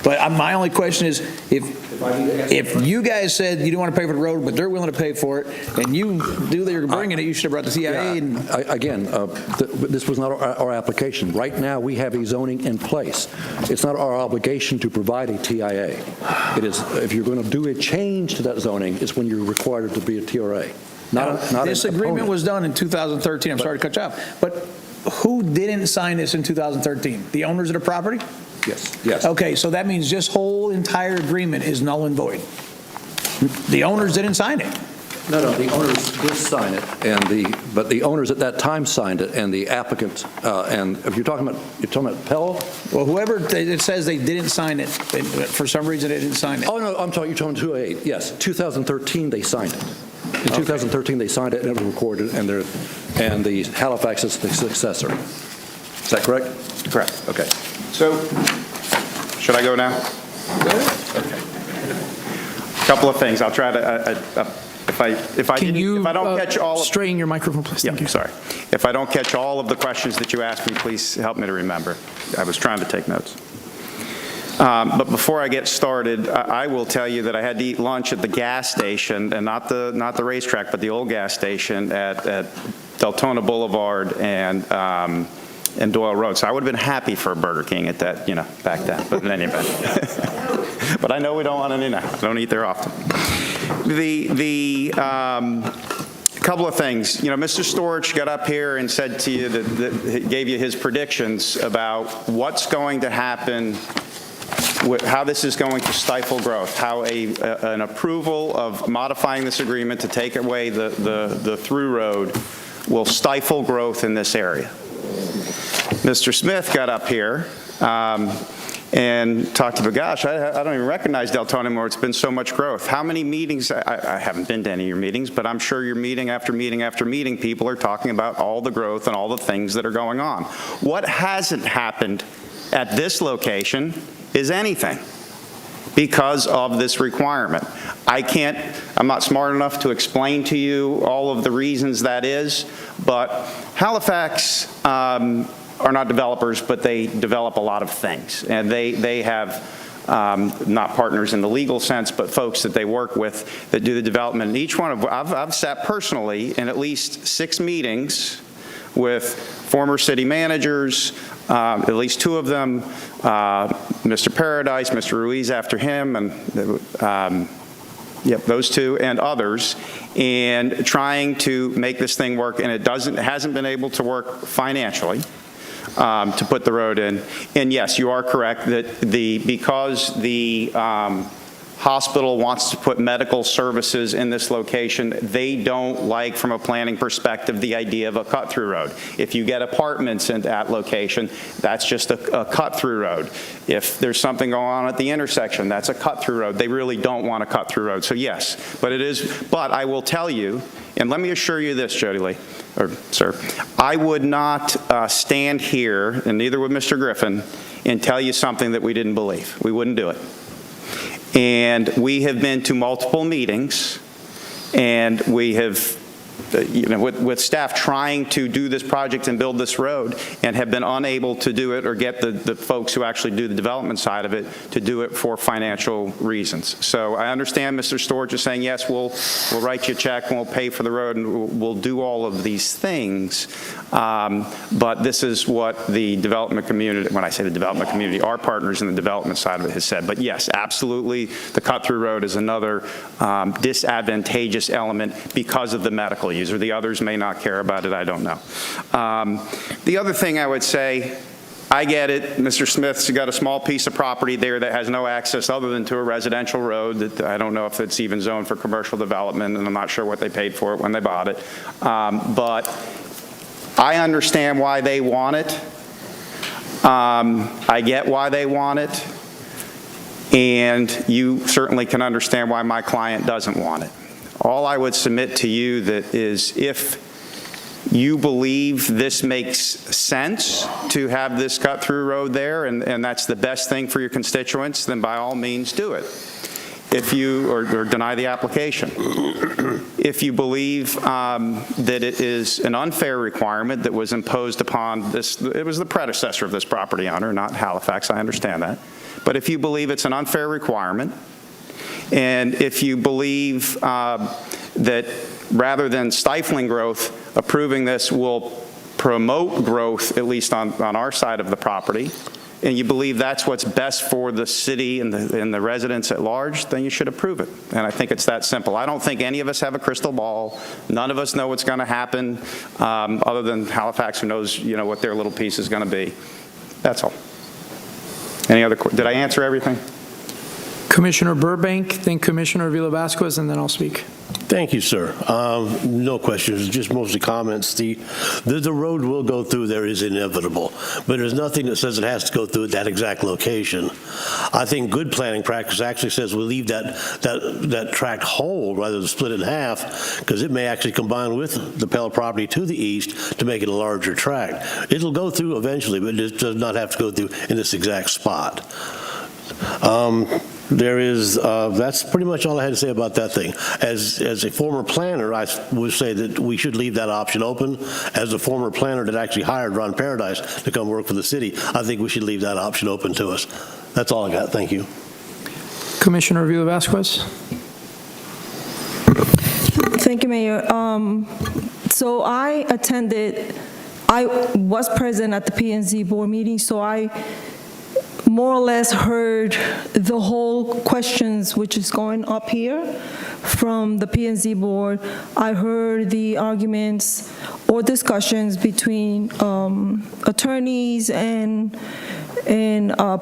But my only question is, if you guys said you don't want to pay for the road, but they're willing to pay for it, and you knew they were bringing it, you should have brought the TIA. Again, this was not our application. Right now, we have a zoning in place. It's not our obligation to provide a TIA. It is, if you're going to do a change to that zoning, it's when you're required to be a TRA. This agreement was done in 2013. I'm sorry to cut you off, but who didn't sign this in 2013? The owners of the property? Yes. Okay, so that means this whole entire agreement is null and void. The owners didn't sign it. No, the owners did sign it, but the owners at that time signed it, and the applicant, and if you're talking about Pell? Well, whoever, it says they didn't sign it, for some reason they didn't sign it. Oh, no, you're talking 208, yes. 2013, they signed it. In 2013, they signed it, and it was recorded, and the Halifax is the successor. Is that correct? Correct. Okay. So, should I go now? Go ahead. Okay. A couple of things. I'll try to, if I don't catch all of... Straighten your microphone, please. Thank you. Sorry. If I don't catch all of the questions that you asked me, please help me to remember. I was trying to take notes. But before I get started, I will tell you that I had to eat lunch at the gas station, and not the racetrack, but the old gas station at Deltona Boulevard and Doyle Road. So I would have been happy for a Burger King at that, back then. But in any event, but I know we don't want any now. I don't eat there often. A couple of things. You know, Mr. Storch got up here and said to you that gave you his predictions about what's going to happen, how this is going to stifle growth, how an approval of modifying this agreement to take away the through road will stifle growth in this area. Mr. Smith got up here and talked about, gosh, I don't even recognize Deltona anymore. It's been so much growth. How many meetings? I haven't been to any of your meetings, but I'm sure you're meeting after meeting after meeting. People are talking about all the growth and all the things that are going on. What hasn't happened at this location is anything because of this requirement. I'm not smart enough to explain to you all of the reasons that is, but Halifax are not developers, but they develop a lot of things. And they have not partners in the legal sense, but folks that they work with that do the development. And each one of, I've sat personally in at least 6 meetings with former city managers, at least 2 of them, Mr. Paradise, Mr. Ruiz after him, and yep, those 2 and others, and trying to make this thing work, and it hasn't been able to work financially to put the road in. And yes, you are correct that because the hospital wants to put medical services in this location, they don't like, from a planning perspective, the idea of a cut-through road. If you get apartments in that location, that's just a cut-through road. If there's something going on at the intersection, that's a cut-through road. They really don't want a cut-through road. So yes, but I will tell you, and let me assure you this, Jody Lee, or sir, I would not stand here, and neither would Mr. Griffin, and tell you something that we didn't believe. We wouldn't do it. And we have been to multiple meetings, and we have, with staff trying to do this project and build this road, and have been unable to do it or get the folks who actually do the development side of it to do it for financial reasons. So I understand Mr. Storch is saying, yes, we'll write you a check and we'll pay for the road and we'll do all of these things. But this is what the development community, when I say the development community, our partners in the development side of it has said. But yes, absolutely, the cut-through road is another disadvantageous element because of the medical user. The others may not care about it, I don't know. The other thing I would say, I get it, Mr. Smith's got a small piece of property there that has no access other than to a residential road that I don't know if it's even zoned for commercial development, and I'm not sure what they paid for it when they bought it. But I understand why they want it. I get why they want it. And you certainly can understand why my client doesn't want it. All I would submit to you that is, if you believe this makes sense to have this cut-through road there, and that's the best thing for your constituents, then by all means do it. If you, or deny the application. If you believe that it is an unfair requirement that was imposed upon this, it was the predecessor of this property owner, not Halifax, I understand that. But if you believe it's an unfair requirement, and if you believe that rather than stifling growth, approving this will promote growth, at least on our side of the property, and you believe that's what's best for the city and the residents at large, then you should approve it. And I think it's that simple. I don't think any of us have a crystal ball. None of us know what's going to happen, other than Halifax, who knows, what their little piece is going to be. That's all. Any other? Did I answer everything? Commissioner Burbank, then Commissioner Avila-Vasquez, and then I'll speak. Thank you, sir. No questions, just mostly comments. The road will go through there is inevitable, but there's nothing that says it has to go through that exact location. I think good planning practice actually says we leave that tract whole rather than split it in half, because it may actually combine with the Pella property to the east to make it a larger tract. It'll go through eventually, but it does not have to go through in this exact spot. That's pretty much all I had to say about that thing. As a former planner, I would say that we should leave that option open. As a former planner that actually hired Ron Paradise to come work for the city, I think we should leave that option open to us. That's all I got. Thank you. Commissioner Avila-Vasquez. Thank you, Mayor. So I was present at the P&Z board meeting, so more or less heard the whole questions which is going up here from the P&Z board. I heard the arguments or discussions between attorneys and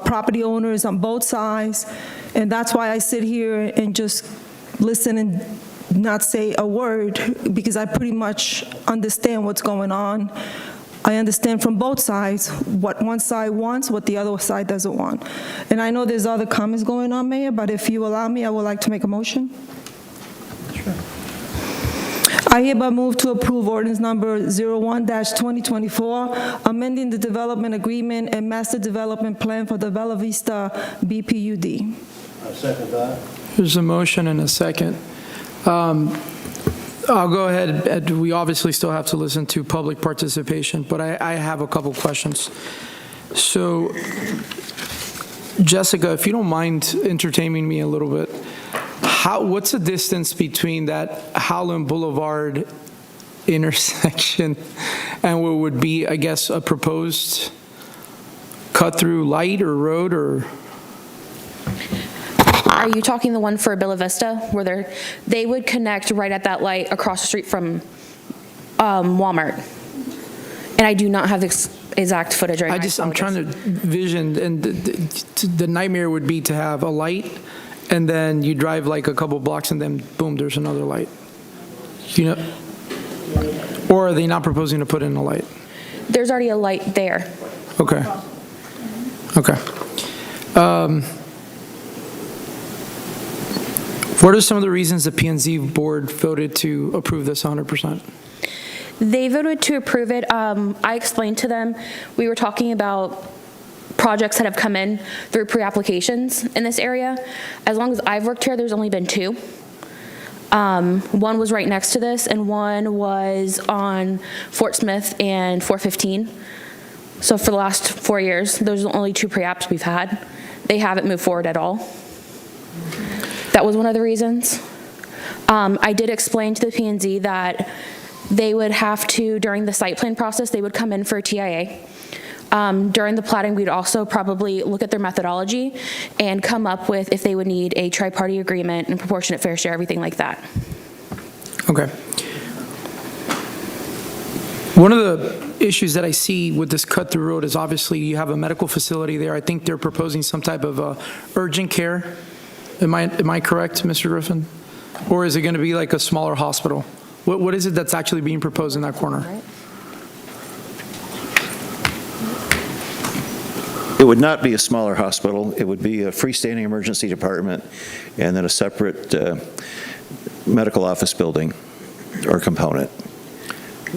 property owners on both sides, and that's why I sit here and just listen and not say a word, because I pretty much understand what's going on. I understand from both sides what one side wants, what the other side doesn't want. And I know there's other comments going on, Mayor, but if you allow me, I would like to make a motion. Sure. I hereby move to approve ordinance number 01-2024, amending the development agreement and master development plan for the Bella Vista BPUD. I second that. There's a motion and a second. I'll go ahead. We obviously still have to listen to public participation, but I have a couple questions. So, Jessica, if you don't mind entertaining me a little bit, what's the distance between that Howland Boulevard intersection and what would be, I guess, a proposed cut-through light or road, or? Are you talking the one for Bella Vista, where they would connect right at that light across the street from Walmart? And I do not have the exact footage right now. I'm trying to vision, and the nightmare would be to have a light, and then you drive like a couple blocks, and then boom, there's another light. You know, or are they not proposing to put in a light? There's already a light there. Okay. Okay. What are some of the reasons the P&Z board voted to approve this 100%? They voted to approve it. I explained to them, we were talking about projects that have come in through pre-applications in this area. As long as I've worked here, there's only been 2. One was right next to this, and one was on Fort Smith and 415. So for the last 4 years, those are the only 2 pre-apps we've had. They haven't moved forward at all. That was one of the reasons. I did explain to the P&Z that they would have to, during the site plan process, they would come in for a TIA. During the platting, we'd also probably look at their methodology and come up with if they would need a tri-party agreement and proportionate fair share, everything like that. Okay. One of the issues that I see with this cut-through road is obviously you have a medical facility there. I think they're proposing some type of urgent care. Am I correct, Mr. Griffin? Or is it going to be like a smaller hospital? What is it that's actually being proposed in that corner? It would not be a smaller hospital. It would be a freestanding emergency department and then a separate medical office building or component.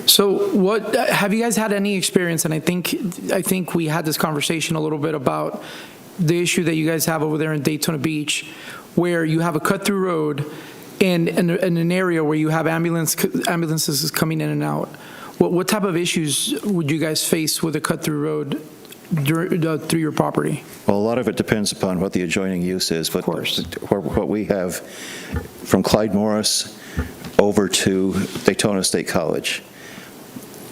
So what have you guys had any experience, and I think we had this conversation a little bit about the issue that you guys have over there in Daytona Beach, where you have a cut-through road and in an area where you have ambulances coming in and out. What type of issues would you guys face with a cut-through road through your property? Well, a lot of it depends upon what the adjoining use is, but what we have from Clyde Morris over to Daytona State College,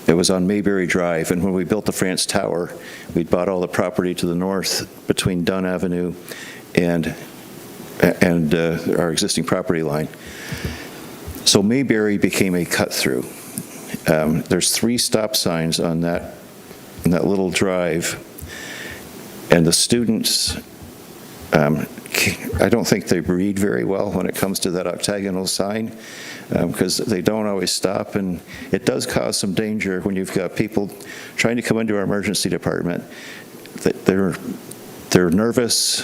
it was on Mayberry Drive, and when we built the France Tower, we bought all the property to the north between Dunn Avenue and our existing property line. So Mayberry became a cut-through. There's 3 stop signs on that little drive, and the students, I don't think they read very well when it comes to that octagonal sign, because they don't always stop, and it does cause some danger when you've got people trying to come into our emergency department. They're nervous.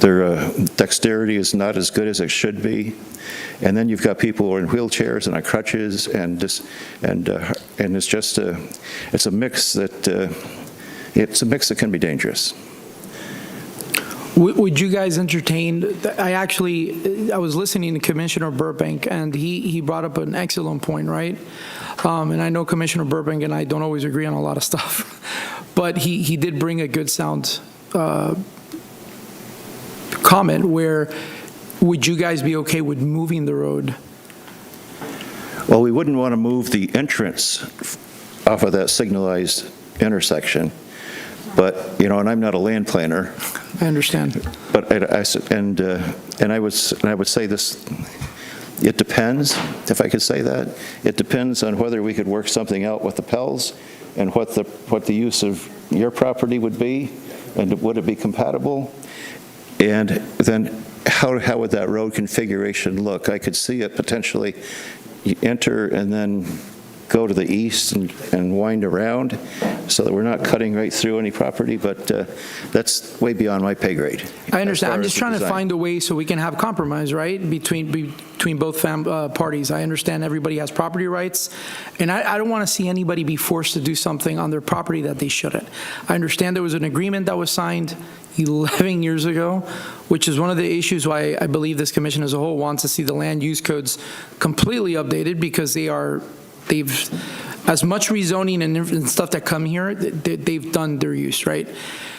Their dexterity is not as good as it should be, and then you've got people who are in wheelchairs and on crutches, and it's just it's a mix that can be dangerous. Would you guys entertain, I was listening to Commissioner Burbank, and he brought up an excellent point, right? And I know Commissioner Burbank and I don't always agree on a lot of stuff, but he did bring a good sound comment where, would you guys be okay with moving the road? Well, we wouldn't want to move the entrance off of that signalized intersection. But, you know, and I'm not a land planner. I understand. But I would say this, it depends, if I could say that. It depends on whether we could work something out with the Pels and what the use of your property would be, and would it be compatible? And then how would that road configuration look? I could see it potentially, you enter and then go to the east and wind around so that we're not cutting right through any property, but that's way beyond my pay grade. I understand. I'm just trying to find a way so we can have compromise, right, between both parties. I understand everybody has property rights, and I don't want to see anybody be forced to do something on their property that they shouldn't. I understand there was an agreement that was signed 11 years ago, which is one of the issues why I believe this commission as a whole wants to see the land use codes completely updated, because they've, as much rezoning and stuff that come here, they've done their use, right?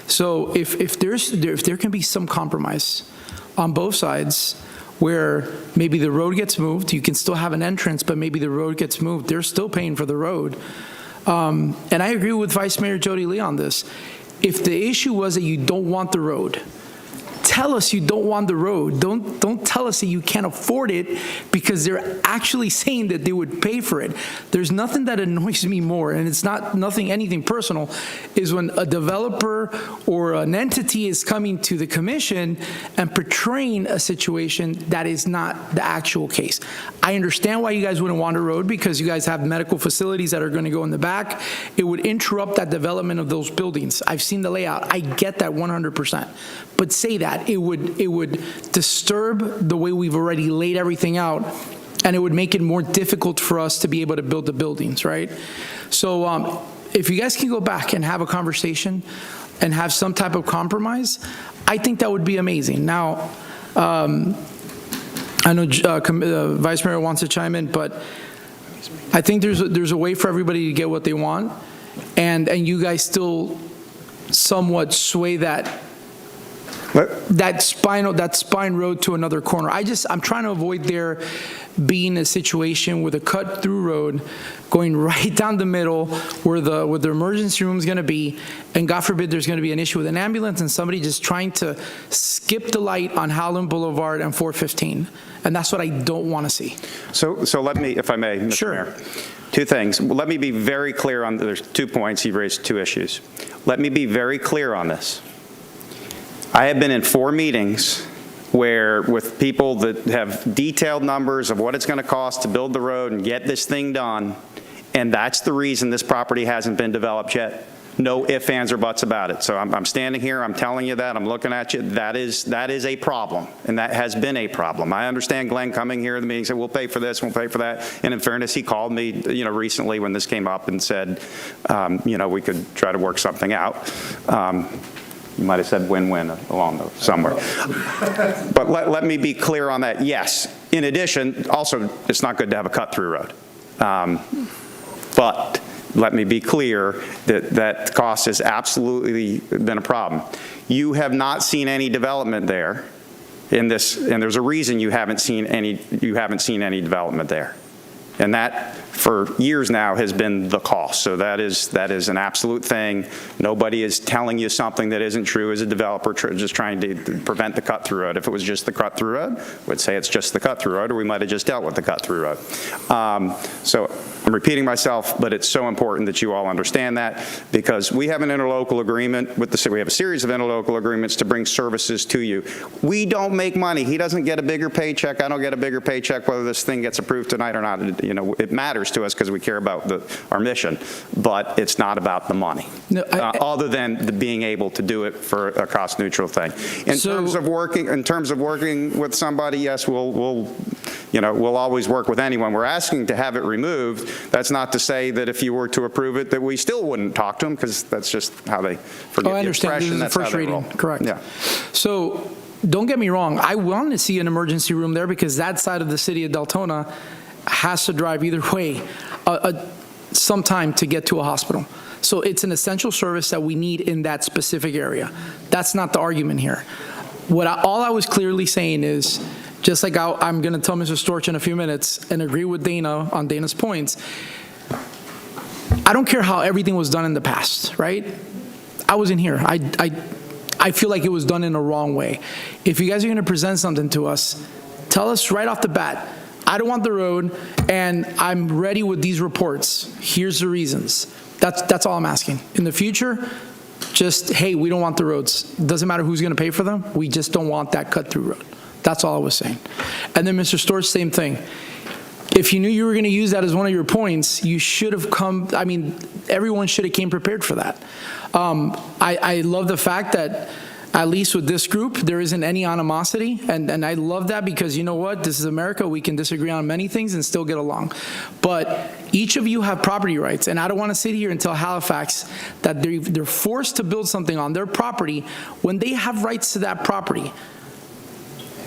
So if there can be some compromise on both sides, where maybe the road gets moved, you can still have an entrance, but maybe the road gets moved, they're still paying for the road. And I agree with Vice Mayor Jody Lee on this. If the issue was that you don't want the road, tell us you don't want the road. Don't tell us that you can't afford it, because they're actually saying that they would pay for it. There's nothing that annoys me more, and it's not anything personal, is when a developer or an entity is coming to the commission and portraying a situation that is not the actual case. I understand why you guys wouldn't want a road, because you guys have medical facilities that are going to go in the back. It would interrupt that development of those buildings. I've seen the layout. I get that 100%. But say that it would disturb the way we've already laid everything out, and it would make it more difficult for us to be able to build the buildings, right? So if you guys can go back and have a conversation and have some type of compromise, I think that would be amazing. Now, I know Vice Mayor wants to chime in, but I think there's a way for everybody to get what they want, and you guys still somewhat sway that spine road to another corner. I'm trying to avoid there being a situation with a cut-through road going right down the middle where the emergency room is going to be, and God forbid there's going to be an issue with an ambulance and somebody just trying to skip the light on Howland Boulevard and 415. And that's what I don't want to see. So let me, if I may, Mr. Mayor, two things. Let me be very clear on, there's 2 points. You've raised 2 issues. Let me be very clear on this. I have been in 4 meetings with people that have detailed numbers of what it's going to cost to build the road and get this thing done, and that's the reason this property hasn't been developed yet. No ifs, ands, or buts about it. So I'm standing here, I'm telling you that, I'm looking at you. That is a problem, and that has been a problem. I understand Glenn coming here in the meeting said, we'll pay for this, we'll pay for that. And in fairness, he called me, recently when this came up and said, we could try to work something out. You might have said win-win along those somewhere. But let me be clear on that. Yes. In addition, also, it's not good to have a cut-through road. But let me be clear that cost has absolutely been a problem. You have not seen any development there in this, and there's a reason you haven't seen any development there. And that, for years now, has been the cost. So that is an absolute thing. Nobody is telling you something that isn't true as a developer, just trying to prevent the cut-through road. If it was just the cut-through road, we'd say it's just the cut-through road, or we might have just dealt with the cut-through road. So I'm repeating myself, but it's so important that you all understand that, because we have an interlocal agreement with the city. We have a series of interlocal agreements to bring services to you. We don't make money. He doesn't get a bigger paycheck. I don't get a bigger paycheck whether this thing gets approved tonight or not. It matters to us because we care about our mission, but it's not about the money, other than being able to do it for a cost-neutral thing. In terms of working with somebody, yes, we'll always work with anyone. We're asking to have it removed. That's not to say that if you were to approve it, that we still wouldn't talk to them, because that's just how they forget I understand. This is the first reading. Correct. Yeah. So don't get me wrong. I want to see an emergency room there, because that side of the city of Deltona has to drive either way some time to get to a hospital. So it's an essential service that we need in that specific area. That's not the argument here. All I was clearly saying is, just like I'm going to tell Mr. Storch in a few minutes and agree with Dana on Dana's points, I don't care how everything was done in the past, right? I wasn't here. I feel like it was done in the wrong way. If you guys are going to present something to us, tell us right off the bat, I don't want the road, and I'm ready with these reports. Here's the reasons. That's all I'm asking. In the future, just, hey, we don't want the roads. Doesn't matter who's going to pay for them. We just don't want that cut-through road. That's all I was saying. And then, Mr. Storch, same thing. If you knew you were going to use that as one of your points, you should have come, I mean, everyone should have came prepared for that. I love the fact that, at least with this group, there isn't any animosity, and I love that because you know what? This is America. We can disagree on many things and still get along. But each of you have property rights, and I don't want to sit here and tell Halifax that they're forced to build something on their property when they have rights to that property.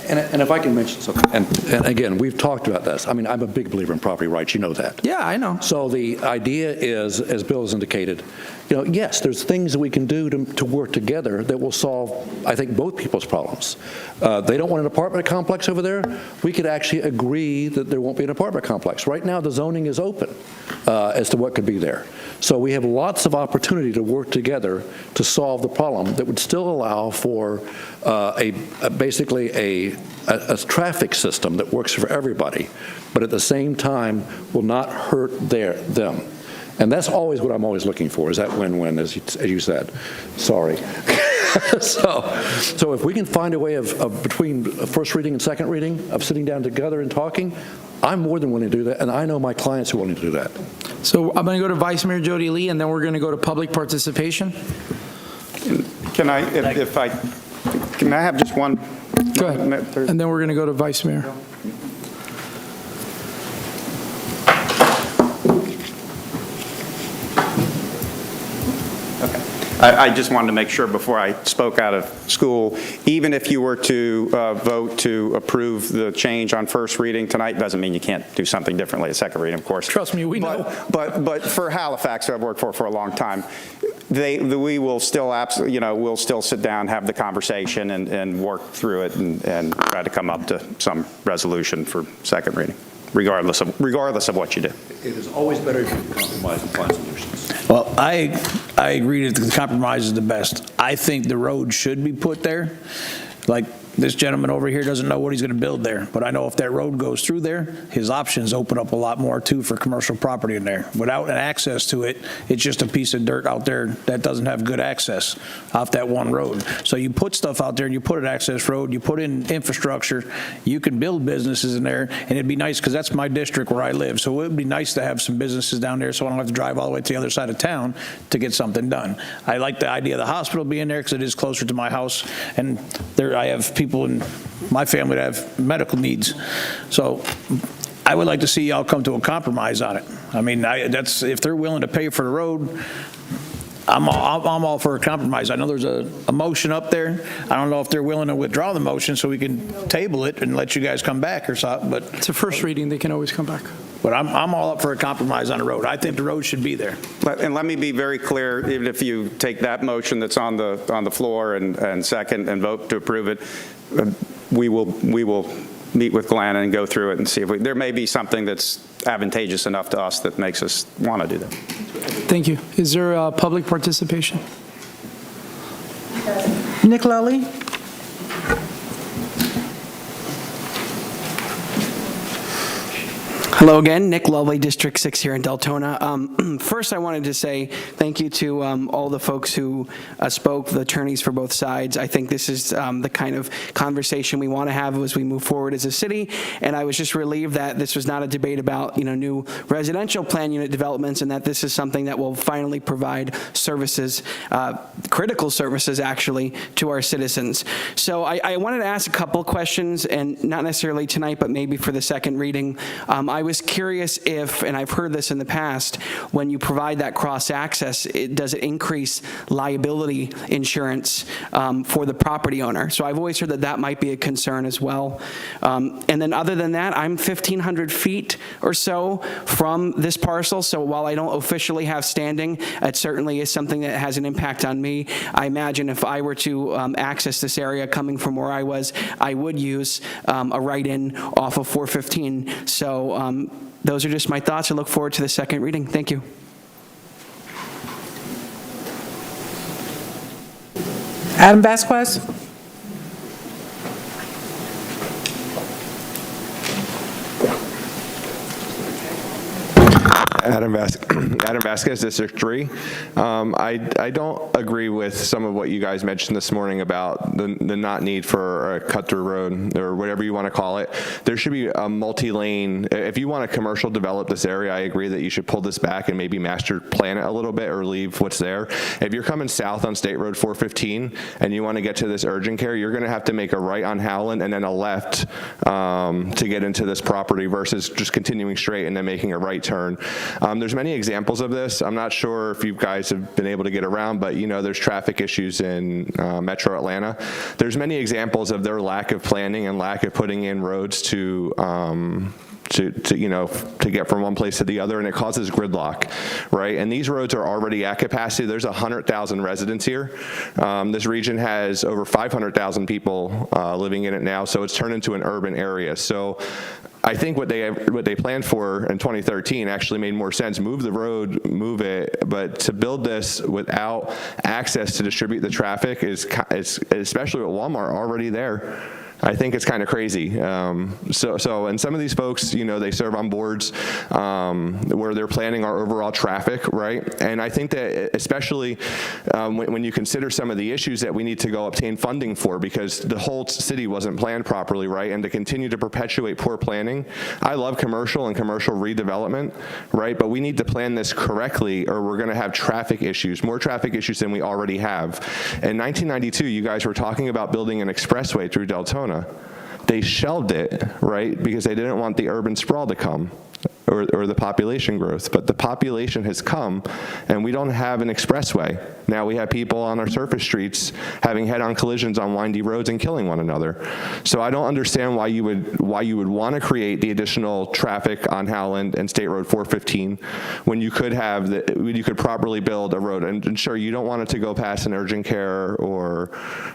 And if I can mention something, and again, we've talked about this. I mean, I'm a big believer in property rights. You know that. Yeah, I know. So the idea is, as Bill has indicated, you know, yes, there's things that we can do to work together that will solve, I think, both people's problems. They don't want an apartment complex over there. We could actually agree that there won't be an apartment complex. Right now, the zoning is open as to what could be there. So we have lots of opportunity to work together to solve the problem that would still allow for basically a traffic system that works for everybody, but at the same time will not hurt them. And that's always what I'm always looking for, is that win-win, as you said. Sorry. So if we can find a way of between first reading and second reading, of sitting down together and talking, I'm more than willing to do that, and I know my clients are willing to do that. So I'm going to go to Vice Mayor Jody Lee, and then we're going to go to public participation. Can I have just one? Go ahead. And then we're going to go to Vice Mayor. I just wanted to make sure before I spoke out of school, even if you were to vote to approve the change on first reading tonight, doesn't mean you can't do something differently at second reading, of course. Trust me, we know. But for Halifax, who I've worked for a long time, we will still absolutely, you know, we'll still sit down, have the conversation, and work through it, and try to come up to some resolution for second reading, regardless of what you do. It is always better to compromise and find solutions. Well, I agree that the compromise is the best. I think the road should be put there. Like this gentleman over here doesn't know what he's going to build there, but I know if that road goes through there, his options open up a lot more too for commercial property in there. Without an access to it, it's just a piece of dirt out there that doesn't have good access off that one road. So you put stuff out there and you put an access road, you put in infrastructure, you can build businesses in there, and it'd be nice because that's my district where I live. So it would be nice to have some businesses down there so I don't have to drive all the way to the other side of town to get something done. I like the idea of the hospital being there because it is closer to my house, and there I have people in my family that have medical needs. So I would like to see y'all come to a compromise on it. I mean, that's if they're willing to pay for the road, I'm all for a compromise. I know there's a motion up there. I don't know if they're willing to withdraw the motion so we can table it and let you guys come back or something, but it's a first reading. They can always come back. But I'm all up for a compromise on the road. I think the road should be there. And let me be very clear, even if you take that motion that's on the floor and second and vote to approve it, we will meet with Glenn and go through it and see if there may be something that's advantageous enough to us that makes us want to do that. Thank you. Is there public participation? Nick Lally? Hello again, Nick Lovely, District 6 here in Deltona. First, I wanted to say thank you to all the folks who spoke, the attorneys for both sides. I think this is the kind of conversation we want to have as we move forward as a city, and I was just relieved that this was not a debate about, new residential plan unit developments, and that this is something that will finally provide services, critical services actually, to our citizens. So I wanted to ask a couple of questions, and not necessarily tonight, but maybe for the second reading. I was curious if, and I've heard this in the past, when you provide that cross-access, does it increase liability insurance for the property owner? So I've always heard that that might be a concern as well. And then other than that, I'm 1,500 feet or so from this parcel, so while I don't officially have standing, it certainly is something that has an impact on me. I imagine if I were to access this area coming from where I was, I would use a right-in off of 415. So those are just my thoughts. I look forward to the second reading. Thank you. Adam Vasquez? Adam Vasquez, District 3. I don't agree with some of what you guys mentioned this morning about the not need for a cut-through road or whatever you want to call it. There should be a multi-lane. If you want to commercial develop this area, I agree that you should pull this back and maybe master plan it a little bit or leave what's there. If you're coming south on State Road 415 and you want to get to this urgent care, you're going to have to make a right on Howland and then a left to get into this property versus just continuing straight and then making a right turn. There's many examples of this. I'm not sure if you guys have been able to get around, but you know there's traffic issues in Metro Atlanta. There's many examples of their lack of planning and lack of putting in roads to get from one place to the other, and it causes gridlock, right? And these roads are already at capacity. There's 100,000 residents here. This region has over 500,000 people living in it now, so it's turned into an urban area. So I think what they planned for in 2013 actually made more sense. Move the road, move it, but to build this without access to distribute the traffic is especially with Walmart already there. I think it's kind of crazy. And some of these folks, you know, they serve on boards where they're planning our overall traffic, right? And I think that especially when you consider some of the issues that we need to go obtain funding for because the whole city wasn't planned properly, right? And to continue to perpetuate poor planning. I love commercial and commercial redevelopment, right? But we need to plan this correctly or we're going to have traffic issues, more traffic issues than we already have. In 1992, you guys were talking about building an expressway through Deltona. They shelved it, right, because they didn't want the urban sprawl to come or the population growth. But the population has come, and we don't have an expressway. Now we have people on our surface streets having head-on collisions on windy roads and killing one another. So I don't understand why you would want to create the additional traffic on Howland and State Road 415 when you could properly build a road. And sure, you don't want it to go past an urgent care or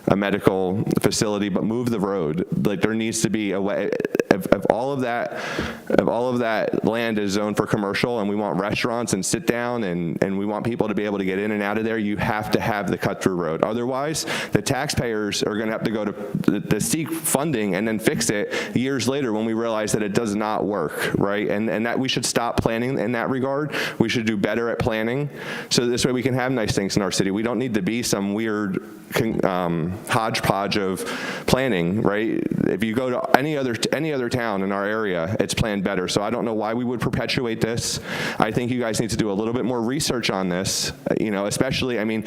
a medical facility, but move the road. Like there needs to be a way. If all of that land is zoned for commercial and we want restaurants and sit down and we want people to be able to get in and out of there, you have to have the cut-through road. Otherwise, the taxpayers are going to have to go to seek funding and then fix it years later when we realize that it does not work, right? And that we should stop planning in that regard. We should do better at planning so this way we can have nice things in our city. We don't need to be some weird hodgepodge of planning, right? If you go to any other town in our area, it's planned better. So I don't know why we would perpetuate this. I think you guys need to do a little bit more research on this, you know, especially, I mean,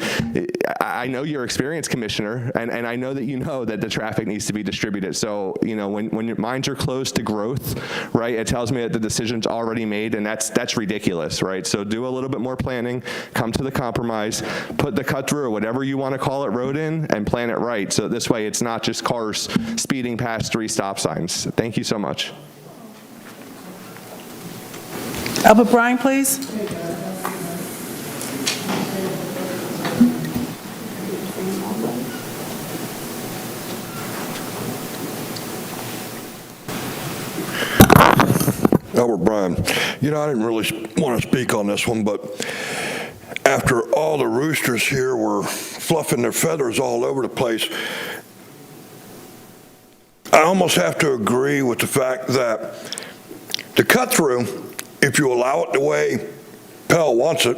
I know you're experienced, Commissioner, and I know that you know that the traffic needs to be distributed. So, you know, when your minds are closed to growth, right, it tells me that the decision's already made, and that's ridiculous, right? So do a little bit more planning, come to the compromise, put the cut-through or whatever you want to call it road in, and plan it right. So this way it's not just cars speeding past 3 stop signs. Thank you so much. Albert Bryan, please. Albert Bryan. You know, I didn't really want to speak on this one, but after all the roosters here were fluffing their feathers all over the place, I almost have to agree with the fact that the cut-through, if you allow it the way Pell wants it,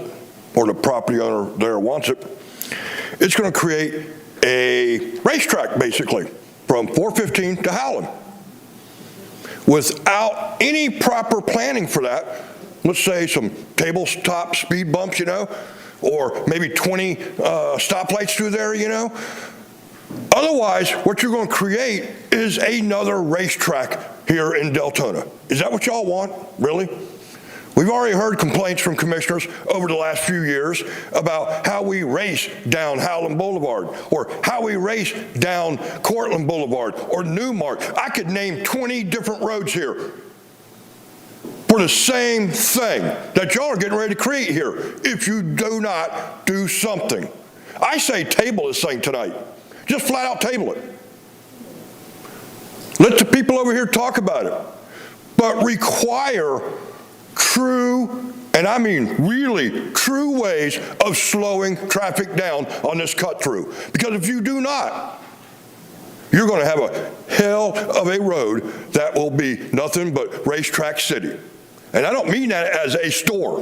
or the property owner there wants it, it's going to create a racetrack, basically, from 415 to Howland. Without any proper planning for that, let's say some tabletop speed bumps, you know, or maybe 20 stoplights through there, you know. Otherwise, what you're going to create is another racetrack here in Deltona. Is that what y'all want, really? We've already heard complaints from commissioners over the last few years about how we race down Howland Boulevard, or how we race down Cortland Boulevard, or Newmark. I could name 20 different roads here for the same thing that y'all are getting ready to create here if you do not do something. I say table this thing tonight. Just flat out table it. Let the people over here talk about it. But require true, and I mean really true ways of slowing traffic down on this cut through. Because if you do not, you're going to have a hell of a road that will be nothing but racetrack city. And I don't mean that as a store.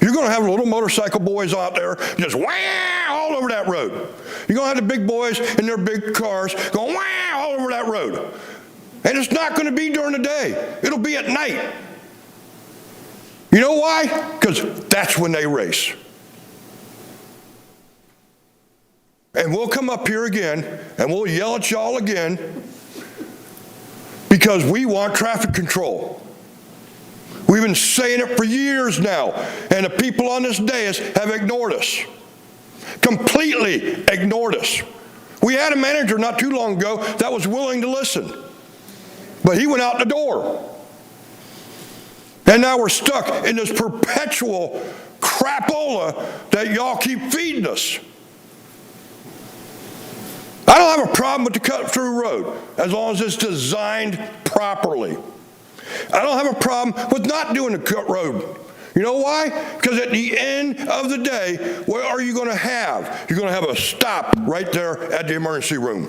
You're going to have little motorcycle boys out there just wah all over that road. You're going to have the big boys in their big cars going wah all over that road. And it's not going to be during the day. It'll be at night. You know why? Because that's when they race. And we'll come up here again and we'll yell at y'all again because we want traffic control. We've been saying it for years now, and the people on this dais have ignored us. Completely ignored us. We had a manager not too long ago that was willing to listen, but he went out the door. And now we're stuck in this perpetual crapola that y'all keep feeding us. I don't have a problem with the cut-through road as long as it's designed properly. I don't have a problem with not doing the cut road. You know why? Because at the end of the day, what are you going to have? You're going to have a stop right there at the emergency room.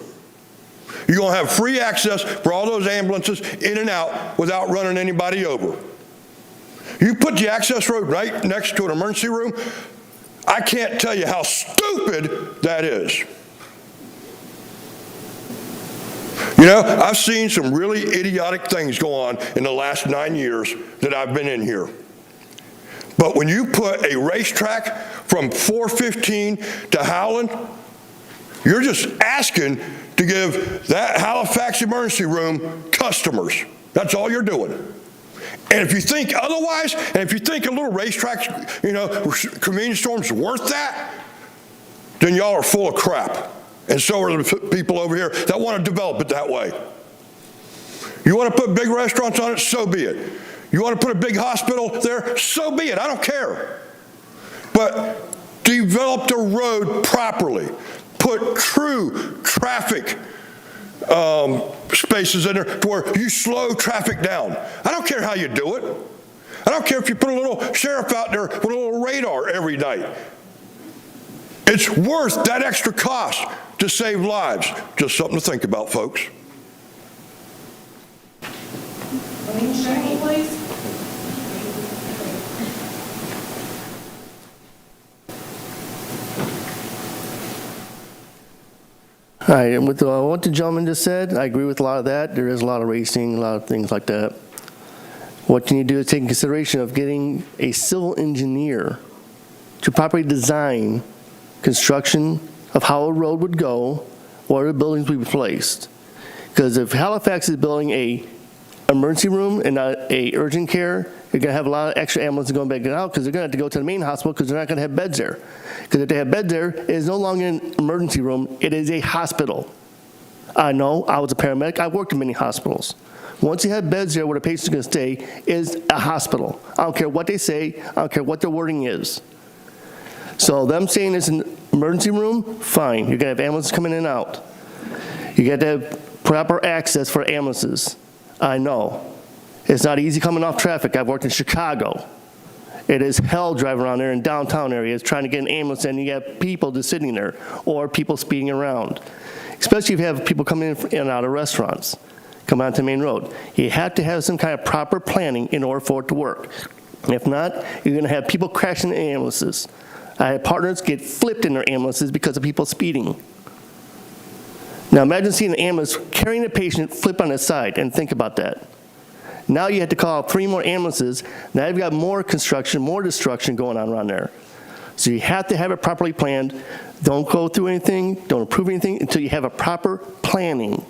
You're going to have free access for all those ambulances in and out without running anybody over. You put the access road right next to an emergency room, I can't tell you how stupid that is. You know, I've seen some really idiotic things go on in the last 9 years that I've been in here. But when you put a racetrack from 415 to Howland, you're just asking to give that Halifax emergency room customers. That's all you're doing. And if you think otherwise, and if you think a little racetrack, you know, convenience store's worth that, then y'all are full of crap. And so are the people over here that want to develop it that way. You want to put big restaurants on it, so be it. You want to put a big hospital there, so be it. I don't care. But develop the road properly. Put true traffic spaces in there to where you slow traffic down. I don't care how you do it. I don't care if you put a little sheriff out there with a little radar every night. It's worth that extra cost to save lives. Just something to think about, folks. All right, and with what the gentleman just said, I agree with a lot of that. There is a lot of racing, a lot of things like that. What you need to do is take in consideration of getting a civil engineer to properly design construction of how a road would go, where the buildings would be placed. Because if Halifax is building a emergency room and not a urgent care, you're going to have a lot of extra ambulances going back out because they're going to have to go to the main hospital because they're not going to have beds there. Because if they have beds there, it is no longer an emergency room, it is a hospital. I know, I was a paramedic, I worked in many hospitals. Once you have beds there where the patient's going to stay, it is a hospital. I don't care what they say, I don't care what their wording is. So them saying it's an emergency room, fine. You're going to have ambulances coming in and out. You got to have proper access for ambulances. I know. It's not easy coming off traffic. I've worked in Chicago. It is hell driving around there in downtown areas trying to get an ambulance and you have people just sitting there or people speeding around. Especially if you have people coming in and out of restaurants, come onto the main road. You have to have some kind of proper planning in order for it to work. If not, you're going to have people crashing in ambulances. I had partners get flipped in their ambulances because of people speeding. Now imagine seeing an ambulance carrying a patient flip on its side, and think about that. Now you have to call 3 more ambulances. Now you've got more construction, more destruction going on around there. So you have to have it properly planned. Don't go through anything, don't approve anything until you have a proper planning.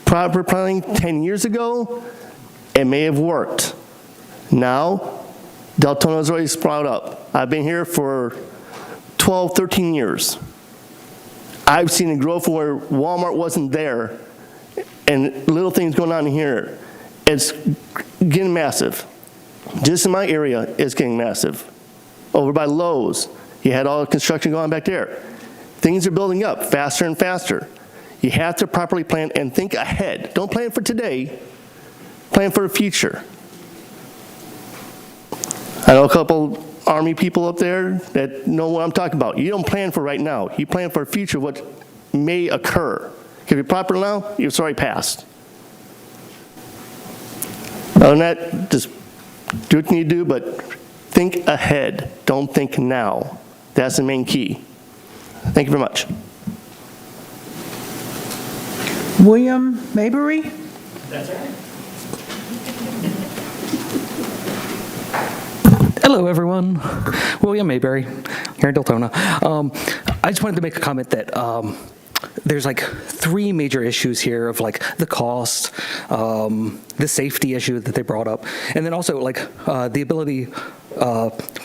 Proper planning 10 years ago, it may have worked. Now, Deltona's already sprouted up. I've been here for 12, 13 years. I've seen it grow from where Walmart wasn't there and little things going on here. It's getting massive. Just in my area, it's getting massive. Over by Lowe's, you had all the construction going on back there. Things are building up faster and faster. You have to properly plan and think ahead. Don't plan for today, plan for the future. I know a couple Army people up there that know what I'm talking about. You don't plan for right now. You plan for a future, what may occur. If you're proper now, it's already passed. Other than that, just do what you need to do, but think ahead. Don't think now. That's the main key. Thank you very much. William Mayberry? That's right. Hello, everyone. William Mayberry here in Deltona. I just wanted to make a comment that there's like 3 major issues here of like the cost, the safety issue that they brought up, and then also like the ability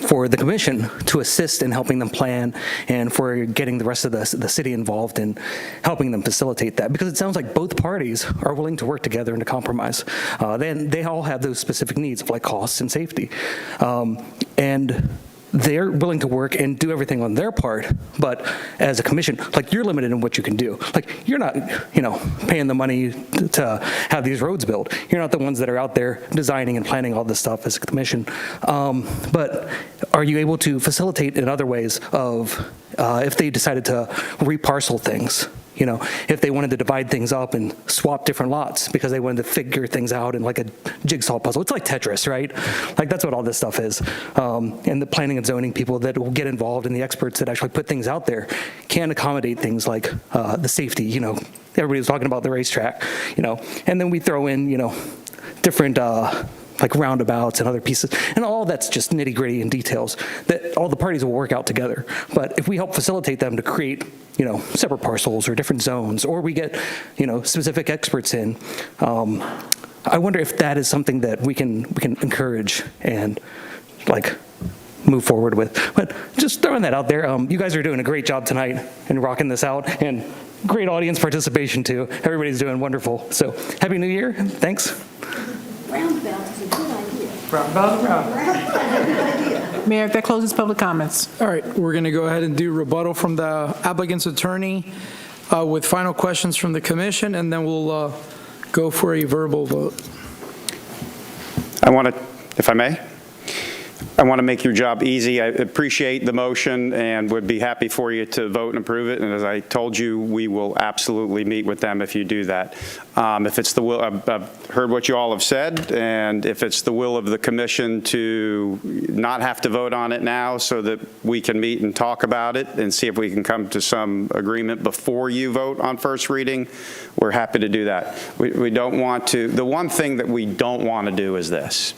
for the commission to assist in helping them plan and for getting the rest of the city involved in helping them facilitate that, because it sounds like both parties are willing to work together and to compromise. Then they all have those specific needs of like costs and safety, and they're willing to work and do everything on their part, but as a commission, like, you're limited in what you can do. Like, you're not, paying the money to have these roads built. You're not the ones that are out there designing and planning all this stuff as a commission. But are you able to facilitate in other ways of, if they decided to reparcel things? If they wanted to divide things up and swap different lots because they wanted to figure things out in like a jigsaw puzzle. It's like Tetris, right? Like, that's what all this stuff is. And the planning and zoning people that will get involved and the experts that actually put things out there can accommodate things like the safety, everybody was talking about the racetrack, and then we throw in, different like roundabouts and other pieces, and all that's just nitty gritty and details that all the parties will work out together. But if we help facilitate them to create, separate parcels or different zones, or we get, specific experts in, I wonder if that is something that we can encourage and like move forward with. But just throwing that out there, you guys are doing a great job tonight and rocking this out, and great audience participation too. Everybody's doing wonderful. So Happy New Year. Thanks. Roundabout is a good idea. Mayor, that closes public comments. All right, we're going to go ahead and do rebuttal from the applicant's attorney with final questions from the commission, and then we'll go for a verbal vote. I want to, if I may, I want to make your job easy. I appreciate the motion and would be happy for you to vote and approve it. And as I told you, we will absolutely meet with them if you do that. If it's the will, I've heard what you all have said, and if it's the will of the commission to not have to vote on it now so that we can meet and talk about it and see if we can come to some agreement before you vote on first reading, we're happy to do that. We don't want to, the one thing that we don't want to do is this.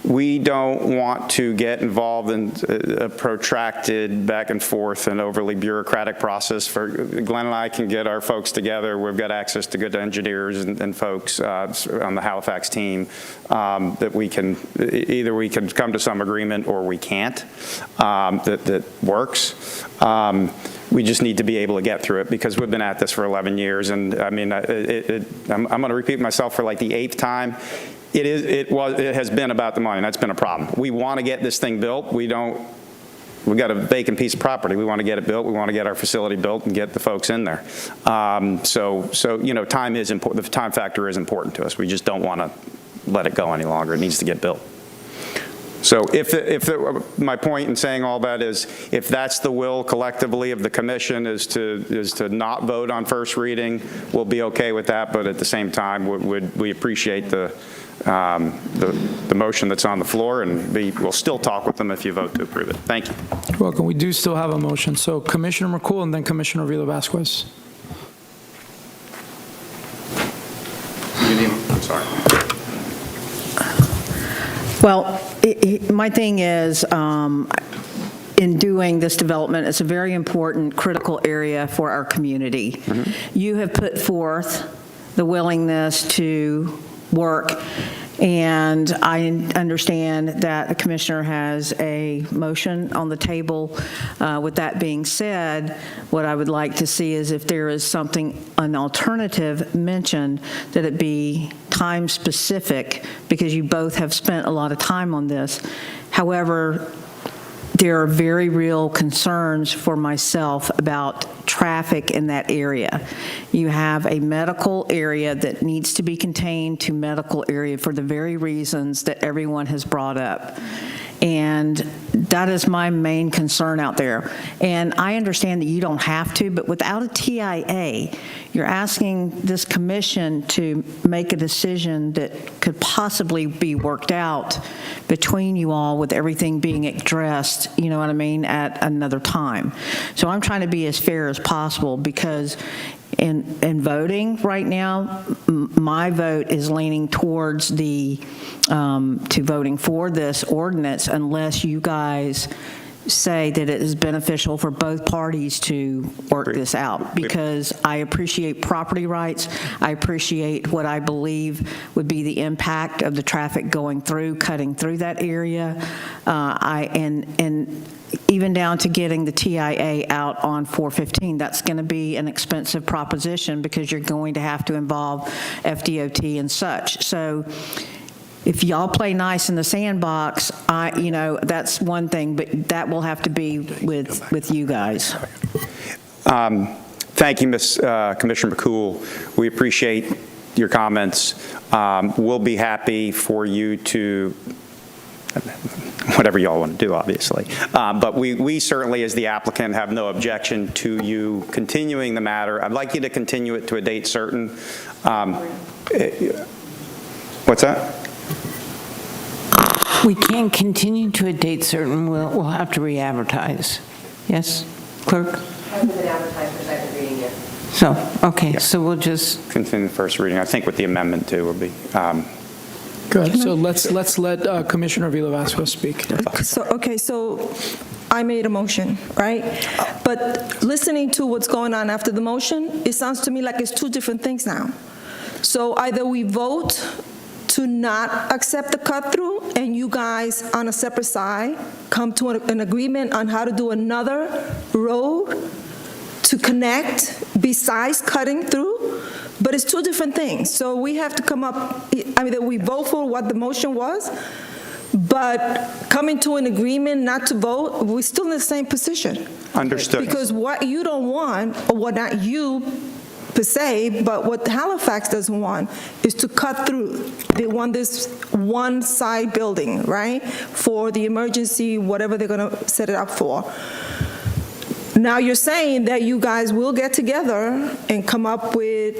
We don't want to get involved in a protracted back and forth and overly bureaucratic process. For Glenn and I can get our folks together. We've got access to good engineers and folks on the Halifax team that we can, either we can come to some agreement or we can't, that works. We just need to be able to get through it because we've been at this for 11 years. And I mean, I'm going to repeat myself for like the 8th time. It has been about the money, and that's been a problem. We want to get this thing built. We got a vacant piece of property. We want to get it built. We want to get our facility built and get the folks in there. So time is important. The time factor is important to us. We just don't want to let it go any longer. It needs to get built. So my point in saying all that is, if that's the will collectively of the commission is to not vote on first reading, we'll be okay with that. But at the same time, we appreciate the motion that's on the floor, and we'll still talk with them if you vote to approve it. Thank you. You're welcome. We do still have a motion. So Commissioner McCool and then Commissioner Vila-Vasquez. I'm sorry. Well, my thing is, in doing this development, it's a very important, critical area for our community. Mm-hmm. You have put forth the willingness to work, and I understand that the commissioner has a motion on the table. With that being said, what I would like to see is if there is an alternative mentioned, that it be time specific, because you both have spent a lot of time on this. However, there are very real concerns for myself about traffic in that area. You have a medical area that needs to be contained to medical area for the very reasons that everyone has brought up. And that is my main concern out there. And I understand that you don't have to, but without a TIA, you're asking this commission to make a decision that could possibly be worked out between you all with everything being addressed, you know what I mean, at another time. So I'm trying to be as fair as possible, because in voting right now, my vote is leaning towards to voting for this ordinance unless you guys say that it is beneficial for both parties to work this out, because I appreciate property rights. I appreciate what I believe would be the impact of the traffic going through, cutting through that area. And even down to getting the TIA out on 415, that's going to be an expensive proposition because you're going to have to involve FDOT and such. So if y'all play nice in the sandbox, that's one thing, but that will have to be with you guys. Thank you, Commissioner McCool. We appreciate your comments. We'll be happy for you to, whatever y'all want to do, obviously. But we certainly, as the applicant, have no objection to you continuing the matter. I'd like you to continue it to a date certain. What's that? We can't continue to a date certain. We'll have to re-advertise. Yes, clerk? Hasn't been advertised for second reading yet. So, okay, so we'll just continue the first reading. I think with the amendment too will be. Good. So let's let Commissioner Avila-Vasquez speak. So I made a motion, right? But listening to what's going on after the motion, it sounds to me like it's two different things now. So either we vote to not accept the cut-through, and you guys on a separate side come to an agreement on how to do another road to connect besides cutting through, but it's two different things. So we have to come up, that we vote for what the motion was, but coming to an agreement not to vote, we're still in the same position. Understood. Because what you don't want, or what not you per se, but what Halifax doesn't want is to cut through. They want this one side building, right? For the emergency, whatever they're going to set it up for. Now you're saying that you guys will get together and come up with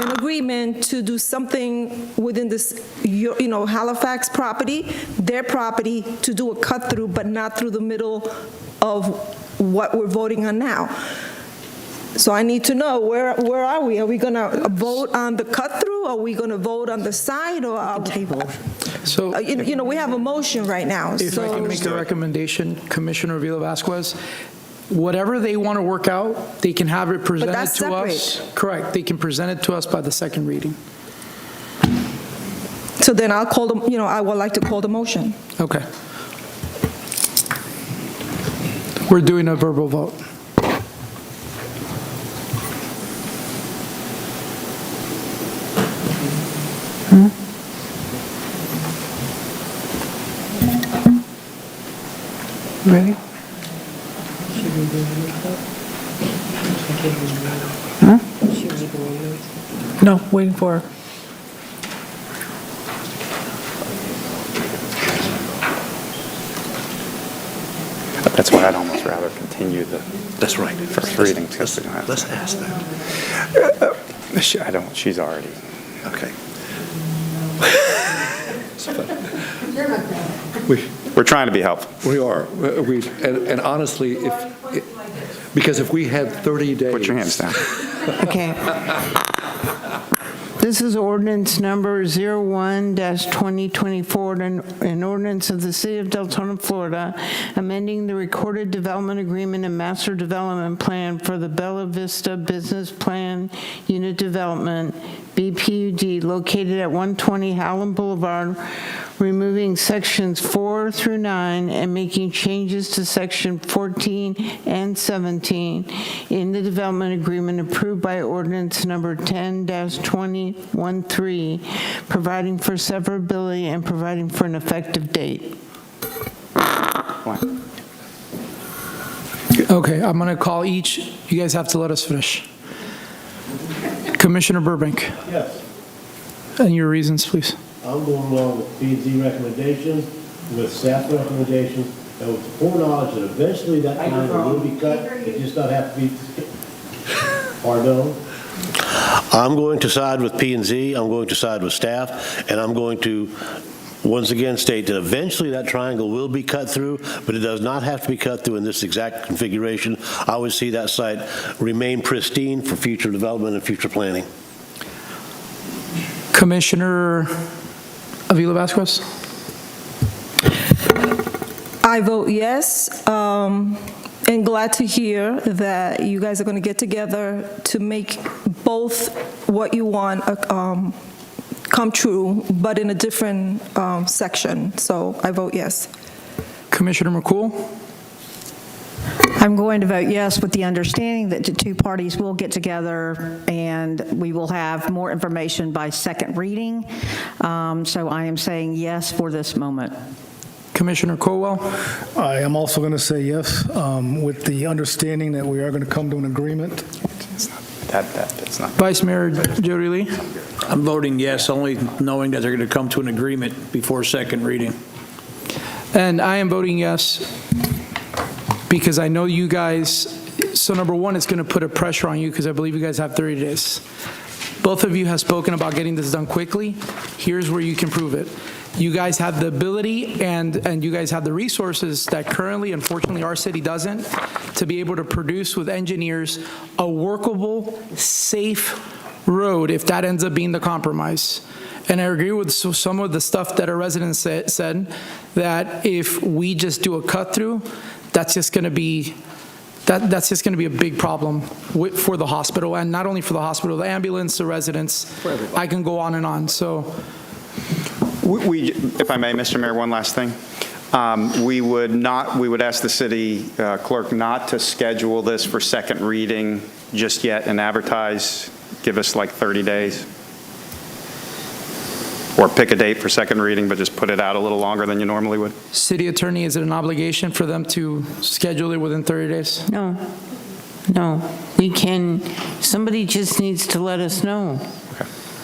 an agreement to do something within this, Halifax property, their property, to do a cut through, but not through the middle of what we're voting on now. So I need to know, where are we? Are we going to vote on the cut-through? Are we going to vote on the side? Or table? So, we have a motion right now. If I can make a recommendation, Commissioner Avila-Vasquez, whatever they want to work out, they can have it presented to us. Correct. They can present it to us by the second reading. So then I'll call them, I would like to call the motion. Okay. We're doing a verbal vote. Ready? Huh? No, waiting for her. That's why I'd almost rather continue the That's right. first reading. Let's ask that. I don't, she's already. Okay. We're trying to be helpful. We are. And honestly, because if we had 30 days. Put your hands down. Okay. This is ordinance number 01-2024, an ordinance of the City of Deltona, Florida, amending the recorded development agreement and master development plan for the Bella Vista Business Plan Unit Development, BPUD, located at 120 Howland Boulevard, removing sections 4 through 9 and making changes to section 14 and 17 in the development agreement approved by ordinance number 10-2013, providing for severability and providing for an effective date. Okay, I'm going to call each. You guys have to let us finish. Commissioner Burbank. Yes. And your reasons, please. I'm going along with P&Z recommendation. with staff recommendation and with the foreknowledge that eventually that triangle will be cut, it just not have to be. Pardon? I'm going to side with P&Z, I'm going to side with staff, and I'm going to once again state that eventually that triangle will be cut through, but it does not have to be cut through in this exact configuration. I would see that site remain pristine for future development and future planning. Commissioner Avila Vasquez? I vote yes, and glad to hear that you guys are going to get together to make both what you want come true, but in a different section. So I vote yes. Commissioner McCool? I'm going to vote yes with the understanding that the two parties will get together and we will have more information by second reading. So I am saying yes for this moment. Commissioner Colwell? I am also going to say yes, with the understanding that we are going to come to an agreement. That's not. Vice Mayor Jody Lee? I'm voting yes, only knowing that they're going to come to an agreement before second reading. And I am voting yes because I know you guys, so number one, it's going to put a pressure on you because I believe you guys have 30 days. Both of you have spoken about getting this done quickly. Here's where you can prove it. You guys have the ability and you guys have the resources that currently, unfortunately, our city doesn't, to be able to produce with engineers a workable, safe road if that ends up being the compromise. And I agree with some of the stuff that our residents said, that if we just do a cut through, that's just going to be a big problem for the hospital, and not only for the hospital, the ambulance, the residents. I can go on and on. So. If I may, Mr. Mayor, one last thing. We would ask the city clerk not to schedule this for second reading just yet and advertise, give us like 30 days. Or pick a date for second reading, but just put it out a little longer than you normally would. City attorney, is it an obligation for them to schedule it within 30 days? No, we can, somebody just needs to let us know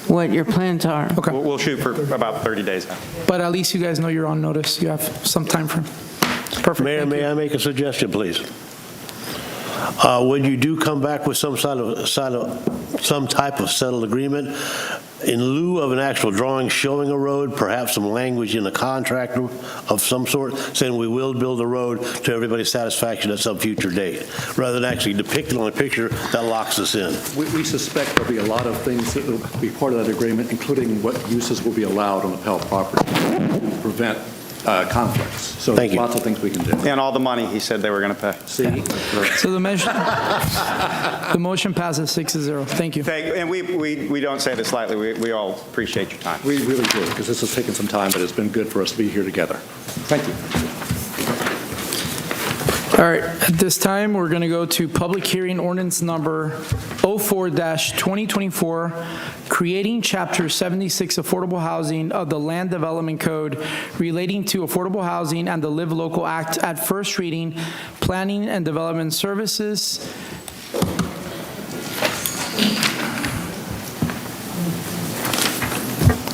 what your plans are. Okay. We'll shoot for about 30 days now. But at least you guys know you're on notice. You have some time frame. Perfect. Mayor, may I make a suggestion, please? When you do come back with some type of settled agreement, in lieu of an actual drawing showing a road, perhaps some language in a contract of some sort saying we will build a road to everybody's satisfaction at some future date, rather than actually depicted on a picture that locks us in. We suspect there'll be a lot of things that will be part of that agreement, including what uses will be allowed on the Pell property to prevent conflicts. So Thank you. Lots of things we can do. And all the money he said they were going to pay. See? So the motion passes 6-0. Thank you. And we don't say this lightly. We all appreciate your time. We really do, because this has taken some time, but it's been good for us to be here together. Thank you. All right, at this time, we're going to go to public hearing ordinance number 04-2024, creating Chapter 76 Affordable Housing of the Land Development Code relating to affordable housing and the Live Local Act at first reading, planning and development services.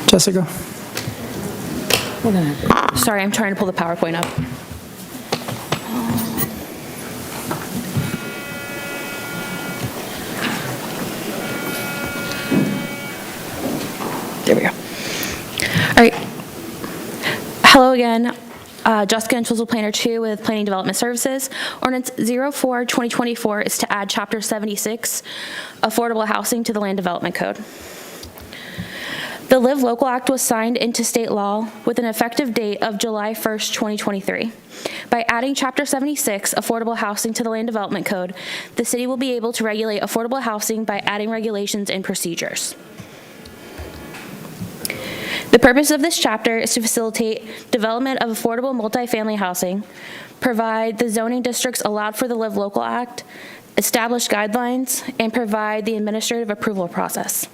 Jessica. Sorry, I'm trying to pull the PowerPoint up. There we go. All right. Hello again. Jessica and Chisel Planner 2 with Planning Development Services. Ordinance 04-2024 is to add Chapter 76, Affordable Housing, to the Land Development Code. The Live Local Act was signed into state law with an effective date of July 1st, 2023. By adding Chapter 76, Affordable Housing, to the Land Development Code, the city will be able to regulate affordable housing by adding regulations and procedures. The purpose of this chapter is to facilitate development of affordable multifamily housing, provide the zoning districts allowed for the Live Local Act, establish guidelines, and provide the administrative approval process.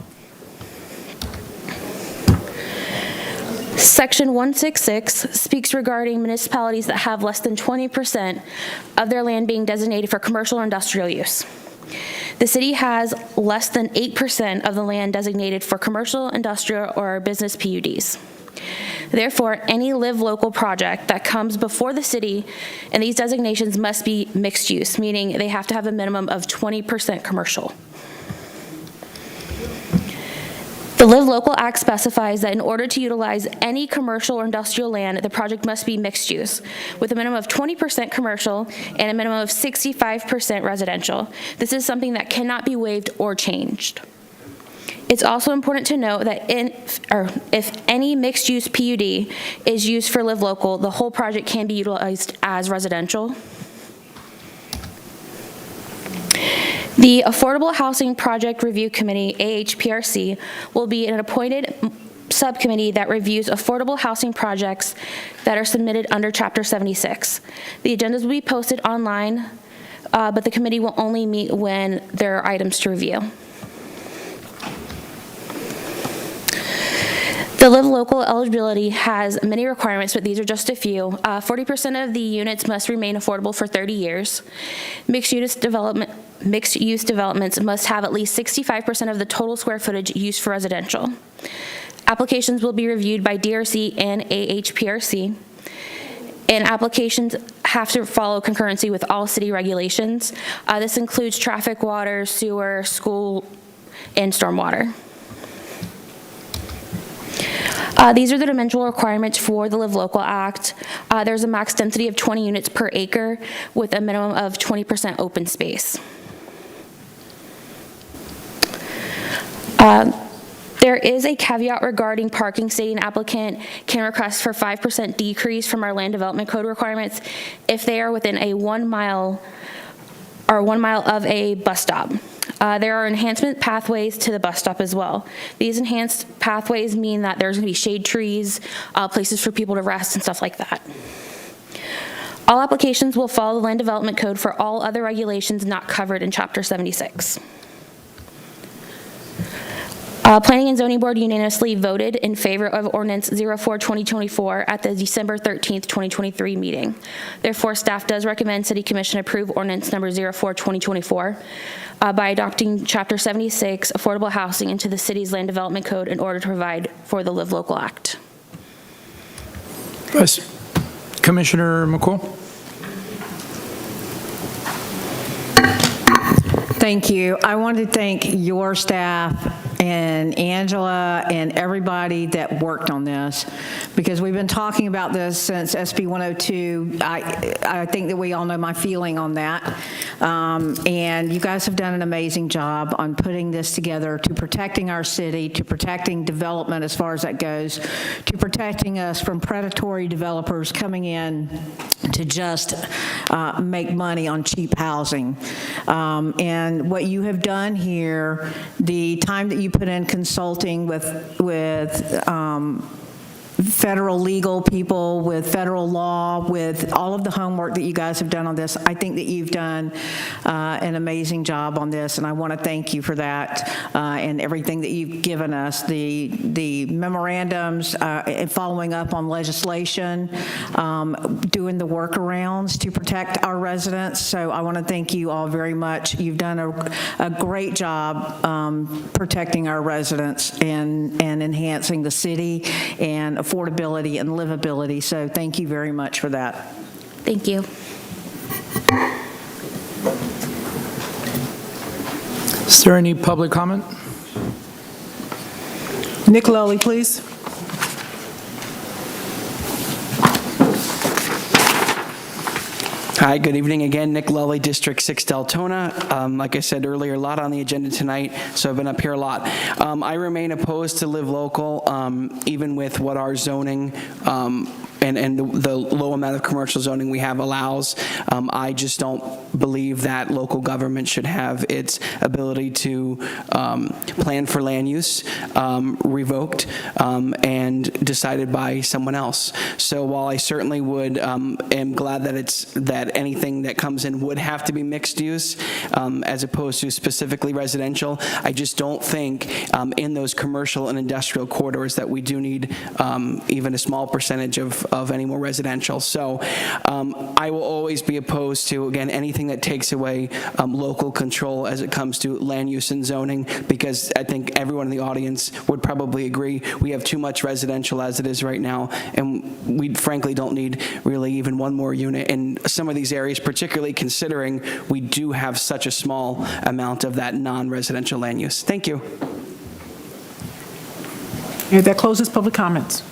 Section 166 speaks regarding municipalities that have less than 20% of their land being designated for commercial or industrial use. The city has less than 8% of the land designated for commercial, industrial, or business PUDs. Therefore, any live local project that comes before the city and these designations must be mixed use, meaning they have to have a minimum of 20% commercial. The Live Local Act specifies that in order to utilize any commercial or industrial land, the project must be mixed use, with a minimum of 20% commercial and a minimum of 65% residential. This is something that cannot be waived or changed. It's also important to note that if any mixed-use PUD is used for Live Local, the whole project can be utilized as residential. The Affordable Housing Project Review Committee, AHPRC, will be an appointed subcommittee that reviews affordable housing projects that are submitted under Chapter 76. The agendas will be posted online, but the committee will only meet when there are items to review. The Live Local eligibility has many requirements, but these are just a few. 40% of the units must remain affordable for 30 years. Mixed-use developments must have at least 65% of the total square footage used for residential. Applications will be reviewed by DRC and AHPRC. And applications have to follow concurrency with all city regulations. This includes traffic, water, sewer, school, and stormwater. These are the dimensional requirements for the Live Local Act. There's a max density of 20 units per acre with a minimum of 20% open space. There is a caveat regarding parking stating applicant can request for 5% decrease from our land development code requirements if they are within a 1 mile of a bus stop. There are enhancement pathways to the bus stop as well. These enhanced pathways mean that there's going to be shade trees, places for people to rest and stuff like that. All applications will follow the land development code for all other regulations not covered in Chapter 76. Planning and Zoning Board unanimously voted in favor of Ordinance 04-2024 at the December 13th, 2023 meeting. Therefore, staff does recommend City Commission approve Ordinance number 04-2024 by adopting Chapter 76, Affordable Housing, into the city's Land Development Code in order to provide for the Live Local Act. Yes. Commissioner McCool. Thank you. I want to thank your staff and Angela and everybody that worked on this, because we've been talking about this since SB 102. I think that we all know my feeling on that. And you guys have done an amazing job on putting this together, to protecting our city, to protecting development as far as that goes, to protecting us from predatory developers coming in to just make money on cheap housing. And what you have done here, the time that you put in consulting with federal legal people, with federal law, with all of the homework that you guys have done on this, I think that you've done an amazing job on this, and I want to thank you for that and everything that you've given us, the memorandums, and following up on legislation, doing the workarounds to protect our residents. So I want to thank you all very much. You've done a great job protecting our residents and enhancing the city and affordability and livability. So thank you very much for that. Thank you. Is there any public comment? Nick Lowley, please. Hi, good evening again. Nick Lully, District 6, Deltona. Like I said earlier, a lot on the agenda tonight, so I've been up here a lot. I remain opposed to Live Local, even with what our zoning and the low amount of commercial zoning we have allows. I just don't believe that local government should have its ability to plan for land use revoked and decided by someone else. So while I certainly would am glad that anything that comes in would have to be mixed use as opposed to specifically residential, I just don't think in those commercial and industrial corridors that we do need even a small percentage of of any more residential. So I will always be opposed to, again, anything that takes away local control as it comes to land use and zoning, because I think everyone in the audience would probably agree we have too much residential as it is right now, and we frankly don't need really even one more unit in some of these areas, particularly considering we do have such a small amount of that non-residential land use. Thank you. Okay, that closes public comments.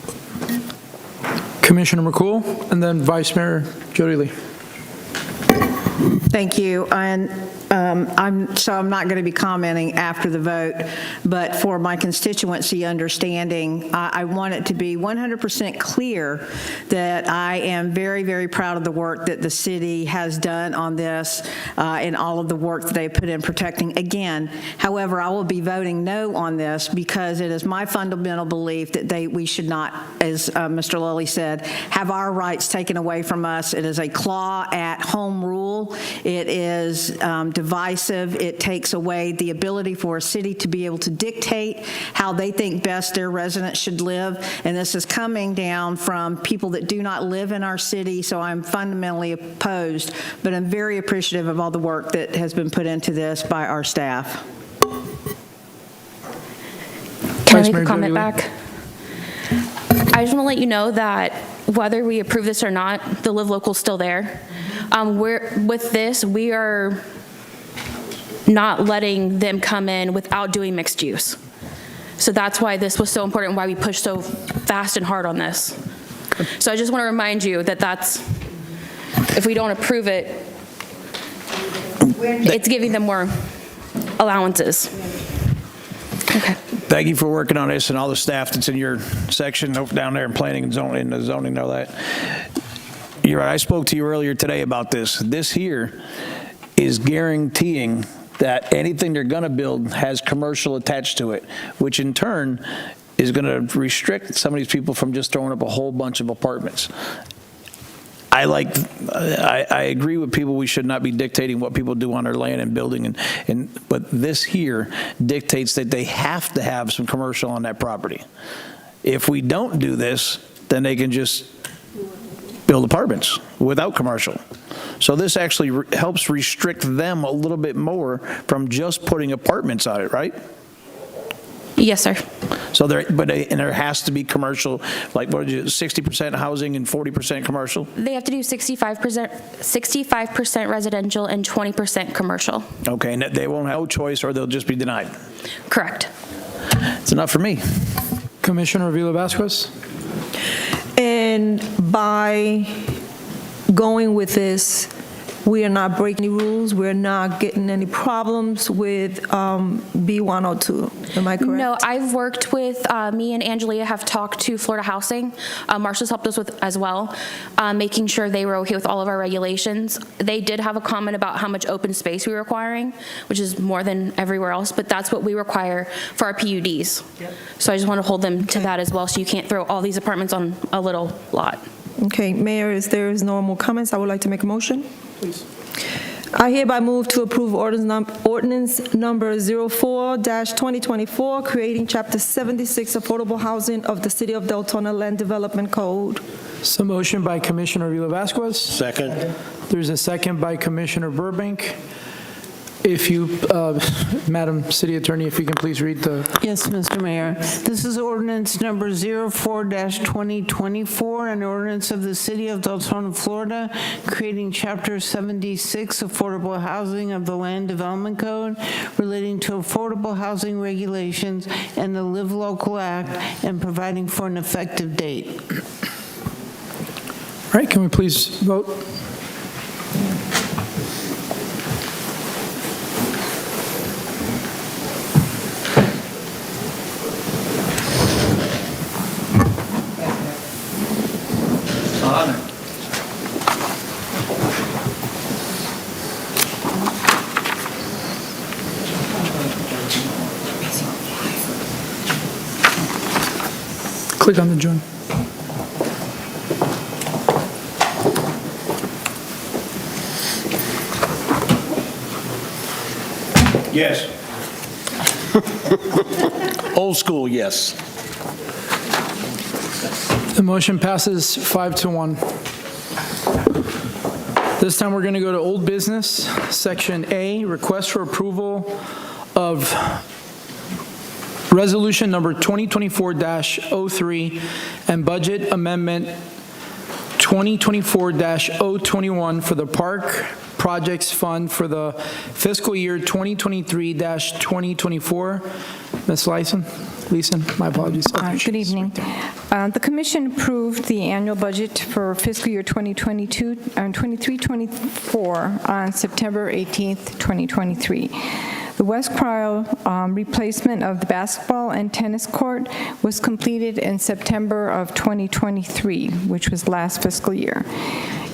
Commissioner McCool, and then Vice Mayor Jody Lee. Thank you. And I'm not going to be commenting after the vote, but for my constituency understanding, I want it to be 100% clear that I am very, very proud of the work that the city has done on this and all of the work that they put in protecting. Again, however, I will be voting no on this because it is my fundamental belief that we should not, as Mr. Lilly said, have our rights taken away from us. It is a claw at home rule. It is divisive. It takes away the ability for a city to be able to dictate how they think best their residents should live. And this is coming down from people that do not live in our city, so I'm fundamentally opposed. But I'm very appreciative of all the work that has been put into this by our staff. Can I make a comment back? I just want to let you know that whether we approve this or not, the Live Local is still there. With this, we are not letting them come in without doing mixed use. So that's why this was so important, why we pushed so fast and hard on this. So I just want to remind you that if we don't approve it, it's giving them more allowances. Okay. Thank you for working on this, and all the staff that's in your section down there in planning and zoning, and the zoning, know that. You're right. I spoke to you earlier today about this. This here is guaranteeing that anything they're going to build has commercial attached to it, which in turn is going to restrict some of these people from just throwing up a whole bunch of apartments. I agree with people. We should not be dictating what people do on their land and building, but this here dictates that they have to have some commercial on that property. If we don't do this, then they can just build apartments without commercial. So this actually helps restrict them a little bit more from just putting apartments on it, right? Yes, sir. So there has to be commercial, like what did you, 60% housing and 40% commercial? They have to do 65% residential and 20% commercial. Okay, and they won't have no choice, or they'll just be denied. Correct. It's enough for me. Commissioner Avila Vasquez. And by going with this, we are not breaking any rules. We're not getting any problems with B102. Am I correct? No, I've worked with, me and Angelia have talked to Florida Housing. Marcia's helped us with as well, making sure they were okay with all of our regulations. They did have a comment about how much open space we were requiring, which is more than everywhere else, but that's what we require for our PUDs. Yep. So I just want to hold them to that as well, so you can't throw all these apartments on a little lot. Okay, Mayor, if there is no more comments, I would like to make a motion. Please. I hereby move to approve ordinance number 04-2024, creating Chapter 76 Affordable Housing of the City of Deltona Land Development Code. So motion by Commissioner Avila Vasquez. Second. There's a second by Commissioner Burbank. If you, Madam City Attorney, if you can please read the... Yes, Mr. Mayor. This is ordinance number 04-2024, an ordinance of the City of Deltona, Florida, creating Chapter 76 Affordable Housing of the Land Development Code, relating to affordable housing regulations and the Live Local Act, and providing for an effective date. All right, can we please vote? Click on the join. Yes. Old school, yes. The motion passes 5-1. This time, we're going to go to old business, Section A, request for approval of Resolution number 2024-03 and Budget Amendment 2024-021 for the Park Projects Fund for the fiscal year 2023-2024. Ms. Leeson, my apologies. Good evening. The Commission approved the annual budget for fiscal year 2023-24 on September 18th, 2023. The West Cryle replacement of the basketball and tennis court was completed in September of 2023, which was last fiscal year.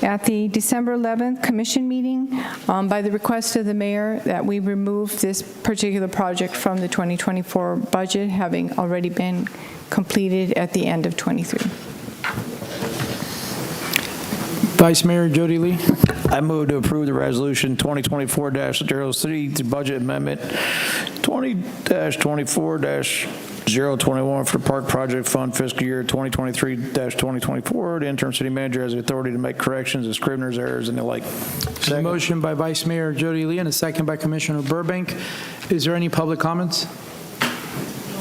At the December 11th Commission meeting, by the request of the mayor, that we remove this particular project from the 2024 budget, having already been completed at the end of 23. Vice Mayor Jody Lee. I move to approve the resolution 2024-03, the budget amendment 20-24-021 for the Park Project Fund fiscal year 2023-2024. The interim city manager has the authority to make corrections of scrivener's errors and the like. A motion by Vice Mayor Jody Lee and a second by Commissioner Burbank. Is there any public comments?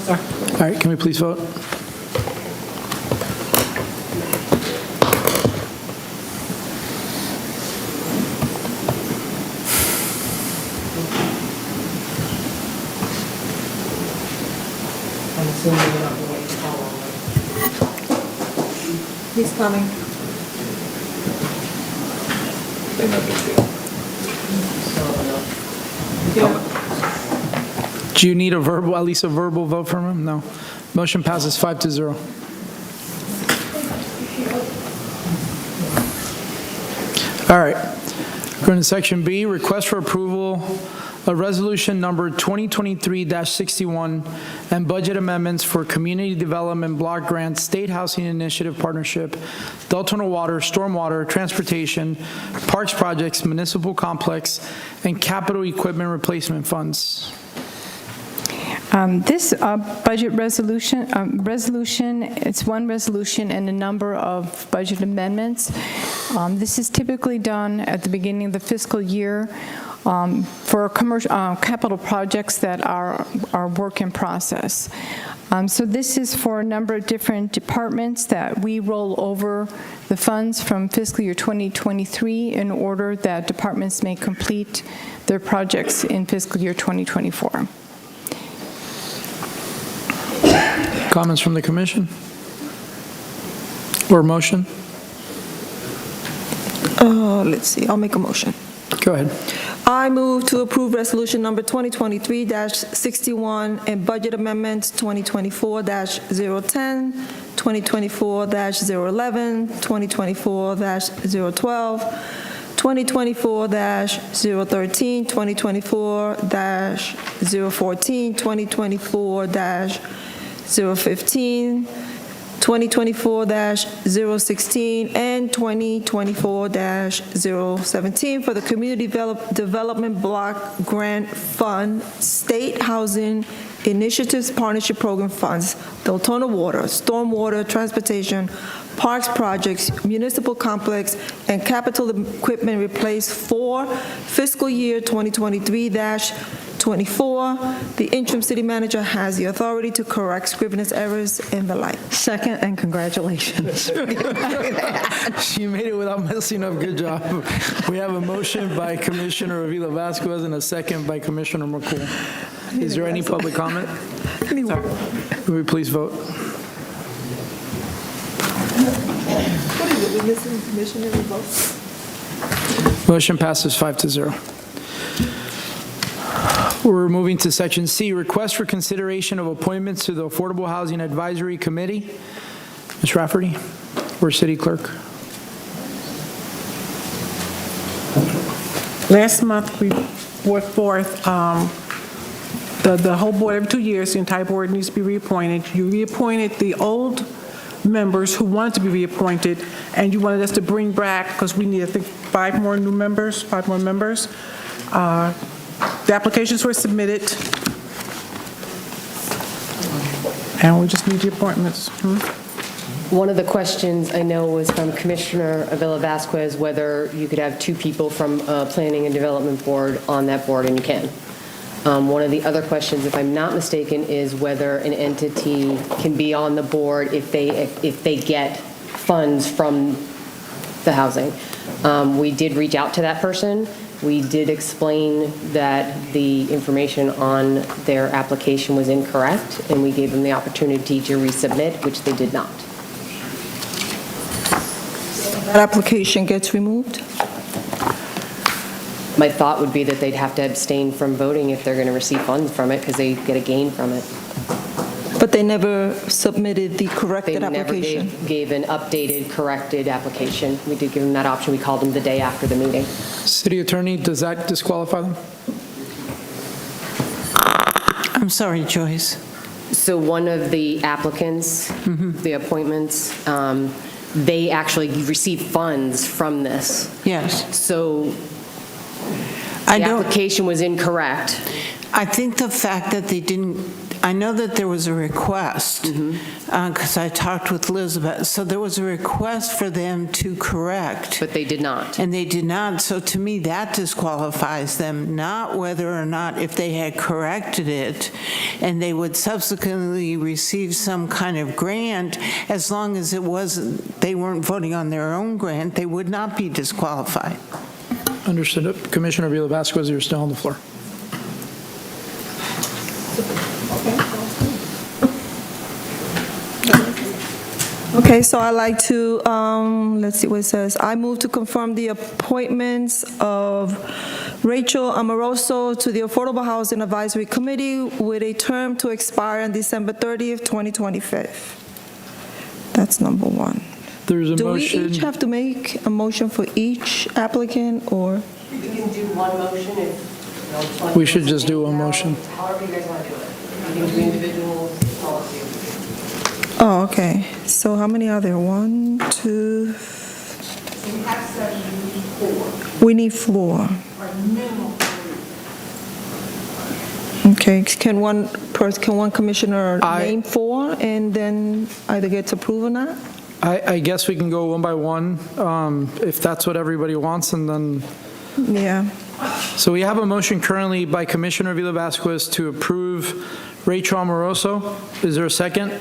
All right, can we please vote? He's coming. Do you need a verbal, at least a verbal vote from him? No. Motion passes 5-0. All right. Going to Section B, request for approval of resolution number 2023-61 and budget amendments for Community Development Block Grant State Housing Initiative Partnership, Deltona Water, Stormwater, Transportation, Parks Projects, Municipal Complex, and Capital Equipment Replacement Funds. This budget resolution, it's one resolution and a number of budget amendments. This is typically done at the beginning of the fiscal year for commercial capital projects that are work in process. So this is for a number of different departments that we roll over the funds from fiscal year 2023 in order that departments may complete their projects in fiscal year 2024. Comments from the commission? Or motion? Let's see, I'll make a motion. Go ahead. I move to approve resolution number 2023-61 and budget amendments 2024-010, 2024-011, 2024-012, 2024-013, 2024-014, 2024-015, 2024-016, and 2024-017 for the Community Development Block Grant Fund, State Housing Initiatives Partnership Program Funds, Deltona Water, Stormwater, Transportation, Parks Projects, Municipal Complex, and Capital Equipment Replace for fiscal year 2023-24. The interim city manager has the authority to correct scrivener's errors and the like. Second, and congratulations. You made it without messing up. Good job. We have a motion by Commissioner Avila Vasquez and a second by Commissioner McCool. Is there any public comment? Will we please vote? What is it, we missing commissioner votes? Motion passes 5-0. We're moving to Section C, request for consideration of appointments to the Affordable Housing Advisory Committee. Ms. Rafferty, or City Clerk. Last month, we brought forth the whole board every 2 years. The entire board needs to be reappointed. You reappointed the old members who wanted to be reappointed, and you wanted us to bring back, because we need, I think, 5 more members. The applications were submitted, and we just need the appointments. One of the questions I know was from Commissioner Avila Vasquez, whether you could have two people from Planning and Development Board on that board, and you can. One of the other questions, if I'm not mistaken, is whether an entity can be on the board if they get funds from the housing. We did reach out to that person. We did explain that the information on their application was incorrect, and we gave them the opportunity to resubmit, which they did not. That application gets removed? My thought would be that they'd have to abstain from voting if they're going to receive funds from it, because they get a gain from it. But they never submitted the corrected application? They never gave an updated, corrected application. We did give them that option. We called them the day after the meeting. City Attorney, does that disqualify them? I'm sorry, Joyce. So one of the applicants, the appointments, they actually received funds from this. Yes. So the application was incorrect. I think the fact that they didn't, I know that there was a request, because I talked with Elizabeth, so there was a request for them to correct. But they did not. And they did not, so to me, that disqualifies them, not whether or not if they had corrected it, and they would subsequently receive some kind of grant, as long as it wasn't, they weren't voting on their own grant, they would not be disqualified. Understood. Commissioner Avila Vasquez, you're still on the floor. Okay, so I'd like to, let's see what it says. I move to confirm the appointments of Rachel Amoroso to the Affordable Housing Advisory Committee with a term to expire on December 30th, 2025. That's number one. There's a Do motion. we each have to make a motion for each applicant, or? You can do one motion if We should just do one motion. however you guys want to do it. You can do individual policy. Oh, okay. So how many are there? 1, 2. We have 7, we need 4. We need 4. Or minimum 3. Okay, can one commissioner name 4 and then either gets approved or not? I guess we can go one by one, if that's what everybody wants, and then. Yeah. So we have a motion currently by Commissioner Avila Vasquez to approve Rachel Amoroso. Is there a second?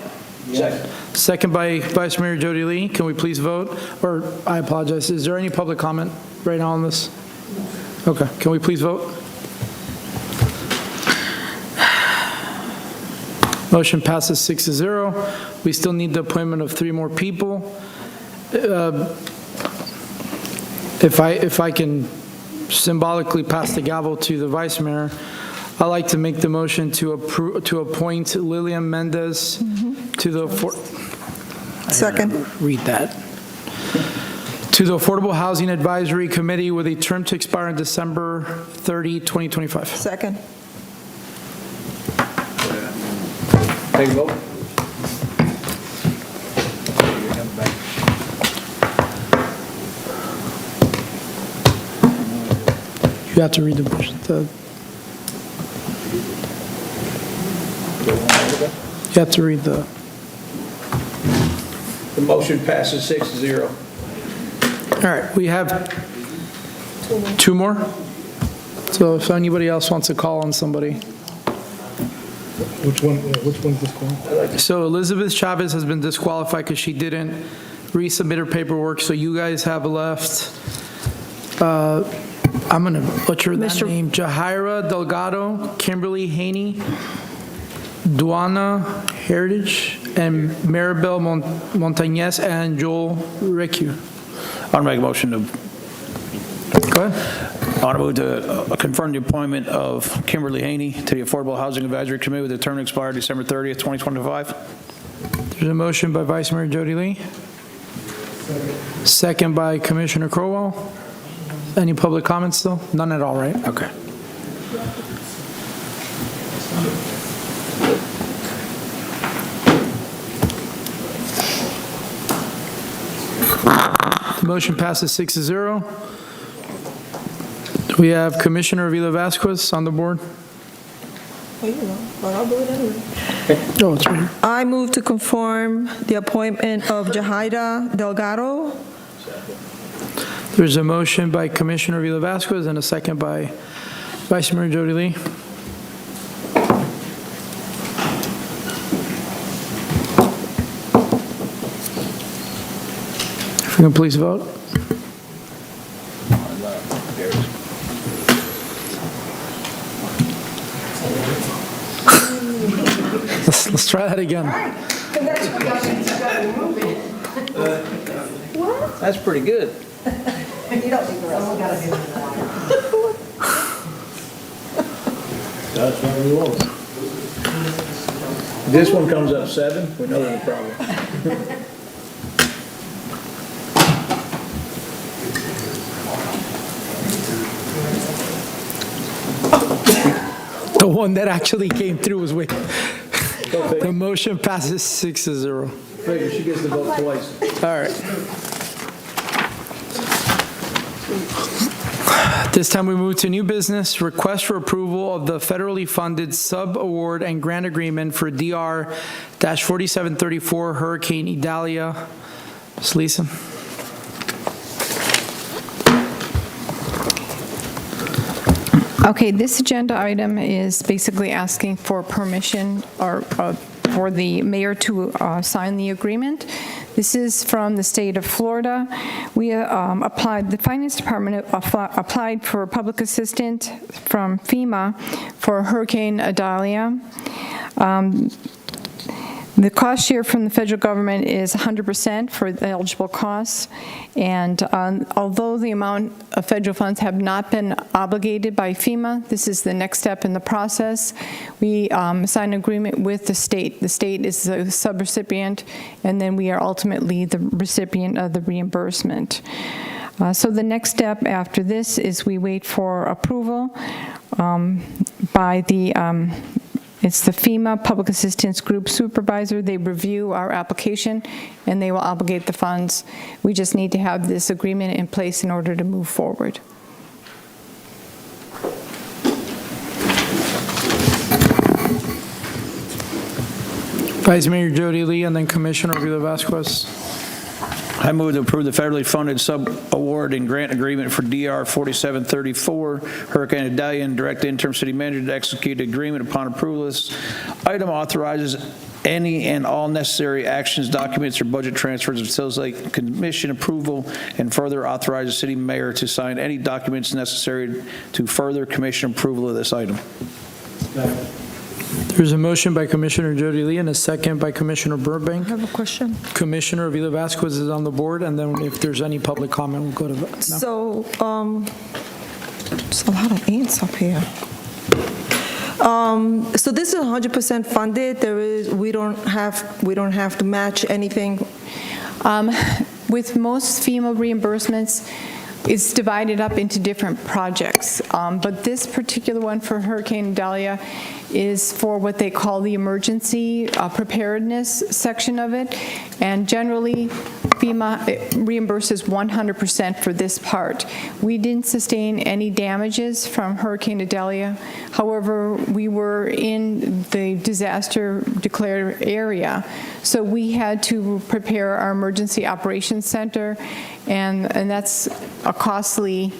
Second. Second by Vice Mayor Jody Lee. Can we please vote? Or, I apologize, is there any public comment right now on this? Okay, can we please vote? Motion passes 6-0. We still need the appointment of 3 more people. If I can symbolically pass the gavel to the Vice Mayor, I'd like to make the motion to appoint Lillian Mendez to the Second. Read that. To the Affordable Housing Advisory Committee with a term to expire on December 30, 2025. Second. Take a vote. You have to read the motion. You have to read the. The motion passes 6-0. All right, we have 2 more. So if anybody else wants to call on somebody. Which one's disqualified? So Elizabeth Chavez has been disqualified because she didn't resubmit her paperwork. So you guys have left, I'm going to butcher that name, Jahaira Delgado, Kimberly Haney, Duana Heritage, and Maribel Montañez, and Joel Recue. I want to make a motion to. Go ahead. I want to move to confirm the appointment of Kimberly Haney to the Affordable Housing Advisory Committee with a term to expire December 30th, 2025. There's a motion by Vice Mayor Jody Lee. Second by Commissioner Crowell. Any public comments still? None at all, right? Okay. The motion passes 6-0. We have Commissioner Avila Vasquez on the board. I'll do it anyway. No, it's right here. I move to confirm the appointment of Jahaira Delgado. There's a motion by Commissioner Vila Vasquez and a second by Vice Mayor Jody Lee. If you can please vote. Let's try that again. That's pretty good. You don't think the rest. That's what we want. This one comes up 7, we know there's a problem. The one that actually came through was wait. The motion passes 6-0. Figure she gets to vote twice. All right. This time we move to new business, request for approval of the federally funded sub-award and grant agreement for DR-4734 Hurricane Idalia. Ms. Leeson. Okay, this agenda item is basically asking for permission or for the mayor to sign the agreement. This is from the state of Florida. We applied, the Finance Department applied for a public assistant from FEMA for Hurricane Idalia. The cost share from the federal government is 100% for the eligible costs, and although the amount of federal funds have not been obligated by FEMA, this is the next step in the process. We signed an agreement with the state. The state is the subrecipient, and then we are ultimately the recipient of the reimbursement. So the next step after this is we wait for approval by the it's the FEMA Public Assistance Group Supervisor. They review our application, and they will obligate the funds. We just need to have this agreement in place in order to move forward. Vice Mayor Jody Lee and then Commissioner Vila Vasquez. I move to approve the federally funded sub-award and grant agreement for DR 4734 Hurricane Idalia, and direct the interim city manager to execute an agreement upon approval. This item authorizes any and all necessary actions, documents, or budget transfers of facilitate commission approval, and further authorizes the city mayor to sign any documents necessary to further commission approval of this item. There's a motion by Commissioner Jody Lee and a second by Commissioner Burbank. I have a question. Commissioner Vila Vasquez is on the board, and then if there's any public comment, we'll go to that. So, there's a lot of ants up here. So this is 100% funded. We don't have to match anything. With most FEMA reimbursements, it's divided up into different projects. But this particular one for Hurricane Idalia is for what they call the emergency preparedness section of it. And generally, FEMA reimburses 100% for this part. We didn't sustain any damages from Hurricane Idalia. However, we were in the disaster declared area, so we had to prepare our emergency operations center, and that's a costly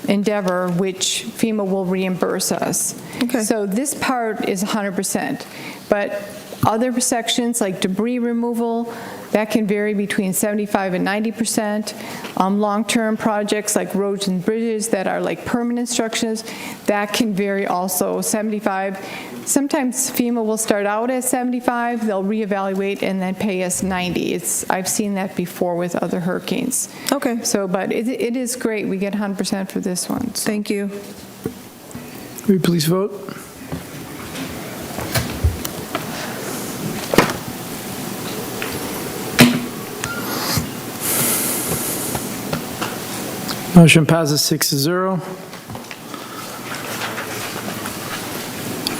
endeavor, which FEMA will reimburse us. Okay. So this part is 100%, but other sections like debris removal, that can vary between 75 and 90%. Long-term projects like roads and bridges that are like permanent structures, that can vary also, 75. Sometimes FEMA will start out at 75, they'll reevaluate and then pay us 90. I've seen that before with other hurricanes. Okay. So, but it is great, we get 100% for this one. So. Thank you. Will you please vote? Motion passes 6-0.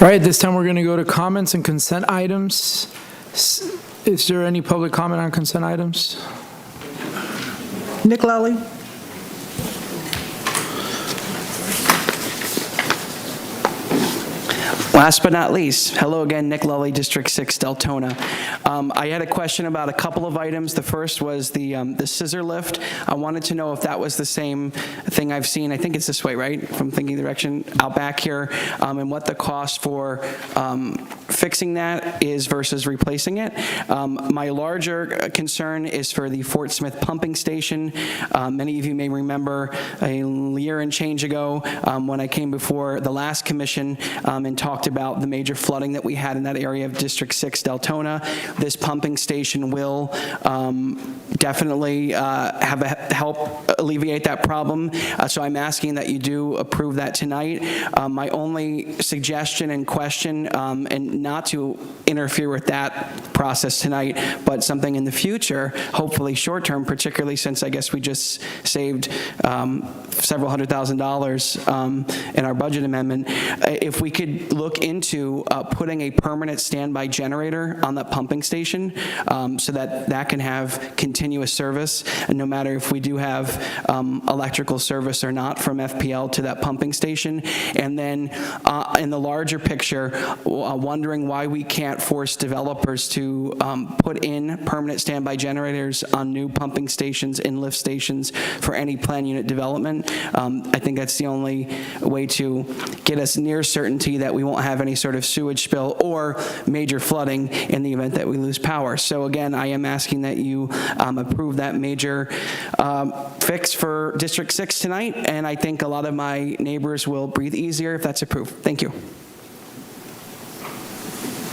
All right, this time we're going to go to comments and consent items. Is there any public comment on consent items? Nick Lally. Last but not least, hello again, Nick Lully, District 6, Deltona. I had a question about a couple of items. The first was the scissor lift. I wanted to know if that was the same thing I've seen. I think it's this way, right? From thinking direction out back here, and what the cost for fixing that is versus replacing it. My larger concern is for the Fort Smith pumping station. Many of you may remember a year and change ago when I came before the last commission and talked about the major flooding that we had in that area of District 6 Deltona. This pumping station will definitely help alleviate that problem. So I'm asking that you do approve that tonight. My only suggestion and question, and not to interfere with that process tonight, but something in the future, hopefully short-term, particularly since I guess we just saved several $100,000 in our budget amendment. If we could look into putting a permanent standby generator on that pumping station so that that can have continuous service, and no matter if we do have electrical service or not from FPL to that pumping station. And then in the larger picture, wondering why we can't force developers to put in permanent standby generators on new pumping stations and lift stations for any plan unit development. I think that's the only way to get us near certainty that we won't have any sort of sewage spill or major flooding in the event that we lose power. So again, I am asking that you approve that major fix for District 6 tonight, and I think a lot of my neighbors will breathe easier if that's approved. Thank you.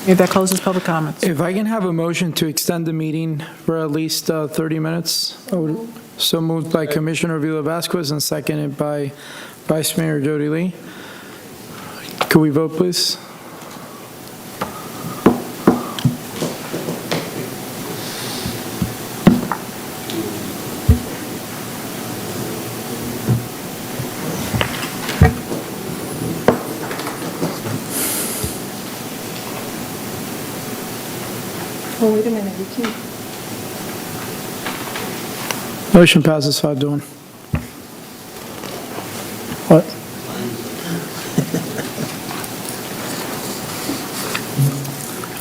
If that closes public comments. If I can have a motion to extend the meeting for at least 30 minutes. So moved by Commissioner Vila Vasquez and seconded by Vice Mayor Jody Lee. Could we vote, please? Oh, wait a minute, you can't. Motion passes 5-1. What?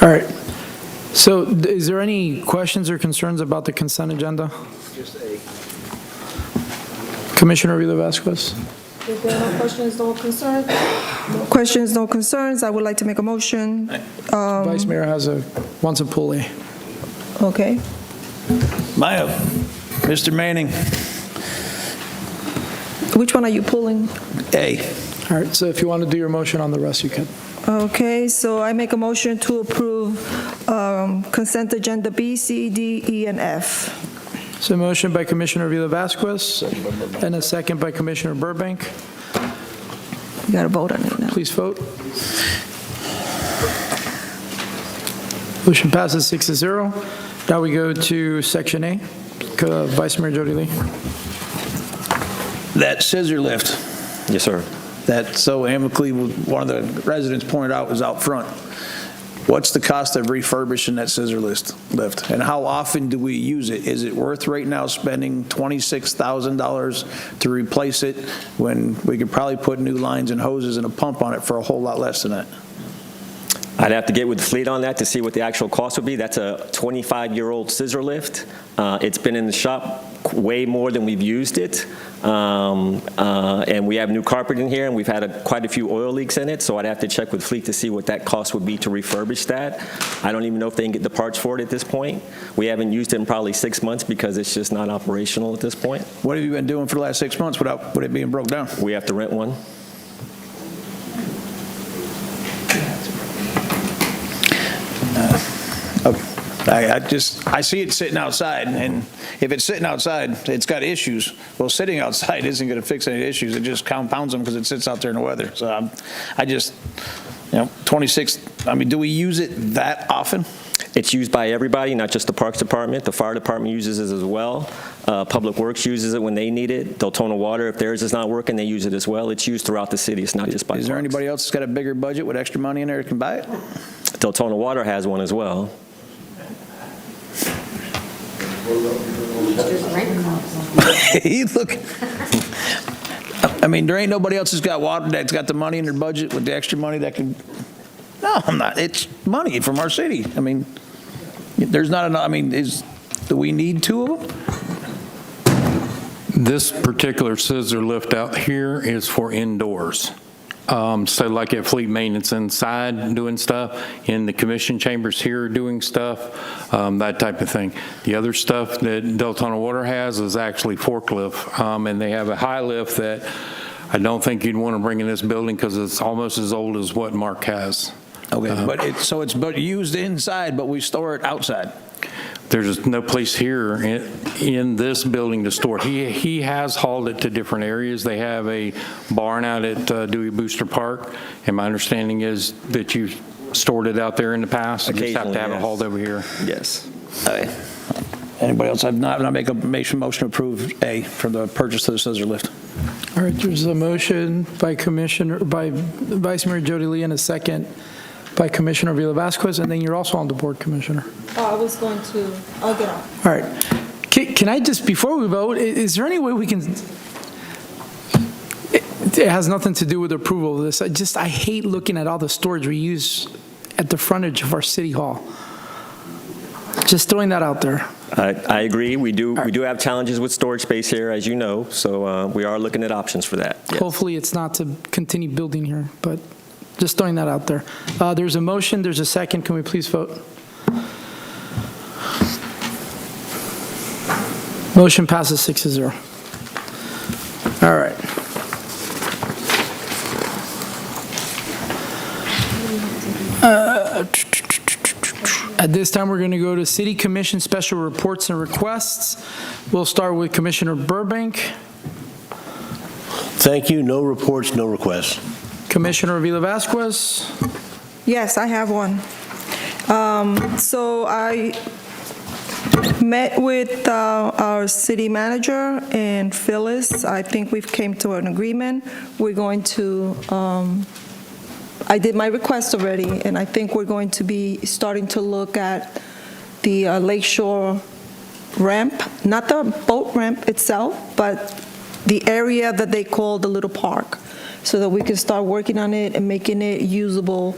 All right. So is there any questions or concerns about the consent agenda? Commissioner Vila Vasquez? If there are no questions, no concerns? No questions, no concerns. I would like to make a motion. Vice Mayor wants a pull A. Okay. Mr. Manning. Which one are you pulling? A. All right, so if you want to do your motion on the rest, you can. Okay, so I make a motion to approve consent agenda B, C, D, E, and F. So a motion by Commissioner Vila Vasquez and a second by Commissioner Burbank. You got to vote on it now. Please vote. Motion passes 6-0. Now we go to Section A. Vice Mayor Jody Lee. That scissor lift. Yes, sir. That so amicably one of the residents pointed out was out front. What's the cost of refurbishing that scissor lift? And how often do we use it? Is it worth right now spending $26,000 to replace it when we could probably put new lines and hoses and a pump on it for a whole lot less than that? I'd have to get with the fleet on that to see what the actual cost would be. That's a 25-year-old scissor lift. It's been in the shop way more than we've used it. And we have new carpet in here, and we've had quite a few oil leaks in it, so I'd have to check with fleet to see what that cost would be to refurbish that. I don't even know if they can get the parts for it at this point. We haven't used it in probably 6 months because it's just not operational at this point. What have you been doing for the last 6 months without it being broke down? We have to rent one. I see it sitting outside, and if it's sitting outside, it's got issues. Well, sitting outside isn't going to fix any issues. It just compounds them because it sits out there in the weather. So I just, 26, I mean, do we use it that often? It's used by everybody, not just the Parks Department. The Fire Department uses it as well. Public Works uses it when they need it. Deltona Water, if theirs is not working, they use it as well. It's used throughout the city. It's not just by Is there anybody else that's got a bigger budget with extra money in there that can buy it? Deltona Water has one as well. Look, I mean, there ain't nobody else that's got water that's got the money in their budget with the extra money that can No, I'm not. It's money from our city. I mean, there's not enough, I mean, do we need two of them? This particular scissor lift out here is for indoors. So like at fleet maintenance inside doing stuff, in the commission chambers here doing stuff, that type of thing. The other stuff that Deltona Water has is actually forklift, and they have a high lift that I don't think you'd want to bring in this building because it's almost as old as what Mark has. Okay, but it's used inside, but we store it outside. There's no place here in this building to store it. He has hauled it to different areas. They have a barn out at Dewey Booster Park, and my understanding is that you stored it out there in the past. You just have to have it hauled over here. Yes. Okay. Anybody else? I'm not make a motion to approve A for the purchase of the scissor lift. All right, there's a motion by Vice Mayor Jody Lee and a second by Commissioner Vila Vasquez, and then you're also on the board, Commissioner. I was going to, I'll get off. All right. Can I just, before we vote, is there any way we can, it has nothing to do with approval of this. I hate looking at all the storage we use at the frontage of our city hall. Just throwing that out there. I agree. We do have challenges with storage space here, as you know, so we are looking at options for that. Yes. Hopefully it's not to continue building here, but just throwing that out there. There's a motion, there's a second. Can we please vote? Motion passes 6-0. All right. At this time, we're going to go to City Commission special reports and requests. We'll start with Commissioner Burbank. Thank you. No reports, no requests. Commissioner Vila Vasquez. Yes, I have one. So I met with our city manager and Phyllis. I think we've came to an agreement. We're going to, I did my request already, and I think we're going to be starting to look at the Lakeshore ramp, not the boat ramp itself, but the area that they call the little park, so that we can start working on it and making it usable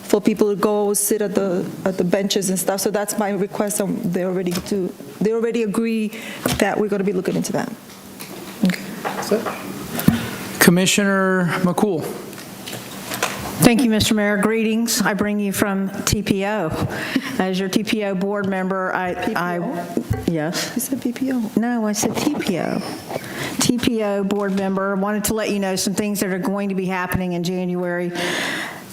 for people to go sit at the benches and stuff. So that's my request. They already agree that we're going to be looking into that. Okay. Commissioner McCool. Thank you, Mr. Mayor. Greetings. I bring you from TPO. As your TPO board member, yes? You said PPO. No, I said TPO. TPO board member, wanted to let you know some things that are going to be happening in January.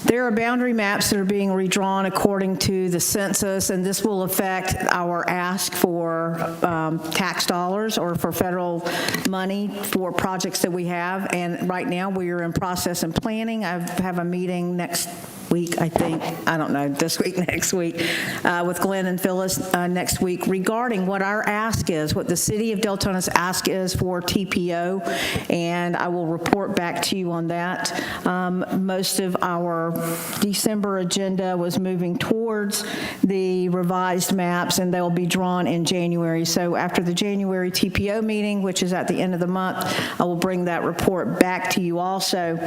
There are boundary maps that are being redrawn according to the census, and this will affect our ask for tax dollars or for federal money for projects that we have. And right now, we are in process and planning. I have a meeting next week, I think, I don't know, this week, next week, with Glenn and Phyllis next week regarding what our ask is, what the city of Deltona's ask is for TPO, and I will report back to you on that. Most of our December agenda was moving towards the revised maps, and they'll be drawn in January. So after the January TPO meeting, which is at the end of the month, I will bring that report back to you also.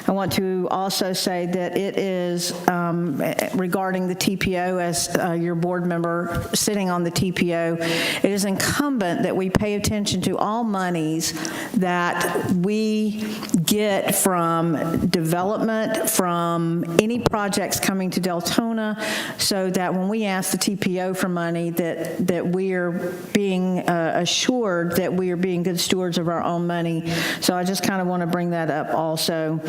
I want to also say that it is regarding the TPO, as your board member sitting on the TPO, it is incumbent that we pay attention to all monies that we get from development, from any projects coming to Deltona, so that when we ask the TPO for money, that we are being assured that we are being good stewards of our own money. So I just kind of want to bring that up also.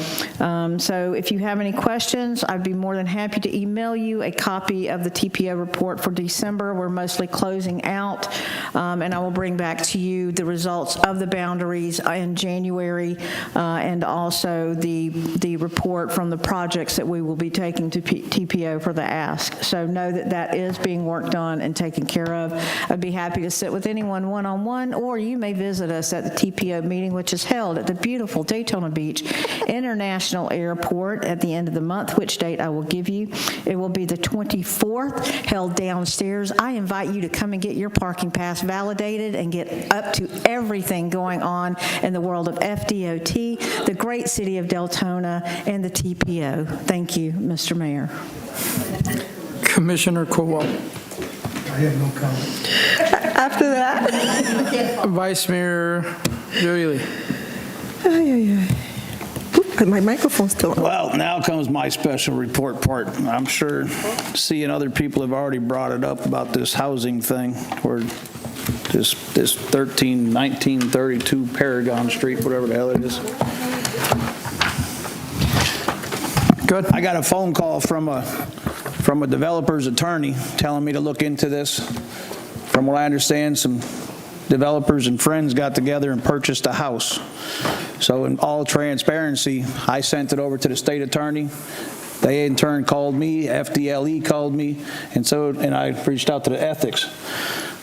So if you have any questions, I'd be more than happy to email you a copy of the TPO report for December. We're mostly closing out, and I will bring back to you the results of the boundaries in January, and also the report from the projects that we will be taking to TPO for the ask. So know that that is being worked on and taken care of. I'd be happy to sit with anyone one-on-one, or you may visit us at the TPO meeting, which is held at the beautiful Daytona Beach International Airport at the end of the month, which date I will give you. It will be the 24th, held downstairs. I invite you to come and get your parking pass validated and get up to everything going on in the world of FDOT, the great city of Deltona, and the TPO. Thank you, Mr. Mayor. Commissioner Cowell. I have no comment. After that. Vice Mayor Joey. My microphone's still on. Well, now comes my special report part. I'm sure seeing other people have already brought it up about this housing thing, or this 1932 Paragon Street, whatever the hell it is. Good. I got a phone call from a developer's attorney telling me to look into this. From what I understand, some developers and friends got together and purchased a house. So in all transparency, I sent it over to the state attorney. They in turn called me, FDLE called me, and I reached out to the ethics.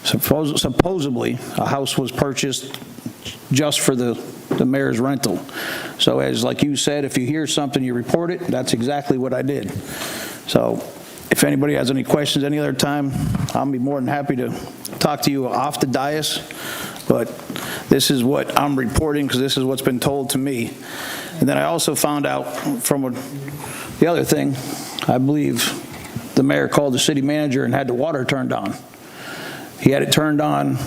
Supposedly, a house was purchased just for the mayor's rental. So as like you said, if you hear something, you report it. That's exactly what I did. So if anybody has any questions any other time, I'll be more than happy to talk to you off the dais. But this is what I'm reporting because this is what's been told to me. And then I also found out from the other thing, I believe the mayor called the city manager and had the water turned on. He had it turned on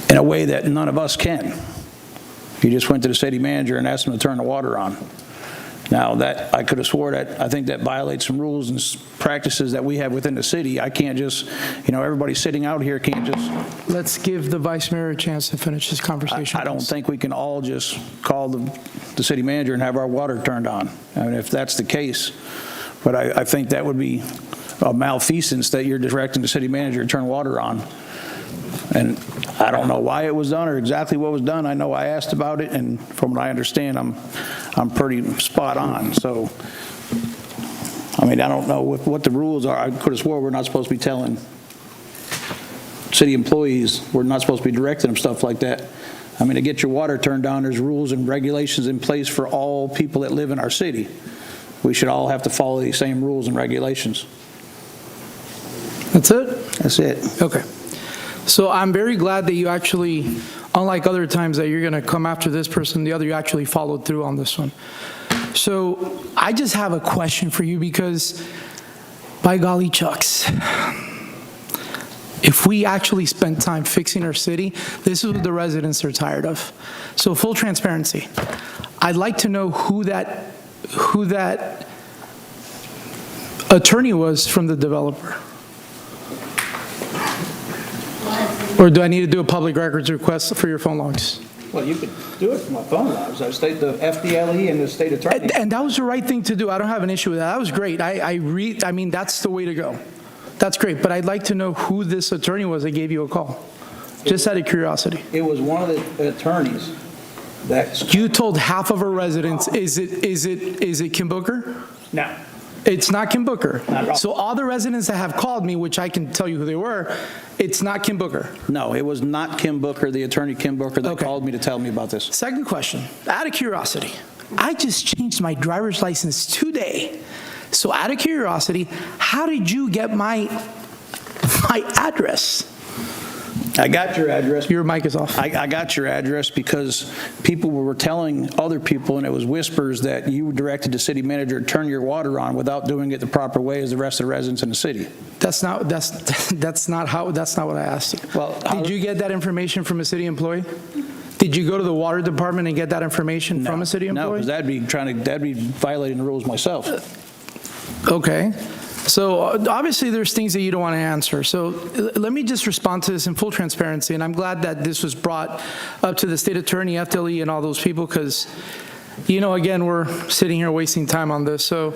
in a way that none of us can. He just went to the city manager and asked him to turn the water on. Now, that I could have swore that I think that violates some rules and practices that we have within the city. I can't just, everybody sitting out here can't just. Let's give the Vice Mayor a chance to finish this conversation. I don't think we can all just call the city manager and have our water turned on. I mean, if that's the case. But I think that would be a malfeasance that you're directing the city manager to turn water on. And I don't know why it was done or exactly what was done. I know I asked about it, and from what I understand, I'm pretty spot on. So, I mean, I don't know what the rules are. I could have swore we're not supposed to be telling city employees, we're not supposed to be directing them stuff like that. I mean, to get your water turned on, there's rules and regulations in place for all people that live in our city. We should all have to follow these same rules and regulations. That's it? That's it. Okay. So I'm very glad that you actually, unlike other times that you're going to come after this person, the other, you actually followed through on this one. So I just have a question for you because, by golly chucks, if we actually spent time fixing our city, this is what the residents are tired of. So full transparency, I'd like to know who that attorney was from the developer. Or do I need to do a public records request for your phone logs? Well, you could do it from my phone logs. I state the FDLE and the state attorney. And that was the right thing to do. I don't have an issue with that. That was great. I mean, that's the way to go. That's great. But I'd like to know who this attorney was that gave you a call. Just out of curiosity. It was one of the attorneys that. You told half of our residents, is it Kim Booker? No. It's not Kim Booker. Not at all. So all the residents that have called me, which I can tell you who they were, it's not Kim Booker. No, it was not Kim Booker, the attorney Kim Booker, that called me to tell me about this. Second question, out of curiosity, I just changed my driver's license today. So out of curiosity, how did you get my address? I got your address. Your mic is off. I got your address because people were telling other people, and it was whispers, that you directed the city manager to turn your water on without doing it the proper way as the rest of the residents in the city. That's not what I asked you. Well, did you get that information from a city employee? Did you go to the water department and get that information from a city employee? No, because that'd be violating the rules myself. Okay. So obviously there's things that you don't want to answer. So let me just respond to this in full transparency. And I'm glad that this was brought up to the state attorney, FDLE, and all those people because, again, we're sitting here wasting time on this. So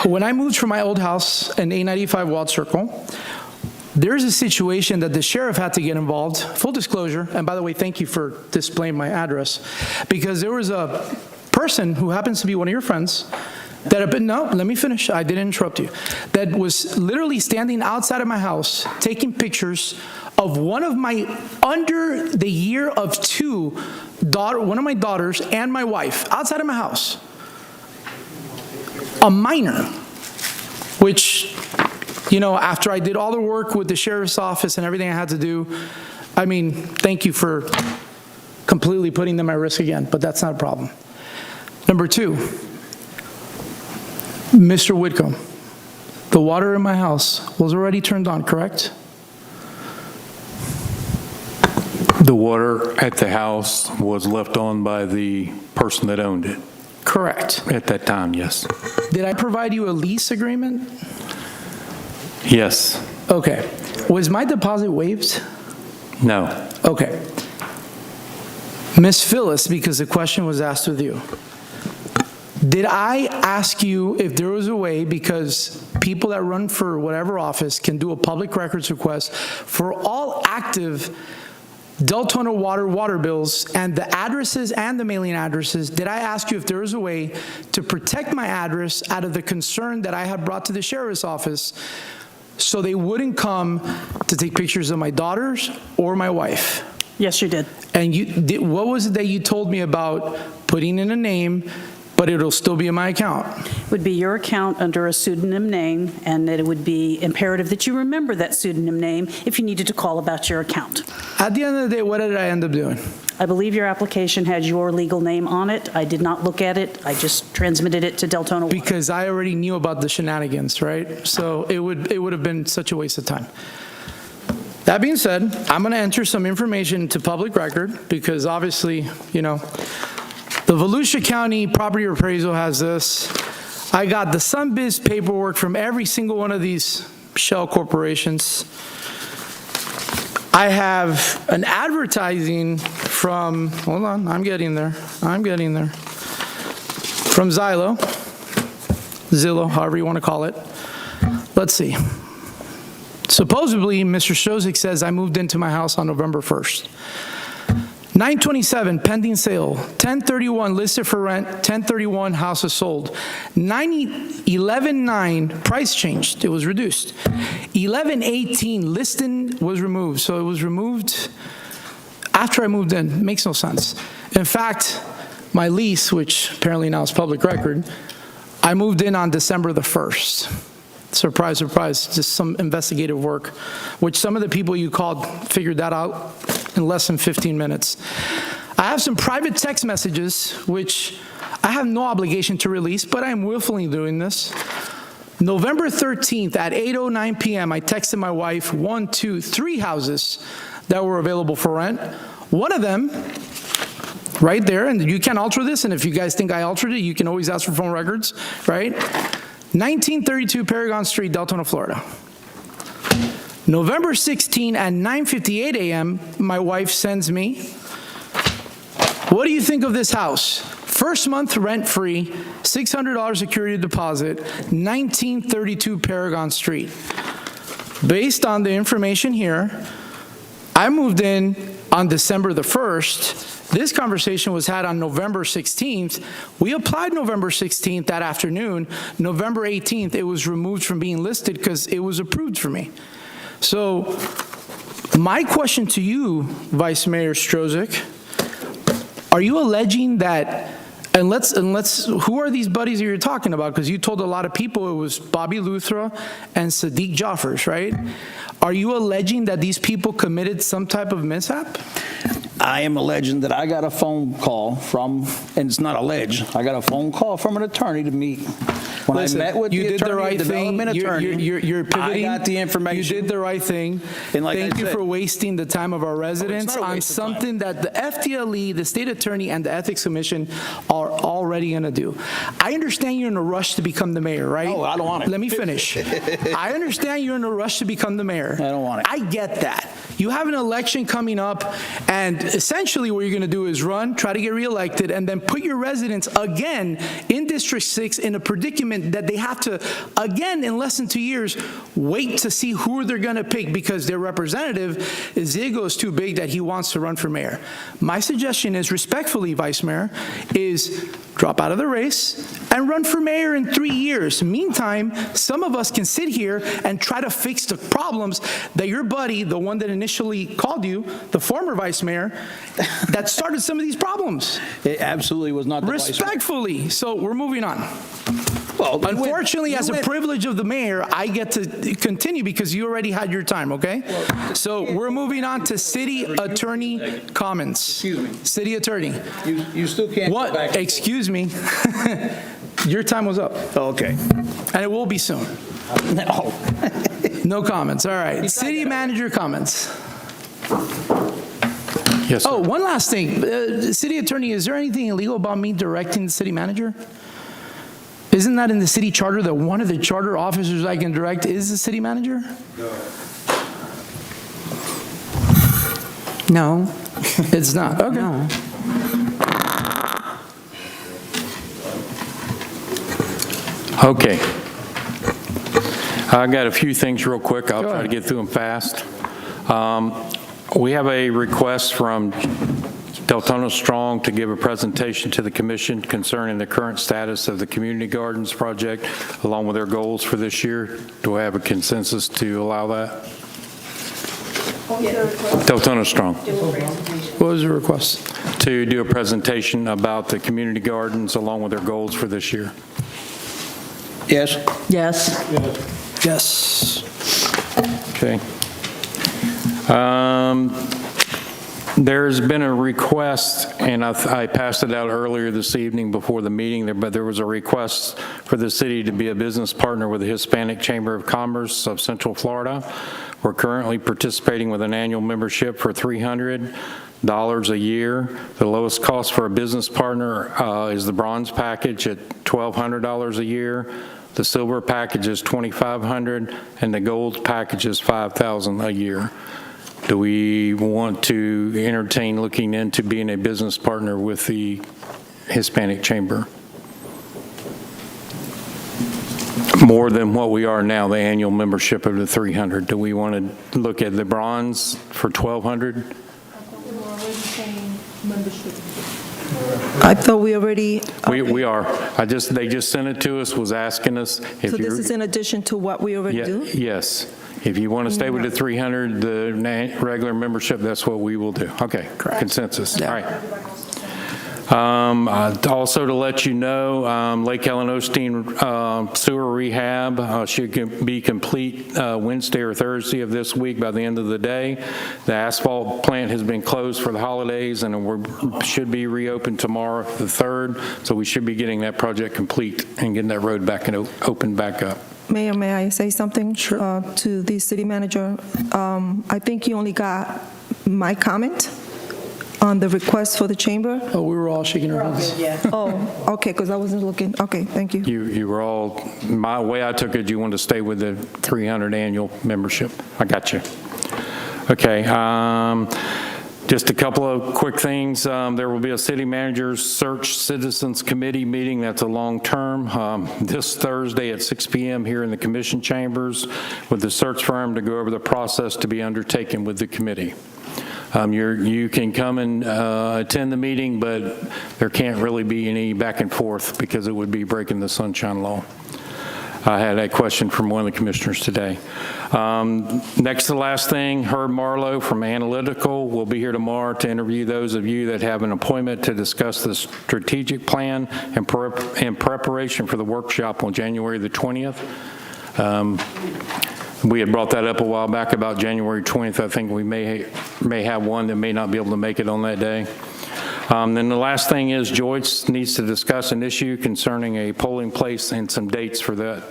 when I moved from my old house in 895 Wald Circle, there's a situation that the sheriff had to get involved. Full disclosure, and by the way, thank you for displaying my address, because there was a person who happens to be one of your friends that have been, no, let me finish, I didn't interrupt you, that was literally standing outside of my house taking pictures of one of my, under the year of two, one of my daughters and my wife, outside of my house. a minor, which, you know, after I did all the work with the sheriff's office and everything I had to do, I mean, thank you for completely putting them at risk again, but that's not a problem. Number two, Mr. Whitcomb, the water in my house was already turned on, correct? The water at the house was left on by the person that owned it. Correct. At that time, yes. Did I provide you a lease agreement? Yes. Okay. Was my deposit waived? No. Okay. Ms. Phyllis, because the question was asked with you, did I ask you if there was a way, because people that run for whatever office can do a public records request for all active Deltona water bills and the addresses and the mailing addresses, did I ask you if there was a way to protect my address out of the concern that I had brought to the sheriff's office so they wouldn't come to take pictures of my daughters or my wife? Yes, you did. And what was it that you told me about putting in a name, but it'll still be in my account? It would be your account under a pseudonym name, and that it would be imperative that you remember that pseudonym name if you needed to call about your account. At the end of the day, what did I end up doing? I believe your application had your legal name on it. I did not look at it. I just transmitted it to Deltona Water. Because I already knew about the shenanigans, right? So it would have been such a waste of time. That being said, I'm going to enter some information into public record because obviously, you know, the Volusia County Property Appraisal has this. I got the SunBiz paperwork from every single one of these shell corporations. I have an advertising from, hold on, I'm getting there. From Zillow, however you want to call it. Let's see. Supposedly, Mr. Strozik says I moved into my house on November 1st. 927, pending sale. 1031, listed for rent. 1031, house is sold. 11.9, price changed. It was reduced. 11.18, listing was removed. So it was removed after I moved in. It makes no sense. In fact, my lease, which apparently now is public record, I moved in on December the 1st. Surprise, surprise, just some investigative work, which some of the people you called figured that out in less than 15 minutes. I have some private text messages, which I have no obligation to release, but I am willfully doing this. November 13th at 8:09 p.m., I texted my wife 1, 2, 3 houses that were available for rent. One of them, right there, and you can alter this, and if you guys think I altered it, you can always ask for phone records, right? 1932 Paragon Street, Deltona, Florida. November 16 at 9:58 a.m., my wife sends me, what do you think of this house? First month rent-free, $600 security deposit, 1932 Paragon Street. Based on the information here, I moved in on December the 1st. This conversation was had on November 16th. We applied November 16th that afternoon. November 18th, it was removed from being listed because it was approved for me. So my question to you, Vice Mayor Strozik, are you alleging that, and let's who are these buddies that you're talking about? Because you told a lot of people it was Bobby Luthra and Sadiq Jaffers, right? Are you alleging that these people committed some type of mishap? I am alleging that I got a phone call from, and it's not alleged, I got a phone call from an attorney to meet. When Listen, I met with you the did attorney, the right thing. You're pivoting. I got the information. You did the right thing. And like Thank I you said, for wasting the time of our residents not a on waste of time. something that the FDLE, the state attorney, and the ethics commission are already going to do. I understand you're in a rush to become the mayor, right? No, I don't want it. Let me finish. I understand you're in a rush to become the mayor. I don't want it. I get that. You have an election coming up, and essentially what you're going to do is run, try to get reelected, and then put your residents again in District 6 in a predicament that they have to, again, in less than 2 years, wait to see who they're going to pick because their representative, his ego is too big that he wants to run for mayor. My suggestion is, respectfully, Vice Mayor, is drop out of the race and run for mayor in 3 years. Meantime, some of us can sit here and try to fix the problems that your buddy, the one that initially called you, the former vice mayor, that started some of these problems. It absolutely was not the vice mayor. Respectfully. So we're moving on. Unfortunately, as a privilege of the mayor, I get to continue because you already had your time, okay? So we're moving on to city attorney comments. Excuse me. City attorney. You still can't go What? back. Excuse me. Your time was up. Okay. And it will be soon. No. No comments, all right. City manager comments. Yes, sir. Oh, one last thing. City attorney, is there anything illegal about me directing the city manager? Isn't that in the city charter that one of the charter officers I can direct is the city manager? No. It's not, okay. No. Okay. I got a few things real quick. I'll try to get through them fast. We have a request from Deltona Strong to give a presentation to the commission concerning the current status of the community gardens project along with their goals for this year. Do I have a consensus to allow that? Deltona Strong. What was the request? To do a presentation about the community gardens along with their goals for this year. Yes? Yes. Yes. Okay. There's been a request, and I passed it out earlier this evening before the meeting, but there was a request for the city to be a business partner with the Hispanic Chamber of Commerce of Central Florida. We're currently participating with an annual membership for $300 a year. The lowest cost for a business partner is the bronze package at $1,200 a year. The silver package is $2,500, and the gold package is $5,000 a year. Do we want to entertain looking into being a business partner with the Hispanic Chamber? More than what we are now, the annual membership of the $300. Do we want to look at the bronze for $1,200? I thought we already, We are. They just sent it to us, was asking us if so you're. this is in addition to what we already do? Yes. If you want to stay with the 300, the regular membership, that's what we will do. Okay, consensus. All right. Also to let you know, Lake Ellen Osteen sewer rehab should be complete Wednesday or Thursday of this week by the end of the day. The asphalt plant has been closed for the holidays and we should be reopened tomorrow, the 3rd, so we should be getting that project complete and getting that road back and opened back up. Mayor, may I say something? Sure. To the city manager? I think you only got my comment on the request for the chamber. Oh, we were all shaking our heads. Oh, okay, because I wasn't looking. Okay, thank you. You were all, my way I took it, you wanted to stay with the 300 annual membership. I got you. Okay. Just a couple of quick things. There will be a city manager's search citizens committee meeting. That's a long term. This Thursday at 6 p.m. here in the commission chambers with the search firm to go over the process to be undertaken with the committee. You can come and attend the meeting, but there can't really be any back and forth because it would be breaking the sunshine law. I had a question from one of the commissioners today. Next to the last thing, Herb Marlowe from Analytical will be here tomorrow to interview those of you that have an appointment to discuss the strategic plan and preparation for the workshop on January the 20th. We had brought that up a while back about January 20th. I think we may have one that may not be able to make it on that day. Then the last thing is Joyce needs to discuss an issue concerning a polling place and some dates for that.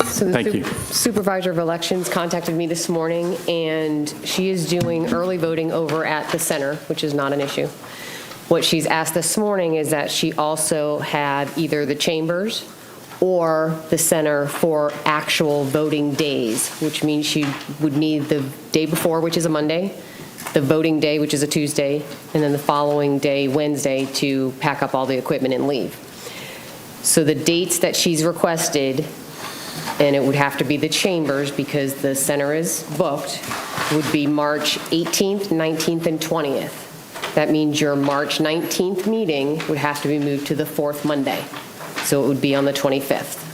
So Thank the you. Supervisor of Elections contacted me this morning, and she is doing early voting over at the center, which is not an issue. What she's asked this morning is that she also had either the chambers or the center for actual voting days, which means she would need the day before, which is a Monday, the voting day, which is a Tuesday, and then the following day, Wednesday, to pack up all the equipment and leave. So the dates that she's requested, and it would have to be the chambers because the center is booked, would be March 18th, 19th, and 20th. That means your March 19th meeting would have to be moved to the 4th Monday. So it would be on the 25th.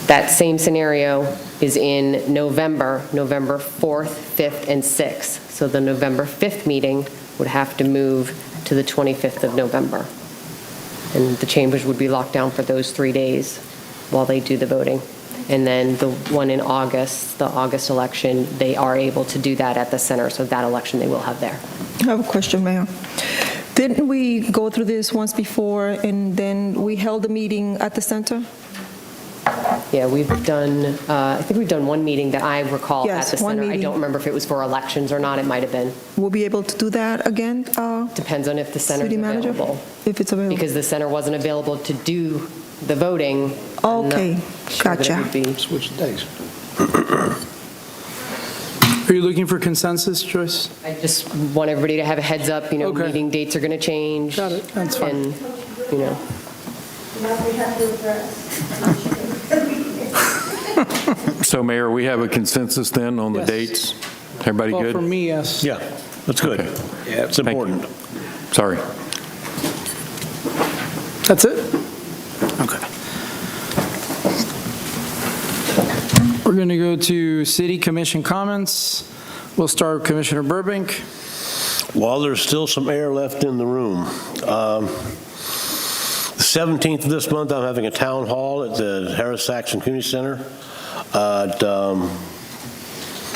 That same scenario is in November 4th, 5th, and 6th. So the November 5th meeting would have to move to the 25th of November. And the chambers would be locked down for those 3 days while they do the voting. And then the one in August, the August election, they are able to do that at the center, so that election they will have there. I have a question, Mayor. Didn't we go through this once before, and then we held a meeting at the center? Yeah, we've done, I think we've done one meeting that I recall at Yes, the one center. I meeting. don't remember if it was for elections or not, it might have been. We'll be able to do that again? Depends on if the center's City manager? available. If it's available. Because the center wasn't available to do the voting. I'm not Okay, sure that it gotcha. would be. Switch days. Are you looking for consensus, Joyce? I just want everybody to have a heads up, Okay. meeting dates are going to change. Got it, that's fine. And, So Mayor, we have a consensus then on the Yes. dates? Everybody Well, good? for me, yes. Yeah, that's good. Okay. Yeah, it's Thank you. important. Sorry. That's it? Okay. We're going to go to city commission comments. We'll start with Commissioner Burbank. While there's still some air left in the room, the 17th of this month, I'm having a town hall at the Harris Saxon Community Center at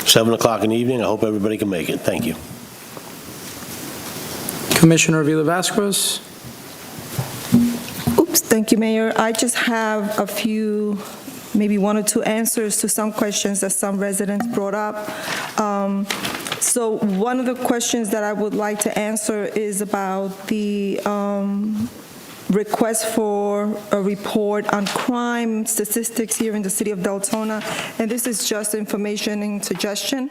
7 o'clock in the evening. I hope everybody can make it. Thank you. Commissioner Avila Vasquez. Oops, thank you, Mayor. I just have a few, maybe one or two answers to some questions that some residents brought up. So one of the questions that I would like to answer is about the request for a report on crime statistics here in the city of Deltona, and this is just information and suggestion.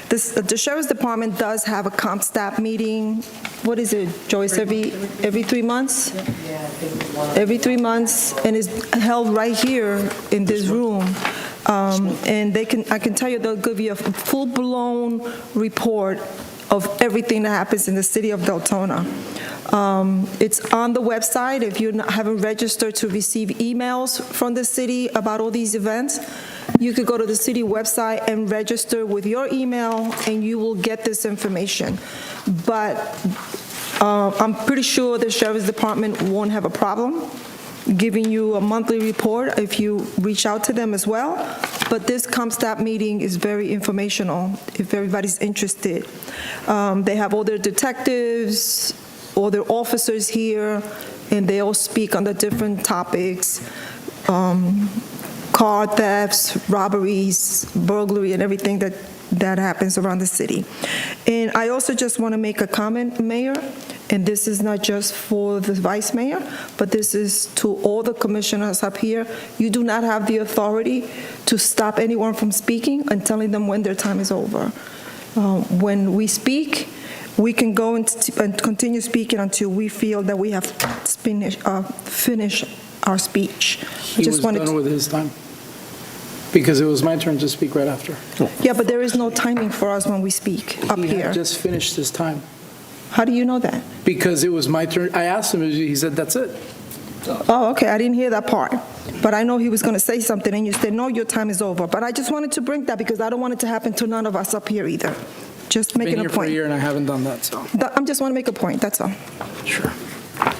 The Sheriff's Department does have a comp staff meeting, what is it, Joyce, every 3 months? Every 3 months, and it's held right here in this room. And I can tell you, they'll give you a full-blown report of everything that happens in the city of Deltona. It's on the website. If you haven't registered to receive emails from the city about all these events, you could go to the city website and register with your email, and you will get this information. But I'm pretty sure the Sheriff's Department won't have a problem giving you a monthly report if you reach out to them as well. But this CompStat meeting is very informational if everybody's interested. They have all their detectives, all their officers here, and they all speak on the different topics, car thefts, robberies, burglary, and everything that happens around the city. And I also just want to make a comment, Mayor, and this is not just for the Vice Mayor, but this is to all the commissioners up here. You do not have the authority to stop anyone from speaking and telling them when their time is over. When we speak, we can go and continue speaking until we feel that we have finished our speech. He was done with his time, because it was my turn to speak right after. Yeah, but there is no timing for us when we speak up He here. had just finished his time, How do you know that? because it was my turn. I asked him, he said, that's it. Oh, okay, I didn't hear that part. But I know he was going to say something, and you said, no, your time is over. But I just wanted to bring that because I don't want it to happen to none of us up here either. Just Been making here a for a point. year and I haven't done that, so. I just want to make a point, that's all. Sure.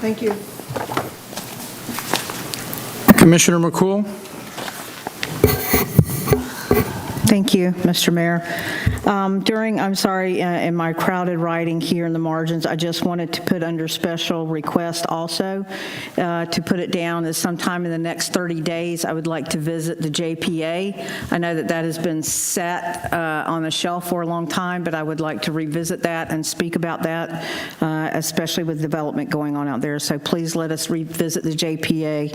Thank you. Commissioner McCool? Thank you, Mr. Mayor. In my crowded writing here in the margins, I just wanted to put under special request also, to put it down as sometime in the next 30 days, I would like to visit the JPA. I know that has been set on the shelf for a long time, but I would like to revisit that and speak about that, especially with development going on out there. So please let us revisit the JPA.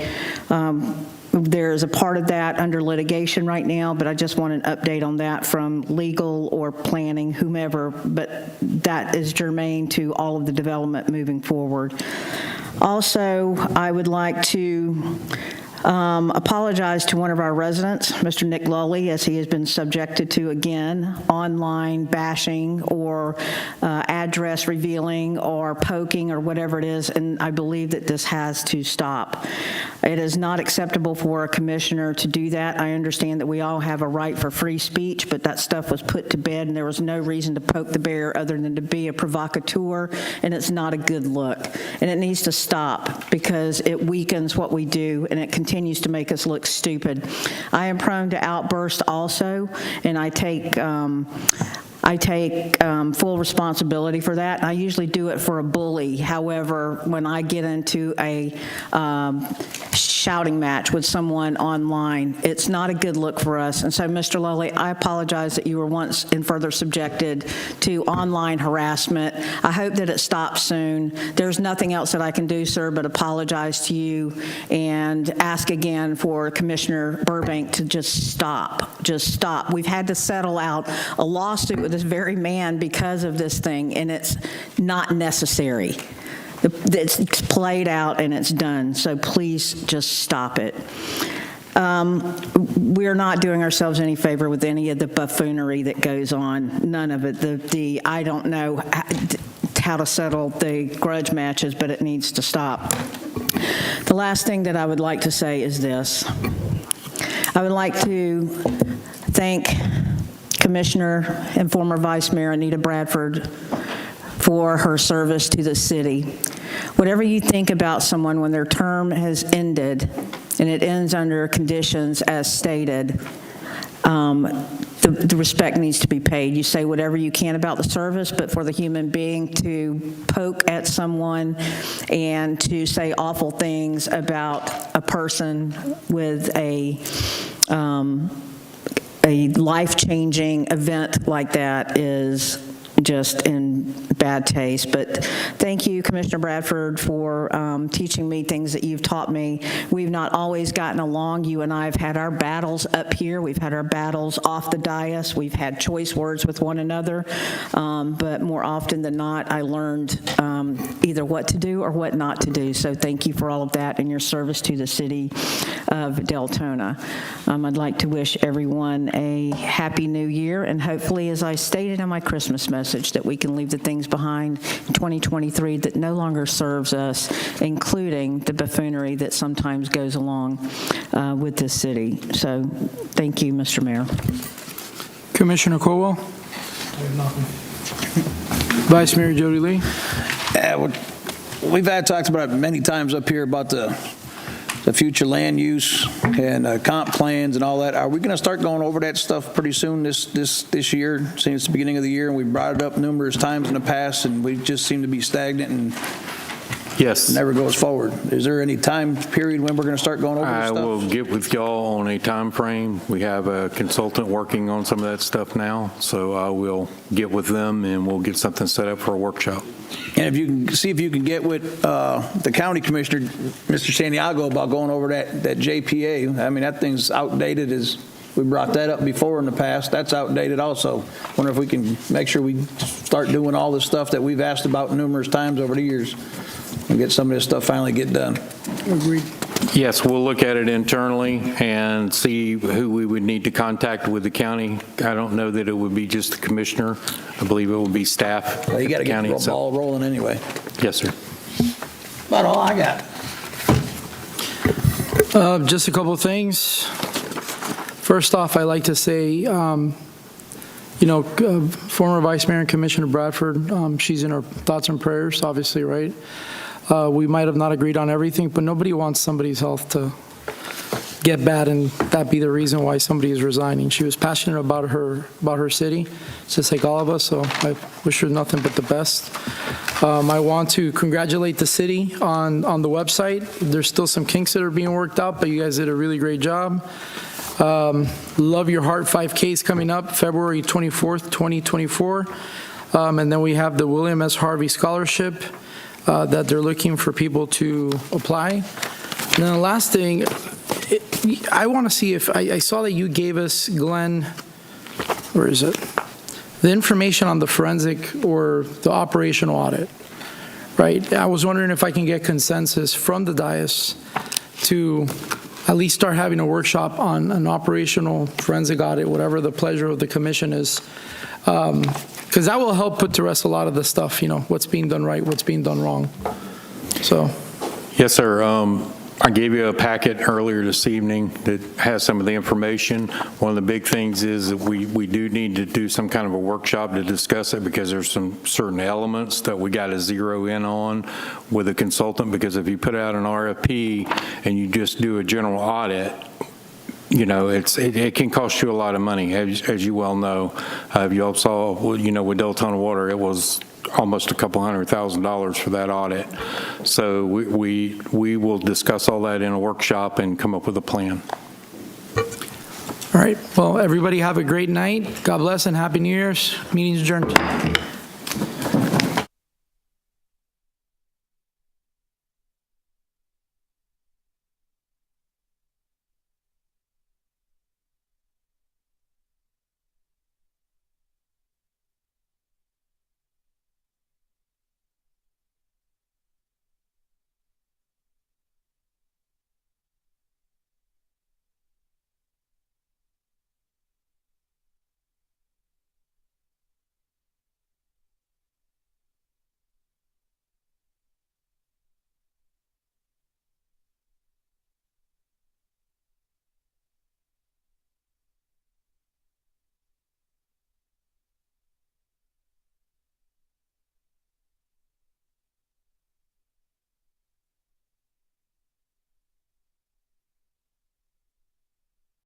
There's a part of that under litigation right now, but I just want an update on that from legal or planning, whomever, but that is germane to all of the development moving forward. Also, I would like to apologize to one of our residents, Mr. Nick Lully, as he has been subjected to, again, online bashing or address revealing or poking or whatever it is, and I believe that this has to stop. It is not acceptable for a commissioner to do that. I understand that we all have a right for free speech, but that stuff was put to bed, and there was no reason to poke the bear other than to be a provocateur, and it's not a good look. And it needs to stop because it weakens what we do, and it continues to make us look stupid. I am prone to outburst also, and I take full responsibility for that. I usually do it for a bully. However, when I get into a shouting match with someone online, it's not a good look for us. And so, Mr. Lully, I apologize that you were once and further subjected to online harassment. I hope that it stops soon. There's nothing else that I can do, sir, but apologize to you and ask again for Commissioner Burbank to just stop. Just stop. We've had to settle out a lawsuit with this very man because of this thing, and it's not necessary. It's played out and it's done, so please just stop it. We're not doing ourselves any favor with any of the buffoonery that goes on. None of it. I don't know how to settle the grudge matches, but it needs to stop. The last thing that I would like to say is this. I would like to thank Commissioner and former Vice Mayor Anita Bradford for her service to the city. Whatever you think about someone when their term has ended, and it ends under conditions as stated, the respect needs to be paid. You say whatever you can about the service, but for the human being to poke at someone and to say awful things about a person with a life-changing event like that is just in bad taste. But thank you, Commissioner Bradford, for teaching me things that you've taught me. We've not always gotten along. You and I have had our battles up here. We've had our battles off the dais. We've had choice words with one another. But more often than not, I learned either what to do or what not to do. So thank you for all of that and your service to the city of Deltona. I'd like to wish everyone a happy new year, and hopefully, as I stated in my Christmas message, that we can leave the things behind in 2023 that no longer serves us, including the buffoonery that sometimes goes along with this city. So thank you, Mr. Mayor. Commissioner Colwell. Vice Mayor Jody Lee. We've talked about it many times up here about the future land use and comp plans and all that. Are we going to start going over that stuff pretty soon this year? Since it's the beginning of the year, and we brought it up numerous times in the past, and we just seem to be stagnant and yes, never goes forward. Is there any time period when we're going to start going over this stuff? I will get with y'all on a time frame. We have a consultant working on some of that stuff now, so I will get with them and we'll get something set up for a workshop. And if you can see if you can get with the county commissioner, Mr. Santiago, about going over that JPA. I mean, that thing's outdated. As we brought that up before in the past, that's outdated also. Wonder if we can make sure we start doing all the stuff that we've asked about numerous times over the years and get some of this stuff finally get done. Agreed. Yes, we'll look at it internally and see who we would need to contact with the county. I don't know that it would be just the commissioner. I believe it will be staff. Well, you got to get the ball rolling anyway. Yes, sir. About all I got. Just a couple of things. First off, I'd like to say, former Vice Mayor and Commissioner Bradford, she's in our thoughts and prayers, obviously, right? We might have not agreed on everything, but nobody wants somebody's health to get bad and that be the reason why somebody is resigning. She was passionate about her city, just like all of us, so I wish her nothing but the best. I want to congratulate the city on the website. There's still some kinks that are being worked out, but you guys did a really great job. Love Your Heart 5K is coming up February 24th, 2024. And then we have the William S. Harvey Scholarship that they're looking for people to apply. And then the last thing, I want to see if, I saw that you gave us, Glenn, where is it? The information on the forensic or the operational audit, right? I was wondering if I can get consensus from the dais to at least start having a workshop on an operational forensic audit, whatever the pleasure of the commission is. Because that will help put to rest a lot of the stuff, what's being done right, what's being done wrong. So. Yes, sir. I gave you a packet earlier this evening that has some of the information. One of the big things is that we do need to do some kind of a workshop to discuss it, because there's some certain elements that we got to zero in on with a consultant, because if you put out an RFP and you just do a general audit, it can cost you a lot of money, as you well know. You all saw, with Deltona Water, it was almost a couple $100,000 for that audit. So we will discuss all that in a workshop and come up with a plan. All right. Well, everybody have a great night. God bless and Happy New Year's. Meeting's adjourned.